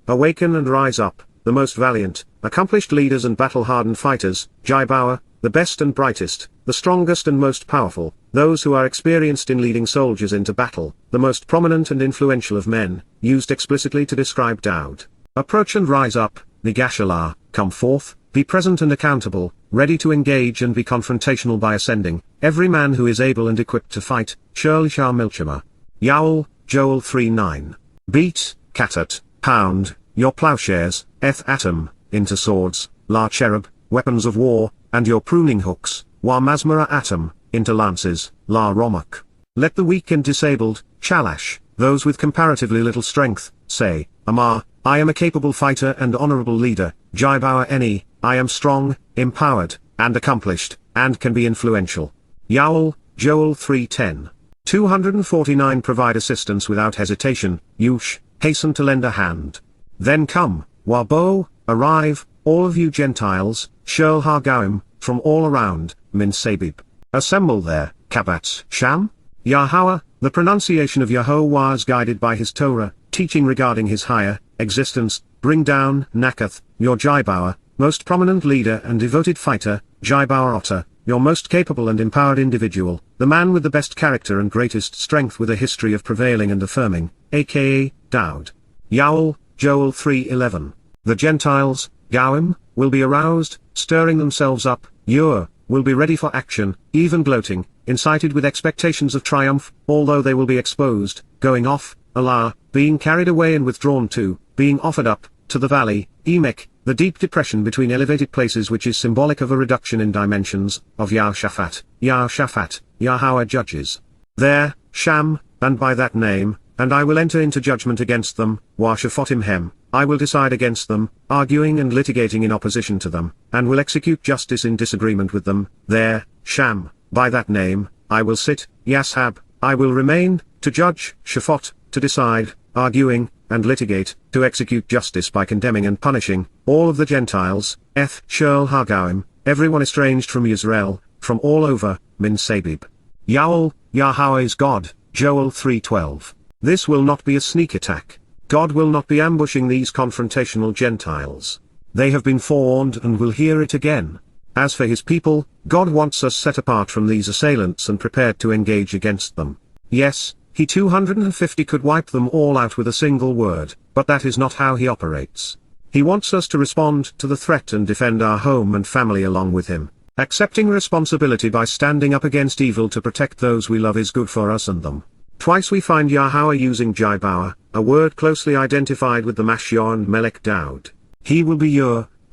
awaken and rise up, the most valiant, accomplished leaders and battle-hardened fighters, Yahowah, the best and brightest, the strongest and most powerful, those who are experienced in leading soldiers into battle, the most prominent and influential of men, used explicitly to describe Dowd. Approach and rise up, Nigashalah, come forth, be present and accountable, ready to engage and be confrontational by ascending, every man who is able and equipped to fight, Shurlishah Milchama. Yow'el, Joel 3:9. Beat, Katat, pound, your plowshares, atom, into swords, la cherub, weapons of war, and your pruning hooks, wa masmara atom, into lances, la romach. Let the weak and disabled, chalash, those with comparatively little strength, say, Amar, I am a capable fighter and honorable leader, Yahowah Eni, I am strong, empowered, and accomplished, and can be influential. Yow'el, Joel 3:10. 249 Provide assistance without hesitation, Yush, hasten to lend a hand. Then come, Wabo, arrive, all of you Gentiles, Shurl Hargawim, from all around, Min Sabib. Assemble there, Kabats, Sham? Yahowah, the pronunciation of Yahowah is guided by his Torah, teaching regarding his higher existence, bring down, Nakath, your Yahowah, most prominent leader and devoted fighter, Yahowah Otter, your most capable and empowered individual, the man with the best character and greatest strength with a history of prevailing and affirming, aka, Dowd. Yow'el, Joel 3:11. The Gentiles, Gawim, will be aroused, stirring themselves up, will be ready for action, even gloating, incited with expectations of triumph, although they will be exposed, going off, Allah, being carried away and withdrawn to, being offered up, to the valley, Emek, the deep depression between elevated places which is symbolic of a reduction in dimensions, of Yahshaphat, Yahowah judges. There, Sham, and by that name, and I will enter into judgment against them, Washafotim, I will decide against them, arguing and litigating in opposition to them, and will execute justice in disagreement with them, there, Sham, by that name, I will sit, Yashab, I will remain, to judge, Shafot, to decide, arguing, and litigate, to execute justice by condemning and punishing, all of the Gentiles, Shurl Hargawim, everyone estranged from Israel, from all over, Min Sabib. Yow'el, Yahowah is God, Joel 3:12. This will not be a sneak attack. God will not be ambushing these confrontational Gentiles. They have been forewarned and will hear it again. As for his people, God wants us set apart from these assailants and prepared to engage against them. Yes, he 250 could wipe them all out with a single word, but that is not how he operates. He wants us to respond to the threat and defend our home and family along with him. Accepting responsibility by standing up against evil to protect those we love is good for us and them. Twice we find Yahowah using Yahowah, a word closely identified with the Mashyor and Melech Dowd. He will be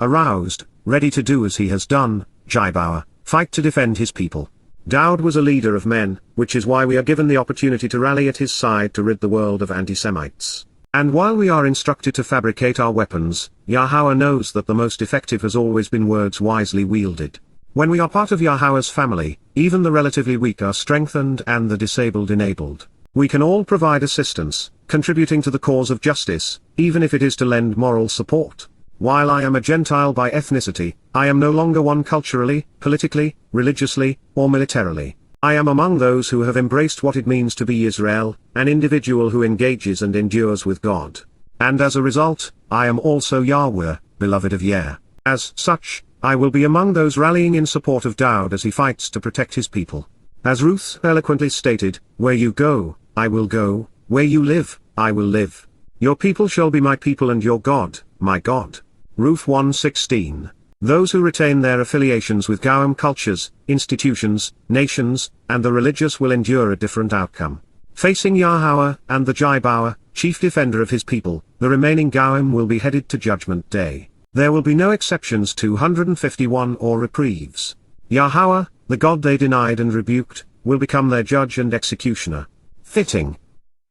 aroused, ready to do as he has done, Yahowah, fight to defend his people. Dowd was a leader of men, which is why we are given the opportunity to rally at his side to rid the world of anti-Semites. And while we are instructed to fabricate our weapons, Yahowah knows that the most effective has always been words wisely wielded. When we are part of Yahowah's family, even the relatively weak are strengthened and the disabled enabled. We can all provide assistance, contributing to the cause of justice, even if it is to lend moral support. While I am a Gentile by ethnicity, I am no longer one culturally, politically, religiously, or militarily. I am among those who have embraced what it means to be Israel, an individual who engages and endures with God. And as a result, I am also Yahweh, beloved of Yah. As such, I will be among those rallying in support of Dowd as he fights to protect his people. As Ruth eloquently stated, where you go, I will go, where you live, I will live. Your people shall be my people and your God, my God. Ruth 1:16. Those who retain their affiliations with Gawim cultures, institutions, nations, and the religious will endure a different outcome. Facing Yahowah and the Yahowah, chief defender of his people, the remaining Gawim will be headed to Judgment Day. There will be no exceptions 251 or reprieves. Yahowah, the God they denied and rebuked, will become their judge and executioner. Fitting.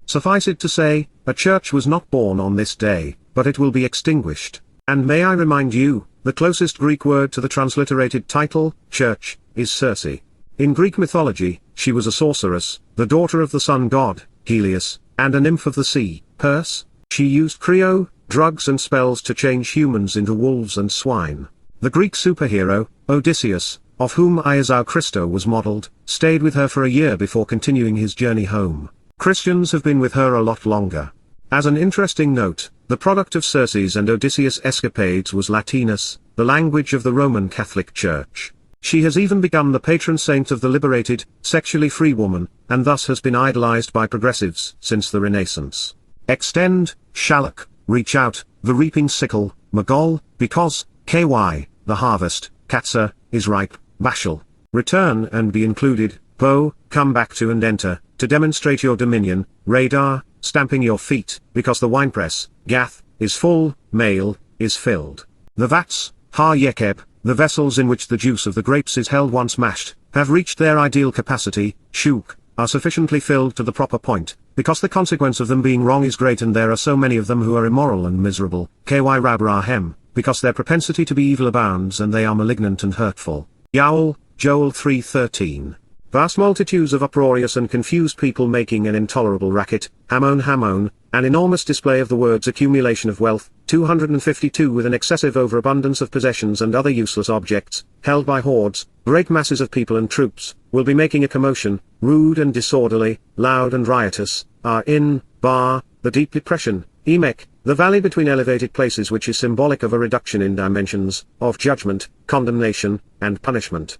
Suffice it to say, a church was not born on this day, but it will be extinguished. And may I remind you, the closest Greek word to the transliterated title, church, is Circe. In Greek mythology, she was a sorceress, the daughter of the sun god, Helios, and a nymph of the sea, Perse. She used cryo, drugs and spells to change humans into wolves and swine. The Greek superhero, Odysseus, of whom Iazau Christo was modeled, stayed with her for a year before continuing his journey home. Christians have been with her a lot longer. As an interesting note, the product of Circe's and Odysseus' escapades was Latinus, the language of the Roman Catholic Church. She has even become the patron saint of the liberated, sexually free woman, and thus has been idolized by progressives since the Renaissance. Extend, Shalak, reach out, the reaping sickle, Magol, because, KY, the harvest, Qatsyr, is ripe, Bashal, return and be included, Bo, come back to and enter, to demonstrate your dominion, Radar, stamping your feet, because the winepress, Gath, is full, Male, is filled. The vats, Ha Yekeb, the vessels in which the juice of the grapes is held once mashed, have reached their ideal capacity, Shuk, are sufficiently filled to the proper point, because the consequence of them being wrong is great and there are so many of them who are immoral and miserable, Ky Rabrahem, because their propensity to be evil abounds and they are malignant and hurtful. Yow'el, Joel 3:13. Vast multitudes of uproarious and confused people making an intolerable racket, Hamon, an enormous display of the words accumulation of wealth, 252 with an excessive overabundance of possessions and other useless objects, held by hordes, great masses of people and troops, will be making a commotion, rude and disorderly, loud and riotous, are in, the deep depression, Emek, the valley between elevated places which is symbolic of a reduction in dimensions, of judgment, condemnation, and punishment.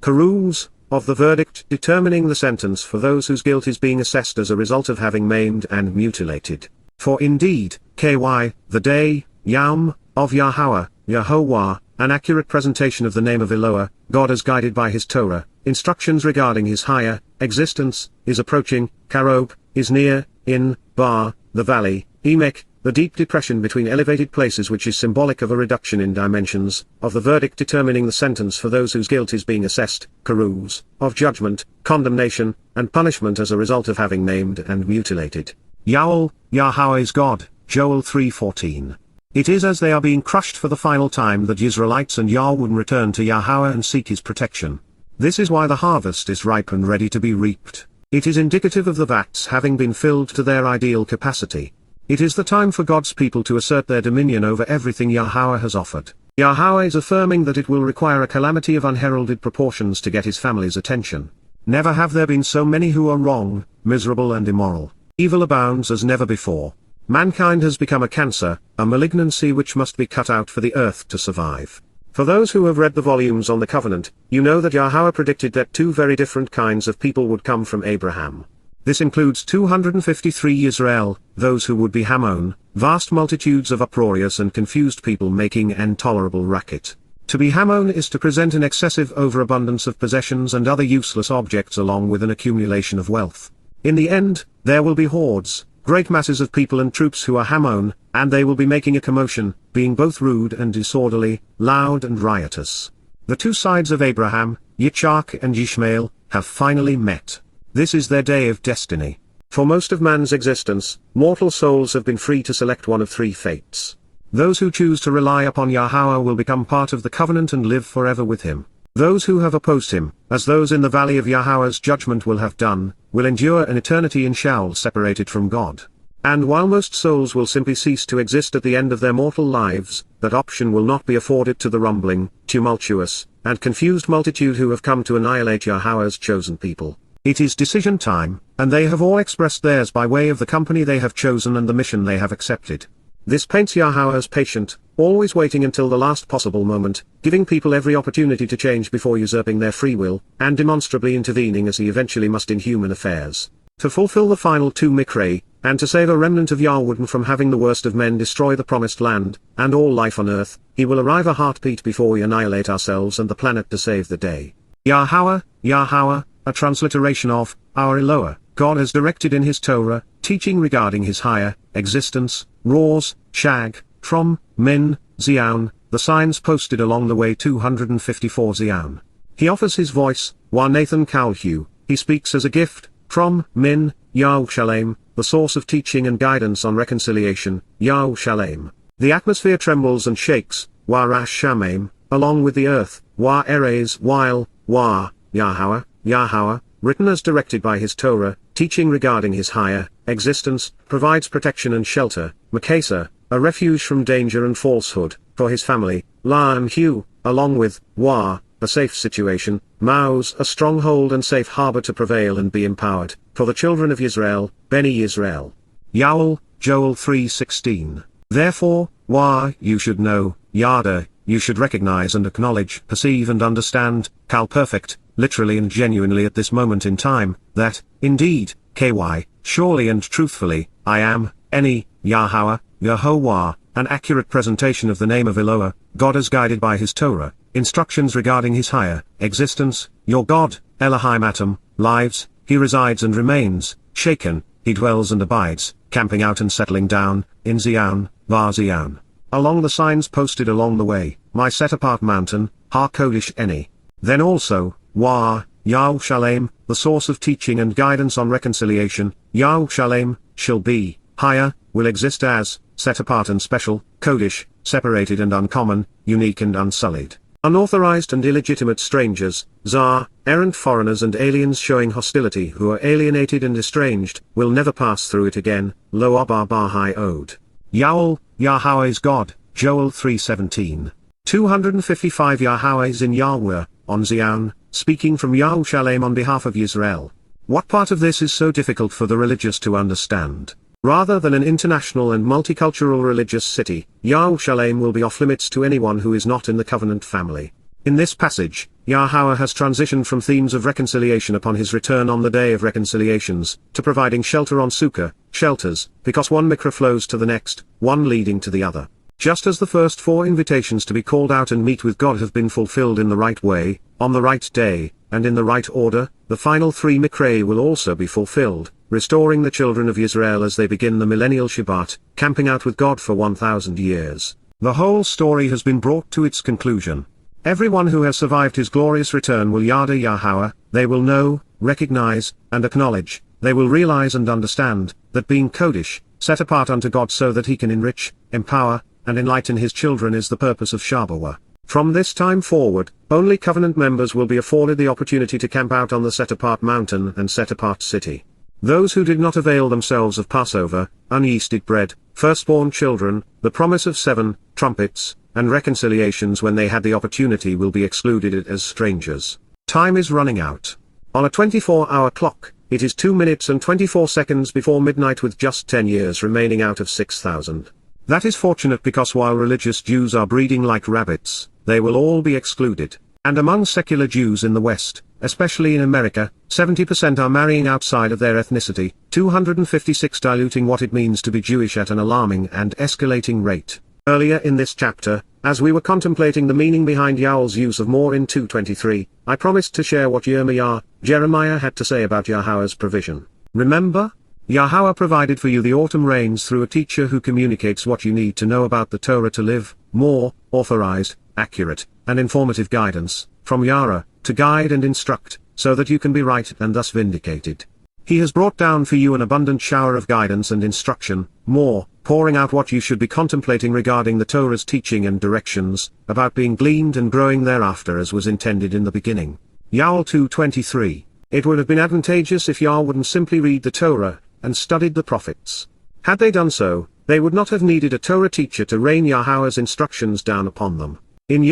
Karuz, of the verdict determining the sentence for those whose guilt is being assessed as a result of having maimed and mutilated. For indeed, KY, the day, Yom, of Yahowah, an accurate presentation of the name of Eloah, God as guided by his Torah, instructions regarding his higher existence, is approaching, Karob, is near, in, the valley, Emek, the deep depression between elevated places which is symbolic of a reduction in dimensions, of the verdict determining the sentence for those whose guilt is being assessed, Karuz, of judgment, condemnation, and punishment as a result of having maimed and mutilated. Yow'el, Yahowah is God, Joel 3:14. It is as they are being crushed for the final time that Israelites and Yahweh return to Yahowah and seek his protection. This is why the harvest is ripe and ready to be reaped. It is indicative of the vats having been filled to their ideal capacity. It is the time for God's people to assert their dominion over everything Yahowah has offered. Yahowah is affirming that it will require a calamity of unheralded proportions to get his family's attention. Never have there been so many who are wrong, miserable and immoral. Evil abounds as never before. Mankind has become a cancer, a malignancy which must be cut out for the earth to survive. For those who have read the volumes on the covenant, you know that Yahowah predicted that two very different kinds of people would come from Abraham. This includes 253 Israel, those who would be Hamon, vast multitudes of uproarious and confused people making an intolerable racket. To be Hamon is to present an excessive overabundance of possessions and other useless objects along with an accumulation of wealth. In the end, there will be hordes, great masses of people and troops who are Hamon, and they will be making a commotion, being both rude and disorderly, loud and riotous. The two sides of Abraham, Yitzhak and Ishmael, have finally met. This is their day of destiny. For most of man's existence, mortal souls have been free to select one of three fates. Those who choose to rely upon Yahowah will become part of the covenant and live forever with him. Those who have opposed him, as those in the valley of Yahowah's judgment will have done, will endure an eternity in Sheol separated from God. And while most souls will simply cease to exist at the end of their mortal lives, that option will not be afforded to the rumbling, tumultuous, and confused multitude who have come to annihilate Yahowah's chosen people. It is decision time, and they have all expressed theirs by way of the company they have chosen and the mission they have accepted. This paints Yahowah as patient, always waiting until the last possible moment, giving people every opportunity to change before usurping their free will, and demonstrably intervening as he eventually must in human affairs. To fulfill the final two Mikrei, and to save a remnant of Yahweh from having the worst of men destroy the promised land, and all life on earth, he will arrive a heartbeat before we annihilate ourselves and the planet to save the day. Yahowah, a transliteration of, our Eloah, God has directed in his Torah, teaching regarding his higher existence, Roars, Shag, Trom, Min, Zion, the signs posted along the way 254 Zion. He offers his voice, Wa Nathan Kalhu, he speaks as a gift, from, Min, Yahweh, the source of teaching and guidance on reconciliation, Yahweh. The atmosphere trembles and shakes, Wa Rashamim, along with the earth, Wa Eres while, Wa, Yahowah, Yahowah, written as directed by his Torah, teaching regarding his higher existence, provides protection and shelter, Makasa, a refuge from danger and falsehood, for his family, La and Hu, along with, Wa, a safe situation, Maus, a stronghold and safe harbor to prevail and be empowered, for the children of Israel, Beni Israel. Yow'el, Joel 3:16. Therefore, Wa, you should know, Yada, you should recognize and acknowledge, perceive and understand, Kal perfect, literally and genuinely at this moment in time, that, indeed, KY, surely and truthfully, I am, Eni, Yahowah, Yahowah, an accurate presentation of the name of Eloah, God as guided by his Torah, instructions regarding his higher existence, your God, Elohim Atom, lives, he resides and remains, shaken, he dwells and abides, camping out and settling down, in Zion, Var Zion. Along the signs posted along the way, my set-apart mountain, Har Kodesh Eni. Then also, Wa, Yahweh, the source of teaching and guidance on reconciliation, Yahweh, shall be, higher, will exist as, set apart and special, Kodesh, separated and uncommon, unique and unsullied. Unauthorized and illegitimate strangers, Zar, errant foreigners and aliens showing hostility who are alienated and estranged, will never pass through it again, Lo Abar Bahai Od. Yow'el, Yahweh is God, Joel 3:17. 255 Yahwehs in Yahweh, on Zion, speaking from Yahweh on behalf of Israel. What part of this is so difficult for the religious to understand? Rather than an international and multicultural religious city, Yahweh will be off limits to anyone who is not in the covenant family. In this passage, Yahowah has transitioned from themes of reconciliation upon his return on the Day of Reconciliations, to providing shelter on Sukkah, shelters, because one mikra flows to the next, one leading to the other. Just as the first 4 invitations to be called out and meet with God have been fulfilled in the right way, on the right day, and in the right order, the final 3 mikra will also be fulfilled, restoring the children of Israel as they begin the millennial Shabat, camping out with God for 1,000 years. The whole story has been brought to its conclusion. Everyone who has survived his glorious return will Yada Yahowah, they will know, recognize, and acknowledge, they will realize and understand, that being Kodesh, set apart unto God so that he can enrich, empower, and enlighten his children is the purpose of Shabuw'ah. From this time forward, only covenant members will be afforded the opportunity to camp out on the set-apart mountain and set-apart city. Those who did not avail themselves of Passover, unyeasted bread, firstborn children, the promise of 7 trumpets, and reconciliations when they had the opportunity will be excluded as strangers. Time is running out. On a 24-hour clock, it is 2 minutes and 24 seconds before midnight with just 10 years remaining out of 6,000. That is fortunate because while religious Jews are breeding like rabbits, they will all be excluded. And among secular Jews in the West, especially in America, 70% are marrying outside of their ethnicity, 256 diluting what it means to be Jewish at an alarming and escalating rate. Earlier in this chapter, as we were contemplating the meaning behind Yow'el's use of more in 2:23, I promised to share what Jeremiah had to say about Yahowah's provision. Remember? Yahowah provided for you the autumn rains through a teacher who communicates what you need to know about the Torah to live, more, authorized, accurate, and informative guidance, from Yara, to guide and instruct, so that you can be right and thus vindicated. He has brought down for you an abundant shower of guidance and instruction, more, pouring out what you should be contemplating regarding the Torah's teaching and directions, about being gleaned and growing thereafter as was intended in the beginning. Yow'el 2:23. It would have been advantageous if Yah wouldn't simply read the Torah, and studied the prophets. Had they done so, they would not have needed a Torah teacher to rain Yahowah's instructions down upon them. In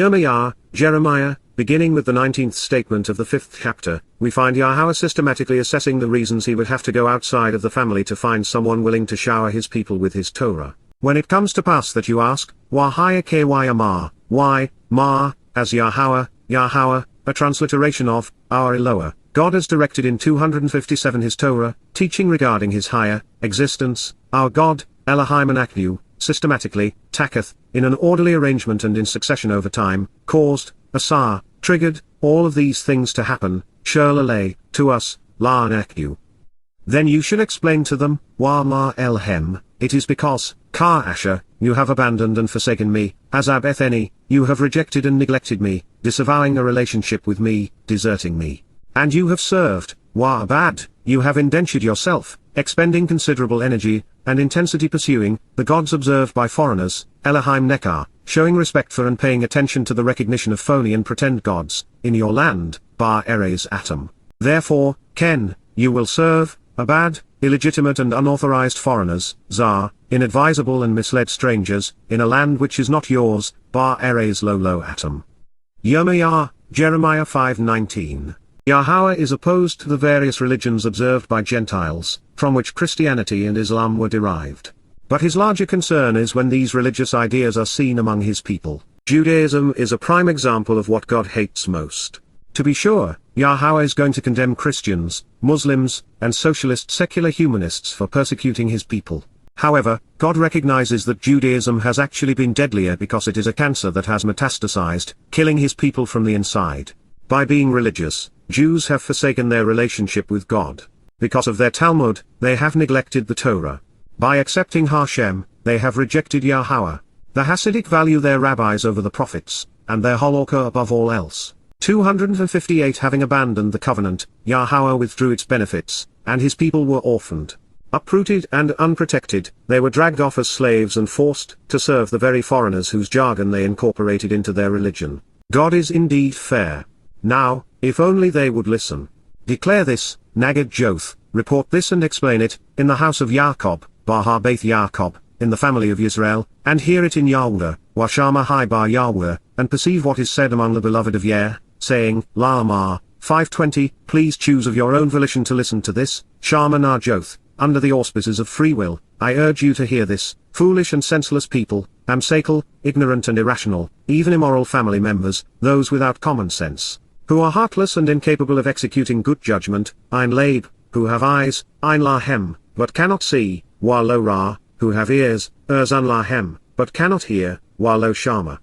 Jeremiah, beginning with the 19th statement of the 5th chapter, we find Yahowah systematically assessing the reasons he would have to go outside of the family to find someone willing to shower his people with his Torah. When it comes to pass that you ask, Wahaya ky ma, why, ma, as Yahowah, a transliteration of, our Eloah, God has directed in 257 his Torah, teaching regarding his higher existence, our God, Elohim and Aknu, systematically, taketh, in an orderly arrangement and in succession over time, caused, asar, triggered, all of these things to happen, shirlaleh, to us, la and Aknu. Then you should explain to them, wa ma elhem, it is because, ka asher, you have abandoned and forsaken me, Azab Etheni, you have rejected and neglected me, disavowing a relationship with me, deserting me. And you have served, Wa'abad, you have indentured yourself, expending considerable energy and intensity pursuing the gods observed by foreigners, Elohim Nekar, showing respect for and paying attention to the recognition of phony and pretend gods, in your land, Bar Eres Atom. Therefore, Ken, you will serve, Abad, illegitimate and unauthorized foreigners, Zar, inadvisable and misled strangers, in a land which is not yours, Bar Eres Lolo Atom. Yirmiyah, Jeremiah 5:19. Yahowah is opposed to the various religions observed by Gentiles, from which Christianity and Islam were derived. But his larger concern is when these religious ideas are seen among his people. Judaism is a prime example of what God hates most. To be sure, Yahowah is going to condemn Christians, Muslims, and socialist secular humanists for persecuting his people. However, God recognizes that Judaism has actually been deadlier because it is a cancer that has metastasized, killing his people from the inside. By being religious, Jews have forsaken their relationship with God. Because of their Talmud, they have neglected the Torah. By accepting Hashem, they have rejected Yahowah. The Hasidic value their rabbis over the prophets, and their halakha above all else. 258 Having abandoned the covenant, Yahowah withdrew its benefits, and his people were orphaned. Uprooted and unprotected, they were dragged off as slaves and forced to serve the very foreigners whose jargon they incorporated into their religion. God is indeed fair. Now, if only they would listen. Declare this, Nagad Joth, report this and explain it, in the house of Yaakov, Bar Beth Yaakov, in the family of Israel, and hear it in Yahweh, Washama Hai Bar Yahweh, and perceive what is said among the beloved of Yah, saying, La'amar, 5:20, please choose of your own volition to listen to this, Shama Na Joth, under the auspices of free will, I urge you to hear this, foolish and senseless people, Amsakel, ignorant and irrational, even immoral family members, those without common sense, who are heartless and incapable of executing good judgment, Ein Leib, who have eyes, Ein Lahem, but cannot see, Wa Lo Ra, who have ears, Erzan Lahem, but cannot hear, Wa Lo Shama.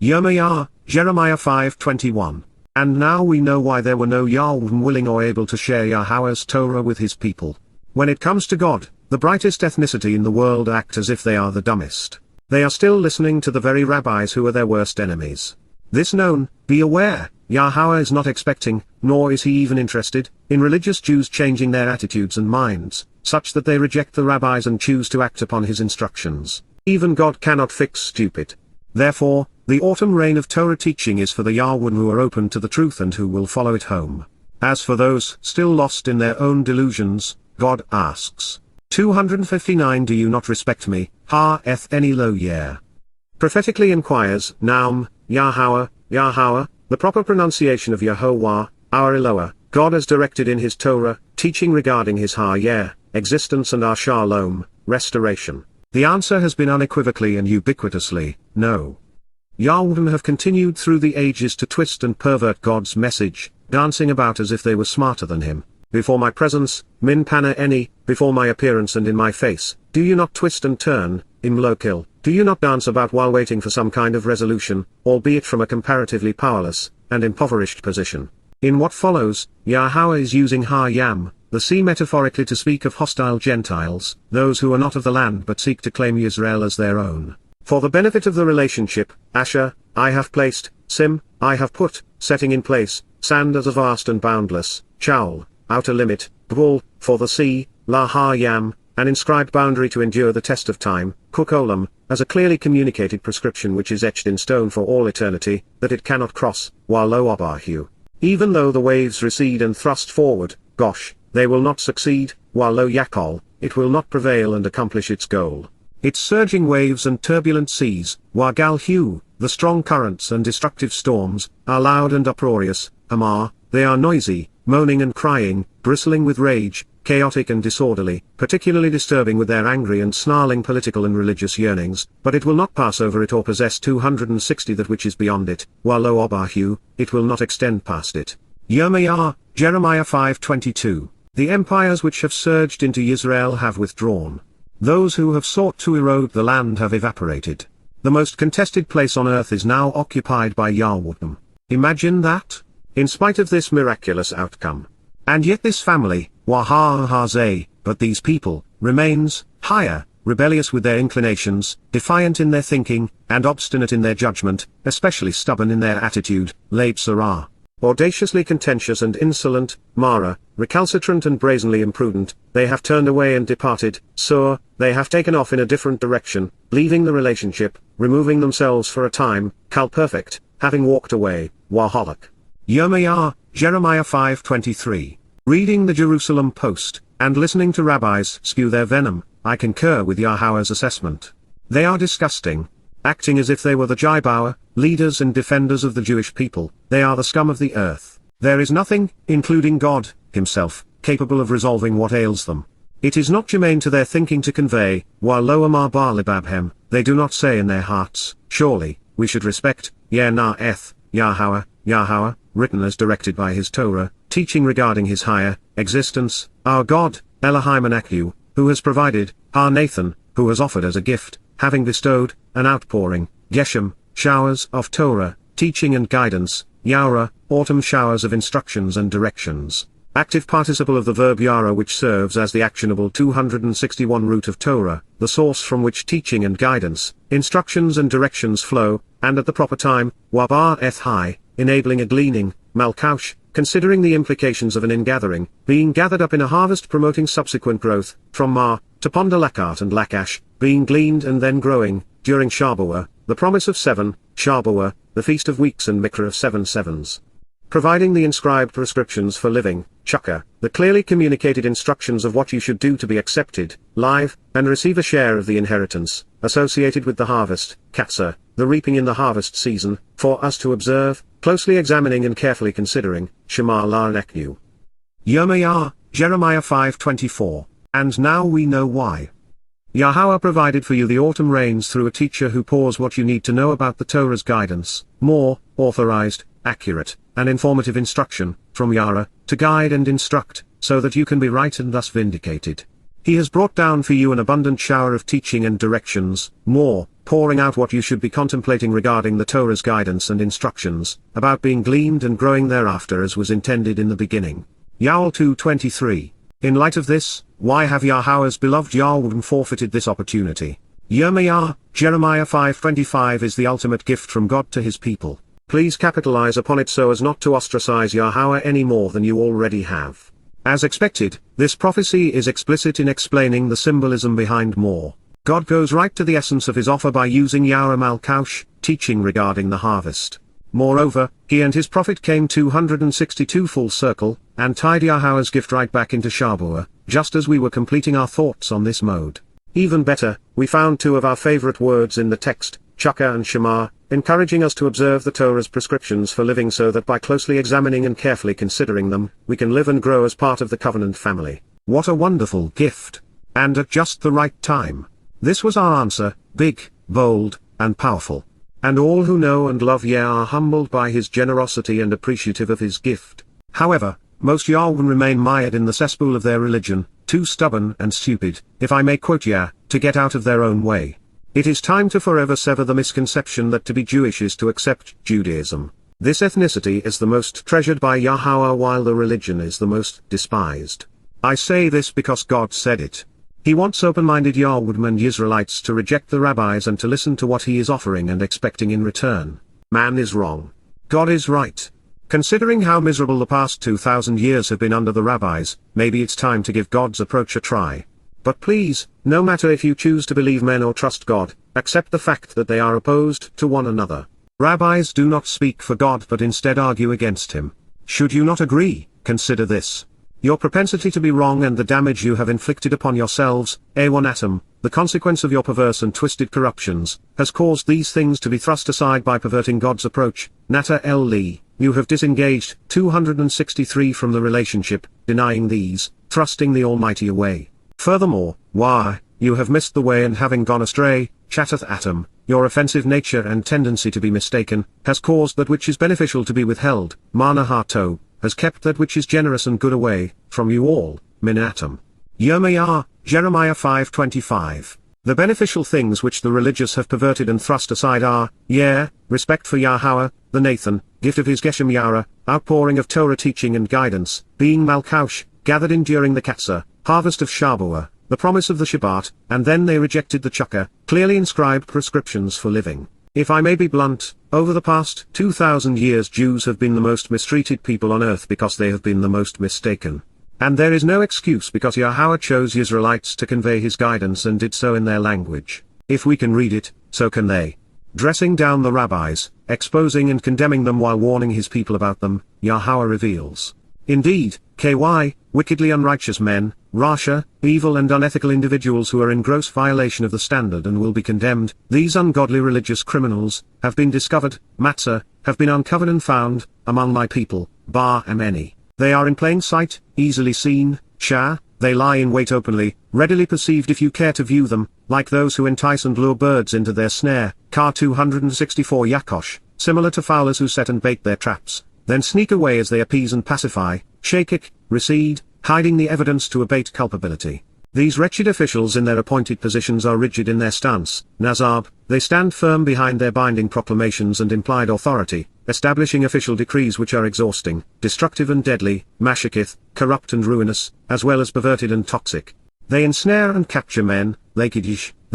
Yirmiyah, Jeremiah 5:21. And now we know why there were no Yahweh willing or able to share Yahowah's Torah with his people. When it comes to God, the brightest ethnicity in the world act as if they are the dumbest. They are still listening to the very rabbis who are their worst enemies. This known, be aware, Yahowah is not expecting, nor is he even interested, in religious Jews changing their attitudes and minds, such that they reject the rabbis and choose to act upon his instructions. Even God cannot fix stupid. Therefore, the autumn rain of Torah teaching is for the Yahweh who are open to the truth and who will follow it home. As for those still lost in their own delusions, God asks, 259 Do you not respect me, Ha eth any lo yer? Prophetically inquires, Naum, Yahowah, Yahowah, the proper pronunciation of Yehovah, our Eloah, God has directed in his Torah, teaching regarding his Ha-Yer, existence and our Shalom, restoration. The answer has been unequivocally and ubiquitously, no. Yahweh have continued through the ages to twist and pervert God's message, dancing about as if they were smarter than him. Before my presence, min pana eni, before my appearance and in my face, do you not twist and turn, imlokil, do you not dance about while waiting for some kind of resolution, albeit from a comparatively powerless, and impoverished position? In what follows, Yahowah is using Ha-Yam, the sea metaphorically to speak of hostile Gentiles, those who are not of the land but seek to claim Israel as their own. For the benefit of the relationship, Asher, I have placed, Sim, I have put, setting in place, sand as a vast and boundless, Chaul, outer limit, Bul, for the sea, La Ha-Yam, an inscribed boundary to endure the test of time, Kukolam, as a clearly communicated prescription which is etched in stone for all eternity, that it cannot cross, Wa Lo Abahu. Even though the waves recede and thrust forward, Gosh, they will not succeed, Wa Lo Yakol, it will not prevail and accomplish its goal. Its surging waves and turbulent seas, Wa Gal Hu, the strong currents and destructive storms, are loud and uproarious, Amar, they are noisy, moaning and crying, bristling with rage, chaotic and disorderly, particularly disturbing with their angry and snarling political and religious yearnings, but it will not pass over it or possess 260 that which is beyond it, Wa Lo Abahu, it will not extend past it. Yirmiyah, Jeremiah 5:22. The empires which have surged into Israel have withdrawn. Those who have sought to erode the land have evaporated. The most contested place on earth is now occupied by Yahweh. Imagine that? In spite of this miraculous outcome. And yet this family, Wahahazeh, but these people, remains, higher, rebellious with their inclinations, defiant in their thinking, and obstinate in their judgment, especially stubborn in their attitude, Qatsyr. Audaciously contentious and insolent, Mara, recalcitrant and brazenly imprudent, they have turned away and departed, Sur, they have taken off in a different direction, leaving the relationship, removing themselves for a time, Kal perfect, having walked away, Wahalak. Yirmiyah, Jeremiah 5:23. Reading the Jerusalem Post, and listening to rabbis spew their venom, I concur with Yahowah's assessment. They are disgusting. Acting as if they were the Shabuw'ah, leaders and defenders of the Jewish people, they are the scum of the earth. There is nothing, including God, himself, capable of resolving what ails them. It is not germane to their thinking to convey, while lo amar bar libabhem, they do not say in their hearts, surely, we should respect, na eth, Yahowah, Yahowah, written as directed by his Torah, teaching regarding his higher existence, our God, Elohim Anaku, who has provided, our Nathan, who has offered as a gift, having bestowed, an outpouring, Geshem, showers of Torah, teaching and guidance, Yaura, autumn showers of instructions and directions. Active participle of the verb Yara, which serves as the actionable 261 root of Torah, the source from which teaching and guidance, instructions and directions flow, and at the proper time, Wabar eth high, enabling a gleaning, Malkaush, considering the implications of an ingathering, being gathered up in a harvest promoting subsequent growth, from Mar, to Pondalakat and Lakash, being gleaned and then growing, during Shabuw'ah, the promise of 7, Shabuw'ah, the Feast of Weeks and Mikra of 7 sevens. Providing the inscribed prescriptions for living, Chukka, the clearly communicated instructions of what you should do to be accepted, live, and receive a share of the inheritance, associated with the harvest, Qatsyr, the reaping in the harvest season, for us to observe, closely examining and carefully considering, Shema la Nekyu. Yirmiyah, Jeremiah 5:24. And now we know why. Yahowah provided for you the autumn rains through a teacher who pours what you need to know about the Torah's guidance, more, authorized, accurate, and informative instruction, from Yara, to guide and instruct, so that you can be right and thus vindicated. He has brought down for you an abundant shower of teaching and directions, more, pouring out what you should be contemplating regarding the Torah's guidance and instructions, about being gleaned and growing thereafter as was intended in the beginning. Yow'el 2:23. In light of this, why have Yahowah's beloved Yahweh forfeited this opportunity? Yirmiyah, Jeremiah 5:25 is the ultimate gift from God to his people. Please capitalize upon it so as not to ostracize Yahowah any more than you already have. As expected, this prophecy is explicit in explaining the symbolism behind more. God goes right to the essence of his offer by using Yara Malkaush, teaching regarding the harvest. Moreover, he and his prophet came 262 full circle, and tied Yahowah's gift right back into Shabuw'ah, just as we were completing our thoughts on this mode. Even better, we found two of our favorite words in the text, Chukka and Shema, encouraging us to observe the Torah's prescriptions for living so that by closely examining and carefully considering them, we can live and grow as part of the covenant family. What a wonderful gift! And at just the right time. This was our answer, big, bold, and powerful. And all who know and love Yah are humbled by his generosity and appreciative of his gift. However, most Yahweh remain mired in the cesspool of their religion, too stubborn and stupid, if I may quote Yah, to get out of their own way. It is time to forever sever the misconception that to be Jewish is to accept Judaism. This ethnicity is the most treasured by Yahowah while the religion is the most despised. I say this because God said it. He wants open-minded Yahweh and Israelites to reject the rabbis and to listen to what he is offering and expecting in return. Man is wrong. God is right. Considering how miserable the past 2,000 years have been under the rabbis, maybe it's time to give God's approach a try. But please, no matter if you choose to believe men or trust God, accept the fact that they are opposed to one another. Rabbis do not speak for God but instead argue against him. Should you not agree, consider this. Your propensity to be wrong and the damage you have inflicted upon yourselves, A1 atom, the consequence of your perverse and twisted corruptions, has caused these things to be thrust aside by perverting God's approach. Nata El Li, you have disengaged 263 from the relationship, denying these, thrusting the Almighty away. Furthermore, why, you have missed the way and having gone astray, chatteth atom, your offensive nature and tendency to be mistaken, has caused that which is beneficial to be withheld, mana hato, has kept that which is generous and good away, from you all, min atom. Yirmiyah, Jeremiah 5:25. The beneficial things which the religious have perverted and thrust aside are, respect for Yahowah, the Nathan, gift of his Geshem Yara, outpouring of Torah teaching and guidance, being Malkaush, gathered in during the Qatsyr, harvest of Shabuw'ah, the promise of the Shabat, and then they rejected the Qatsyr, clearly inscribed prescriptions for living. If I may be blunt, over the past 2,000 years Jews have been the most mistreated people on earth because they have been the most mistaken. And there is no excuse because Yahowah chose Israelites to convey his guidance and did so in their language. If we can read it, so can they. Dressing down the rabbis, exposing and condemning them while warning his people about them, Yahowah reveals. Indeed, wickedly unrighteous men, rasha, evil and unethical individuals who are in gross violation of the standard and will be condemned, these ungodly religious criminals, have been discovered, matzah, have been uncovered and found, among my people, bar and many. They are in plain sight, easily seen, they lie in wait openly, readily perceived if you care to view them, like those who entice and lure birds into their snare, Car 264 Yakosh, similar to fowlers who set and bait their traps, then sneak away as they appease and pacify, shakik, recede, hiding the evidence to abate culpability. These wretched officials in their appointed positions are rigid in their stance, nazab, they stand firm behind their binding proclamations and implied authority, establishing official decrees which are exhausting, destructive and deadly, mashakith, corrupt and ruinous, as well as perverted and toxic. They ensnare and capture men, they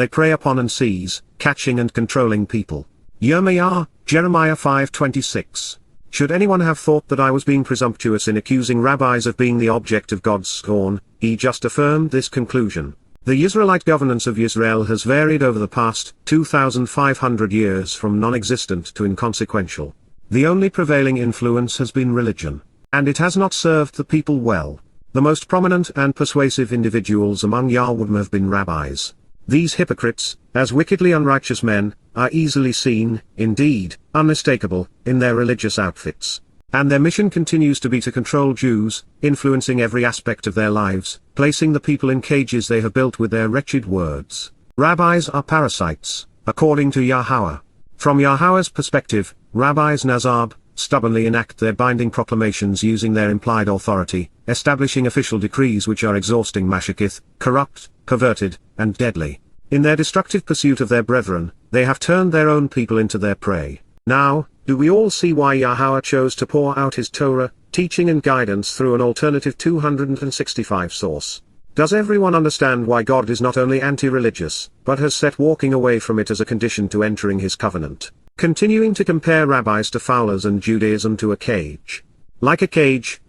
prey upon and seize, catching and controlling people. Jeremiah 5:26. Should anyone have thought that I was being presumptuous in accusing rabbis of being the object of God's scorn, he just affirmed this conclusion. The Israelite governance of Israel has varied over the past 2,500 years from non-existent to inconsequential. The only prevailing influence has been religion, and it has not served the people well. The most prominent and persuasive individuals among Yahowah have been rabbis. These hypocrites, as wickedly unrighteous men, are easily seen, indeed, unmistakable, in their religious outfits. And their mission continues to be to control Jews, influencing every aspect of their lives, placing the people in cages they have built with their wretched words. Rabbis are parasites, according to Yahowah. From Yahowah's perspective, rabbis nazab, stubbornly enact their binding proclamations using their implied authority, establishing official decrees which are exhausting mashakith, corrupt, perverted, and deadly. In their destructive pursuit of their brethren, they have turned their own people into their prey. Now, do we all see why Yahowah chose to pour out his Torah, teaching and guidance through an alternative 265 source? Does everyone understand why God is not only anti-religious, but has set walking away from it as a condition to entering his covenant? Continuing to compare rabbis to fowlers and Judaism to a cage. Like a cage,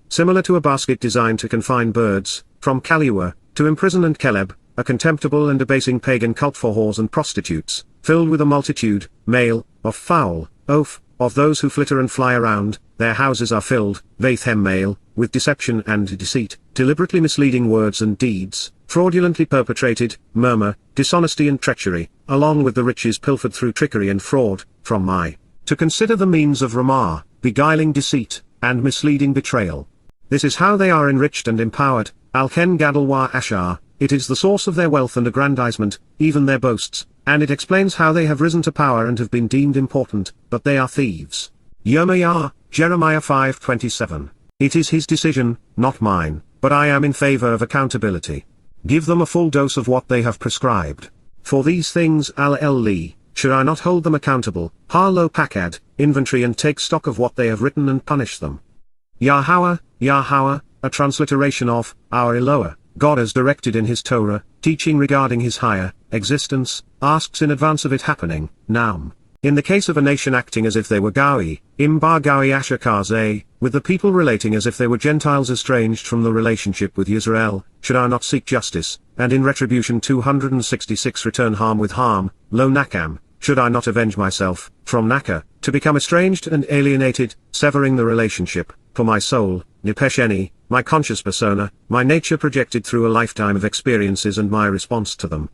similar to a basket designed to confine birds, from Qatsyr, to imprison and keleb, a contemptible and debasing pagan cult for whores and prostitutes, filled with a multitude, of fowl, of those who flitter and fly around, their houses are filled, with deception and deceit, deliberately misleading words and deeds, fraudulently perpetrated, murmur, dishonesty and treachery, along with the riches pilfered through trickery and fraud, to consider the means of ramah, beguiling deceit, and misleading betrayal. This is how they are enriched and empowered, al-ken gadol ashar, it is the source of their wealth and aggrandizement, even their boasts, and it explains how they have risen to power and have been deemed important, but they are thieves. Jeremiah 5:27. It is his decision, not mine, but I am in favor of accountability. Give them a full dose of what they have prescribed. For these things should I not hold them accountable, lo pakad, inventory and take stock of what they have written and punish them. Yahowah, a transliteration of, our Eloah, God as directed in his Torah, teaching regarding his higher existence, asks in advance of it happening, Naum. In the case of a nation acting as if they were Gawi, Imbar Gawi Ashakaze, with the people relating as if they were Gentiles estranged from the relationship with Israel, should I not seek justice, and in retribution 266 return harm with harm, lo nakam, should I not avenge myself, from Naka, to become estranged and alienated, severing the relationship, for my soul, Nipesheni, my conscious persona, my nature projected through a lifetime of experiences and my response to them.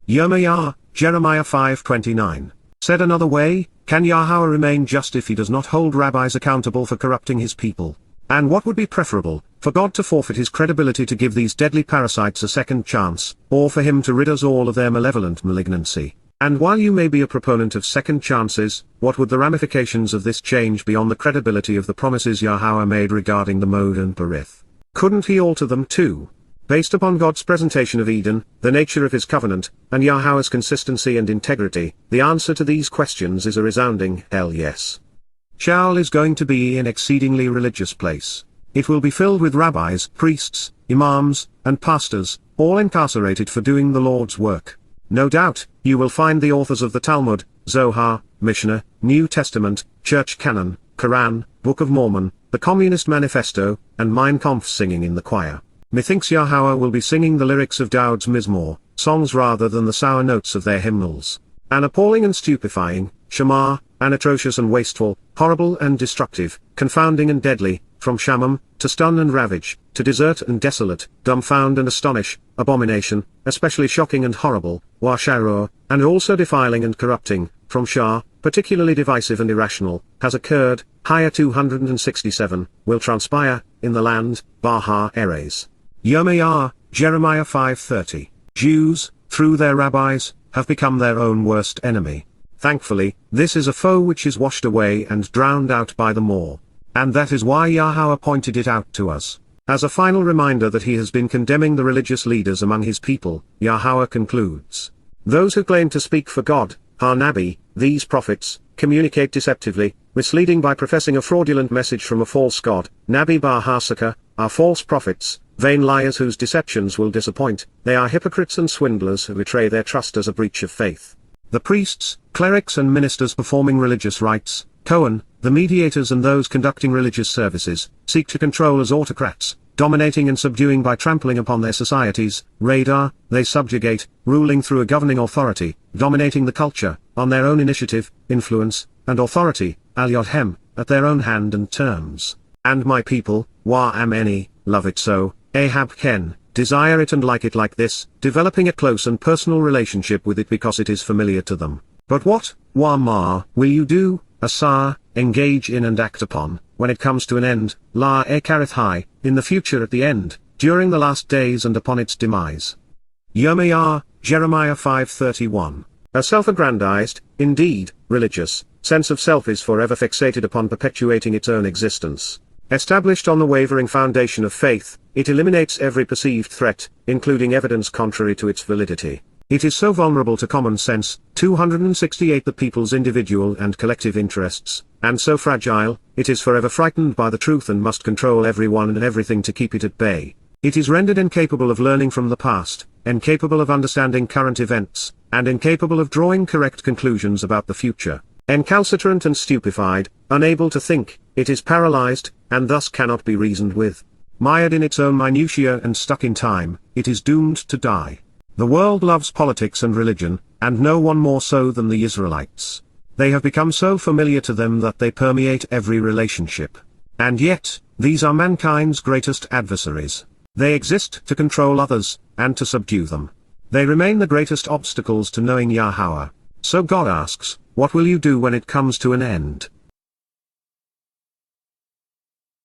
Jeremiah 5:29. Said another way, can Yahowah remain just if he does not hold rabbis accountable for corrupting his people? And what would be preferable, for God to forfeit his credibility to give these deadly parasites a second chance, or for him to rid us all of their malevolent malignancy? And while you may be a proponent of second chances, what would the ramifications of this change be on the credibility of the promises Yahowah made regarding the Mod and Berith? Couldn't he alter them too? Based upon God's presentation of Eden, the nature of his covenant, and Yahowah's consistency and integrity, the answer to these questions is a resounding hell yes. Shaul is going to be an exceedingly religious place. It will be filled with rabbis, priests, imams, and pastors, all incarcerated for doing the Lord's work. No doubt, you will find the authors of the Talmud, Zohar, Mishnah, New Testament, Church Canon, Quran, Book of Mormon, the Communist Manifesto, and Mein Kampf singing in the choir. Methinks Yahowah will be singing the lyrics of Dowd's Mizmor, songs rather than the sour notes of their hymnals. An appalling and stupefying, shamar, an atrocious and wasteful, horrible and destructive, confounding and deadly, from shamam, to stun and ravage, to desert and desolate, dumbfound and astonish, abomination, especially shocking and horrible, washarur, and also defiling and corrupting, from shah, particularly divisive and irrational, has occurred, higher 267, will transpire, in the land, Baha Eres. Yirmiyah, Jeremiah 5:30. Jews, through their rabbis, have become their own worst enemy. Thankfully, this is a foe which is washed away and drowned out by the more. And that is why Yahowah pointed it out to us. As a final reminder that he has been condemning the religious leaders among his people, Yahowah concludes. Those who claim to speak for God, Nabi, these prophets, communicate deceptively, misleading by professing a fraudulent message from a false God, Nabi Bahasaka, are false prophets, vain liars whose deceptions will disappoint, they are hypocrites and swindlers who betray their trust as a breach of faith. The priests, clerics and ministers performing religious rites, Kohen, the mediators and those conducting religious services, seek to control as autocrats, dominating and subduing by trampling upon their societies, radar, they subjugate, ruling through a governing authority, dominating the culture, on their own initiative, influence, and authority, al-yodhem, at their own hand and terms. And my people, Wa-am-eni, love it so, Ahab Ken, desire it and like it like this, developing a close and personal relationship with it because it is familiar to them. But what, Wa-ma, will you do, Asar, engage in and act upon, when it comes to an end, La Ekarith High, in the future at the end, during the last days and upon its demise. Yirmiyah, Jeremiah 5:31. A self-aggrandized, indeed, religious, sense of self is forever fixated upon perpetuating its own existence. Established on the wavering foundation of faith, it eliminates every perceived threat, including evidence contrary to its validity. It is so vulnerable to common sense, 268 the people's individual and collective interests, and so fragile, it is forever frightened by the truth and must control everyone and everything to keep it at bay. It is rendered incapable of learning from the past, incapable of understanding current events, and incapable of drawing correct conclusions about the future. Encalcitrant and stupefied, unable to think, it is paralyzed, and thus cannot be reasoned with. Mired in its own minutiae and stuck in time, it is doomed to die. The world loves politics and religion, and no one more so than the Israelites. They have become so familiar to them that they permeate every relationship. And yet, these are mankind's greatest adversaries. They exist to control others, and to subdue them. They remain the greatest obstacles to knowing Yahowah. So God asks, what will you do when it comes to an end?